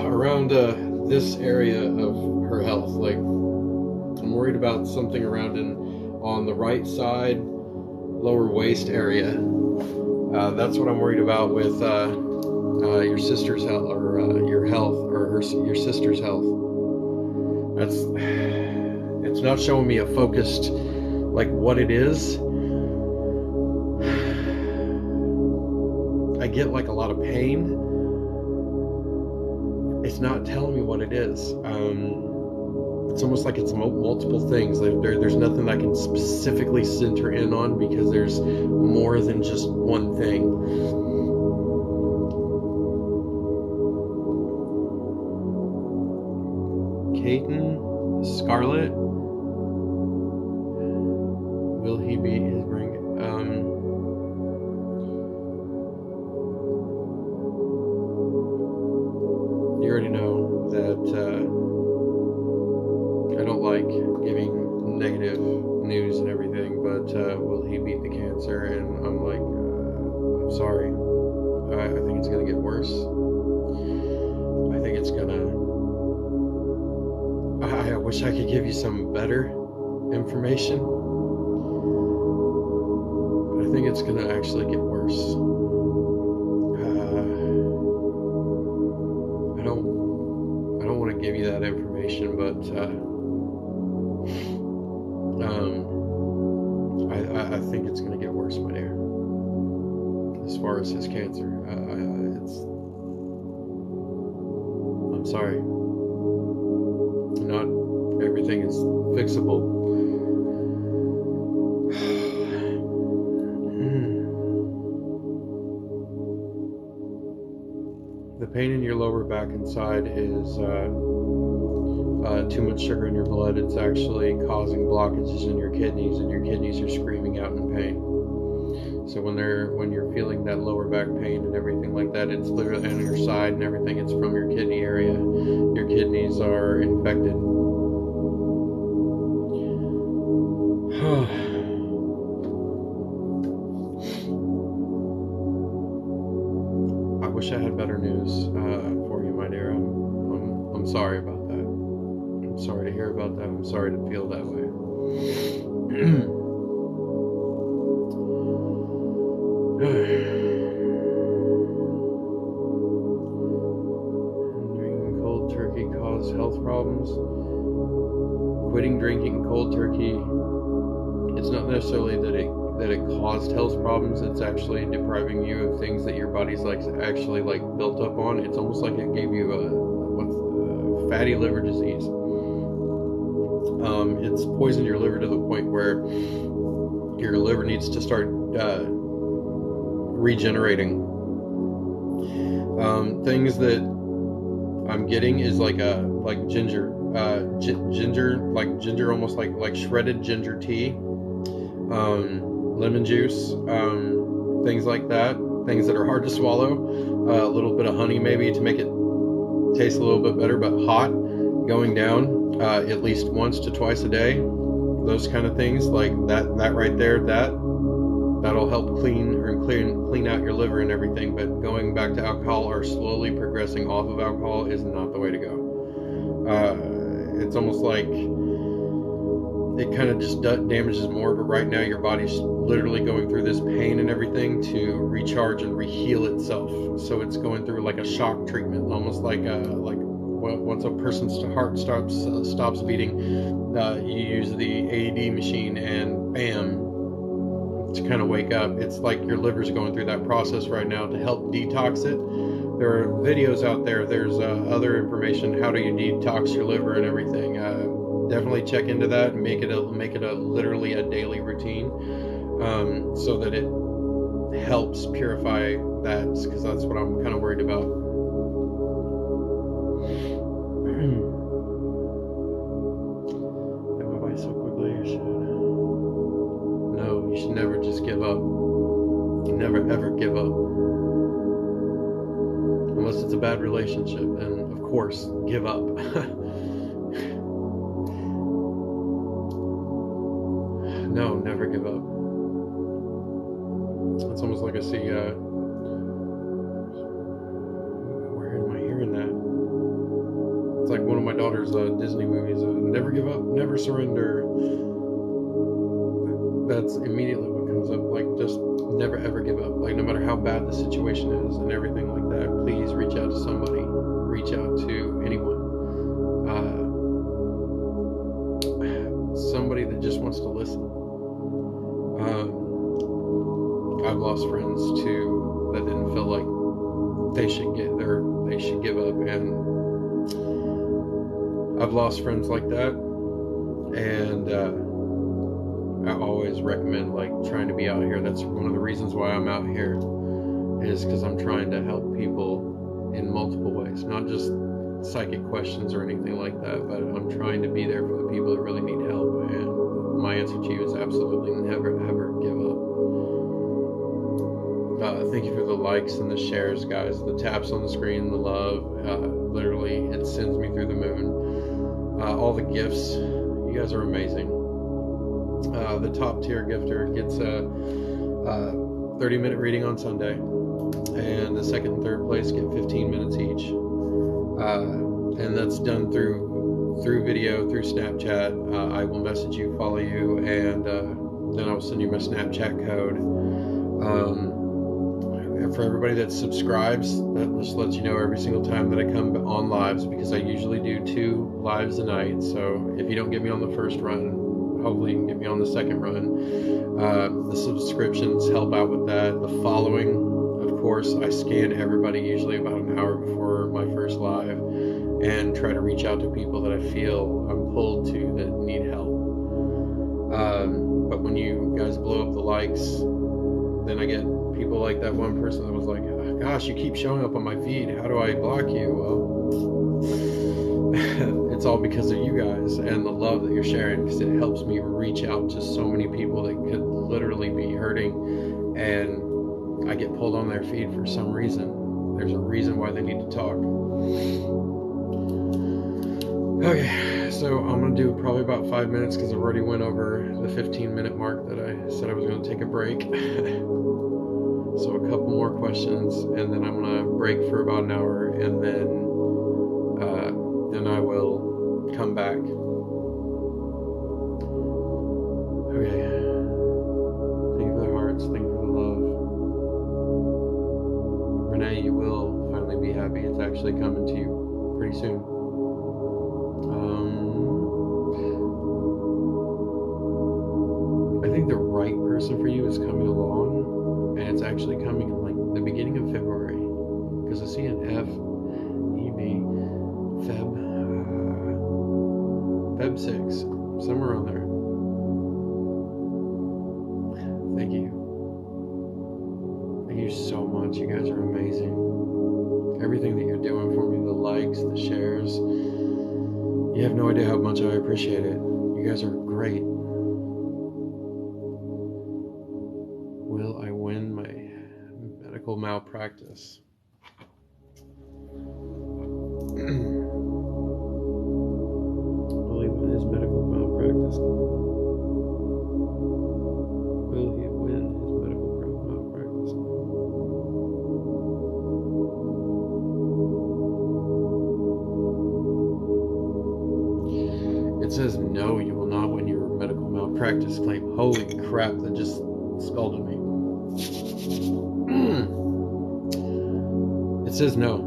around this area of her health. Like, I'm worried about something around on the right side, lower waist area. That's what I'm worried about with your sister's health, or your health, or your sister's health. It's not showing me a focused, like, what it is. I get like a lot of pain. It's not telling me what it is. It's almost like it's multiple things. There's nothing I can specifically center in on, because there's more than just one thing. Caden, Scarlet, will he be his ring? You already know that I don't like giving negative news and everything, but will he beat the cancer? And I'm like, I'm sorry. I think it's gonna get worse. I think it's gonna. I wish I could give you some better information, but I think it's gonna actually get worse. I don't want to give you that information, but I think it's going to get worse, my dear. As far as his cancer, I'm sorry. Not everything is fixable. The pain in your lower back and side is too much sugar in your blood. It's actually causing blockages in your kidneys, and your kidneys are screaming out in pain. So when you're feeling that lower back pain and everything like that, it's literally on your side and everything. It's from your kidney area. Your kidneys are infected. I wish I had better news for you, my dear. I'm sorry about that. I'm sorry to hear about that. I'm sorry to feel that way. Drinking cold turkey cause health problems. Quitting drinking cold turkey. It's not necessarily that it caused health problems. It's actually depriving you of things that your body's like actually like built up on. It's almost like it gave you fatty liver disease. It's poisoned your liver to the point where your liver needs to start regenerating. Things that I'm getting is like ginger, almost like shredded ginger tea, lemon juice, things like that, things that are hard to swallow, a little bit of honey maybe to make it taste a little bit better, but hot, going down at least once to twice a day, those kind of things like that right there, that'll help clean out your liver and everything. But going back to alcohol or slowly progressing off of alcohol is not the way to go. It's almost like it kind of just damages more. But right now, your body's literally going through this pain and everything to recharge and reheal itself. So it's going through like a shock treatment, almost like once a person's heart stops beating, you use the AED machine and bam, to kind of wake up. It's like your liver's going through that process right now to help detox it. There are videos out there. There's other information. How do you detox your liver and everything? Definitely check into that and make it literally a daily routine, so that it helps purify that, because that's what I'm kind of worried about. That went by so quickly. No, you should never just give up. Never ever give up. Unless it's a bad relationship, and of course, give up. No, never give up. It's almost like I see, where am I hearing that? It's like one of my daughter's Disney movies, Never Give Up, Never Surrender. That's immediately what comes up, like just never ever give up. Like no matter how bad the situation is and everything like that, please reach out to somebody, reach out to anyone. Somebody that just wants to listen. I've lost friends too that didn't feel like they should give up, and I've lost friends like that, and I always recommend like trying to be out here. That's one of the reasons why I'm out here, is because I'm trying to help people in multiple ways, not just psychic questions or anything like that, but I'm trying to be there for the people that really need help. And my answer to you is absolutely never ever give up. Thank you for the likes and the shares, guys, the taps on the screen, the love. Literally, it sends me through the moon. All the gifts, you guys are amazing. The top tier gifter gets a 30-minute reading on Sunday, and the second and third place get 15 minutes each. And that's done through video, through Snapchat. I will message you, follow you, and then I will send you my Snapchat code. And for everybody that subscribes, that just lets you know every single time that I come on lives, because I usually do 2 lives a night. So if you don't get me on the first run, hopefully you can get me on the second run. The subscriptions help out with that. The following, of course, I scan everybody usually about an hour before my first live, and try to reach out to people that I feel I'm pulled to that need help. But when you guys blow up the likes, then I get people like that one person that was like, oh, gosh, you keep showing up on my feed. How do I block you? Well, it's all because of you guys and the love that you're sharing, because it helps me reach out to so many people that could literally be hurting, and I get pulled on their feed for some reason. There's a reason why they need to talk. Okay, so I'm going to do probably about 5 minutes, because I've already went over the 15-minute mark that I said I was going to take a break. So a couple more questions, and then I'm going to break for about an hour, and then I will come back. Okay. Thank you for the hearts. Thank you for the love. Renee, you will finally be happy. It's actually coming to you pretty soon. I think the right person for you is coming along, and it's actually coming in like the beginning of February, because I see an Feb 6, somewhere around there. Thank you. Thank you so much. You guys are amazing. Everything that you're doing for me, the likes, the shares, you have no idea how much I appreciate it. You guys are great. Will I win my medical malpractice? Will he win his medical malpractice? Will he win his medical malpractice? It says no, you will not win your medical malpractice claim. Holy crap, that just scalded me. It says no.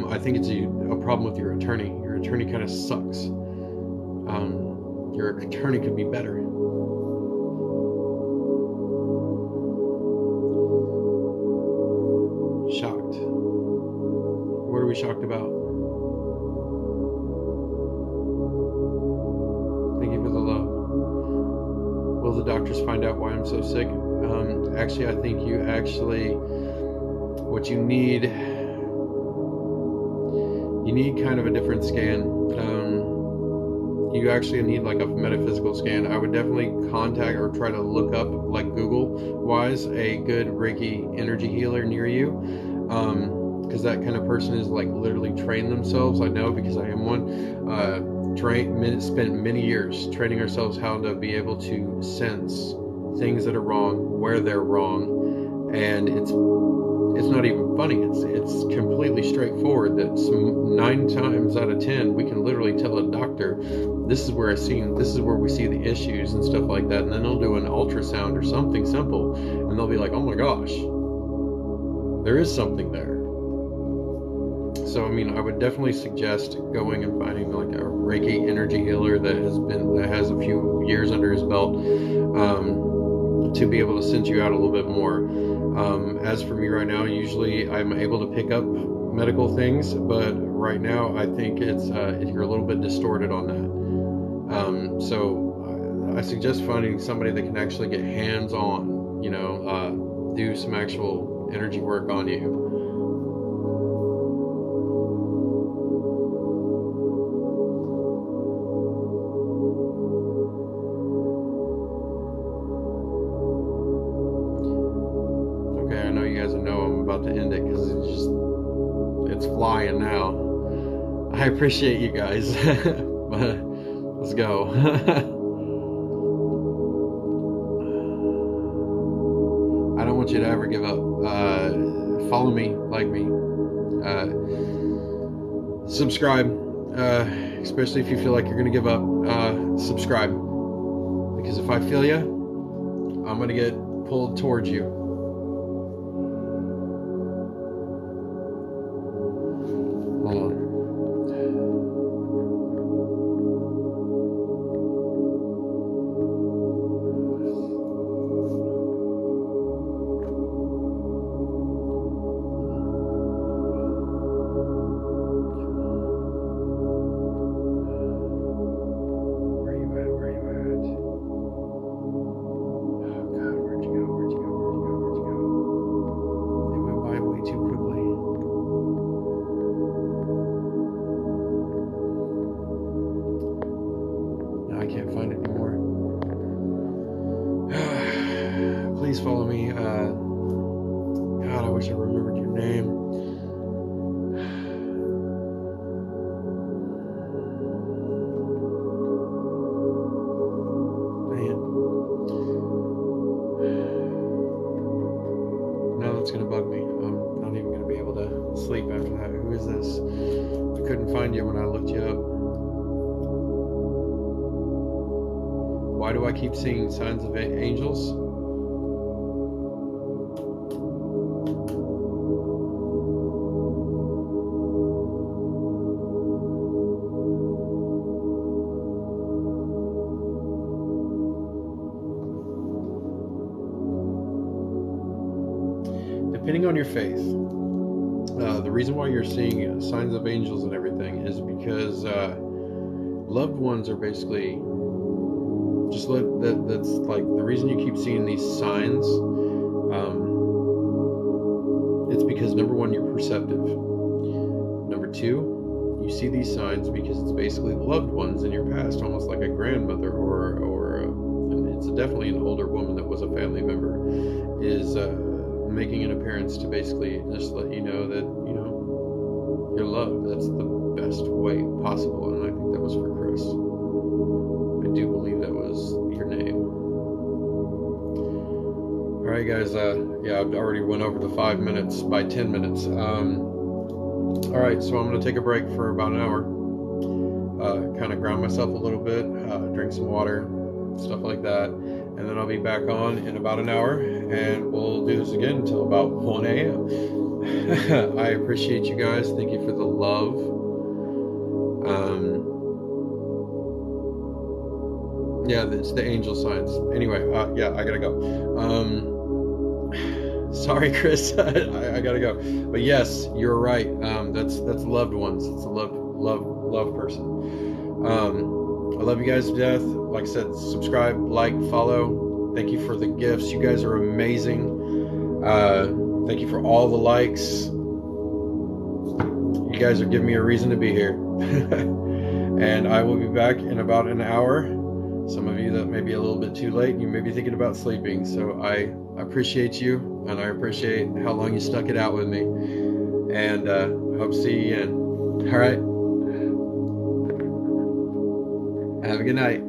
I think it's a problem with your attorney. Your attorney kind of sucks. Your attorney could be better. Shocked. What are we shocked about? Thank you for the love. Will the doctors find out why I'm so sick? Actually, I think what you need kind of a different scan. You actually need like a metaphysical scan. I would definitely contact or try to look up, like Google-wise, a good Reiki energy healer near you. Because that kind of person is like literally trained themselves. I know because I am one. Spent many years training ourselves how to be able to sense things that are wrong, where they're wrong, and it's not even funny. It's completely straightforward. That 9 times out of 10 we can literally tell a doctor, this is where we see the issues and stuff like that, and then they'll do an ultrasound or something simple, and they'll be like, oh my gosh, there is something there. So I mean, I would definitely suggest going and finding like a Reiki energy healer that has a few years under his belt, to be able to send you out a little bit more. As for me right now, usually I'm able to pick up medical things, but right now I think you're a little bit distorted on that. So I suggest finding somebody that can actually get hands-on, do some actual energy work on you. It's flying now. I appreciate you guys. Let's go. I don't want you to ever give up. Follow me, like me, subscribe, especially if you feel like you're gonna give up. Subscribe, because if I feel you, I'm gonna get pulled towards you. Please follow me. God, I wish I remembered your name. Man. Now that's going to bug me. I'm not even going to be able to sleep after that. Who is this? I couldn't find you when I looked you up. Why do I keep seeing signs of angels? Depending on your faith, the reason why you're seeing signs of angels and everything is because loved ones are basically that's like the reason you keep seeing these signs. It's because number one, you're perceptive. Number two, you see these signs because it's basically loved ones in your past, almost like a grandmother or it's definitely an older woman that was a family member, is making an appearance to basically just let you know that you're loved. That's the best way possible, and I think that was for Chris. I do believe that was your name. Alright guys, yeah, I've already went over the 5 minutes by 10 minutes. Alright, so I'm going to take a break for about an hour. Kind of ground myself a little bit, drink some water, stuff like that. And then I'll be back on in about an hour, and we'll do this again until about 1 a.m. I appreciate you guys. Thank you for the love. Yeah, it's the angel signs. Anyway, yeah, I gotta go. Sorry, Chris, I gotta go. But yes, you're right. That's loved ones. It's a love person. I love you guys to death. Like I said, subscribe, like, follow. Thank you for the gifts. You guys are amazing. Thank you for all the likes. You guys are giving me a reason to be here. And I will be back in about an hour. Some of you that may be a little bit too late, you may be thinking about sleeping. So I appreciate you, and I appreciate how long you stuck it out with me. And hope to see you again. All right. Have a good night.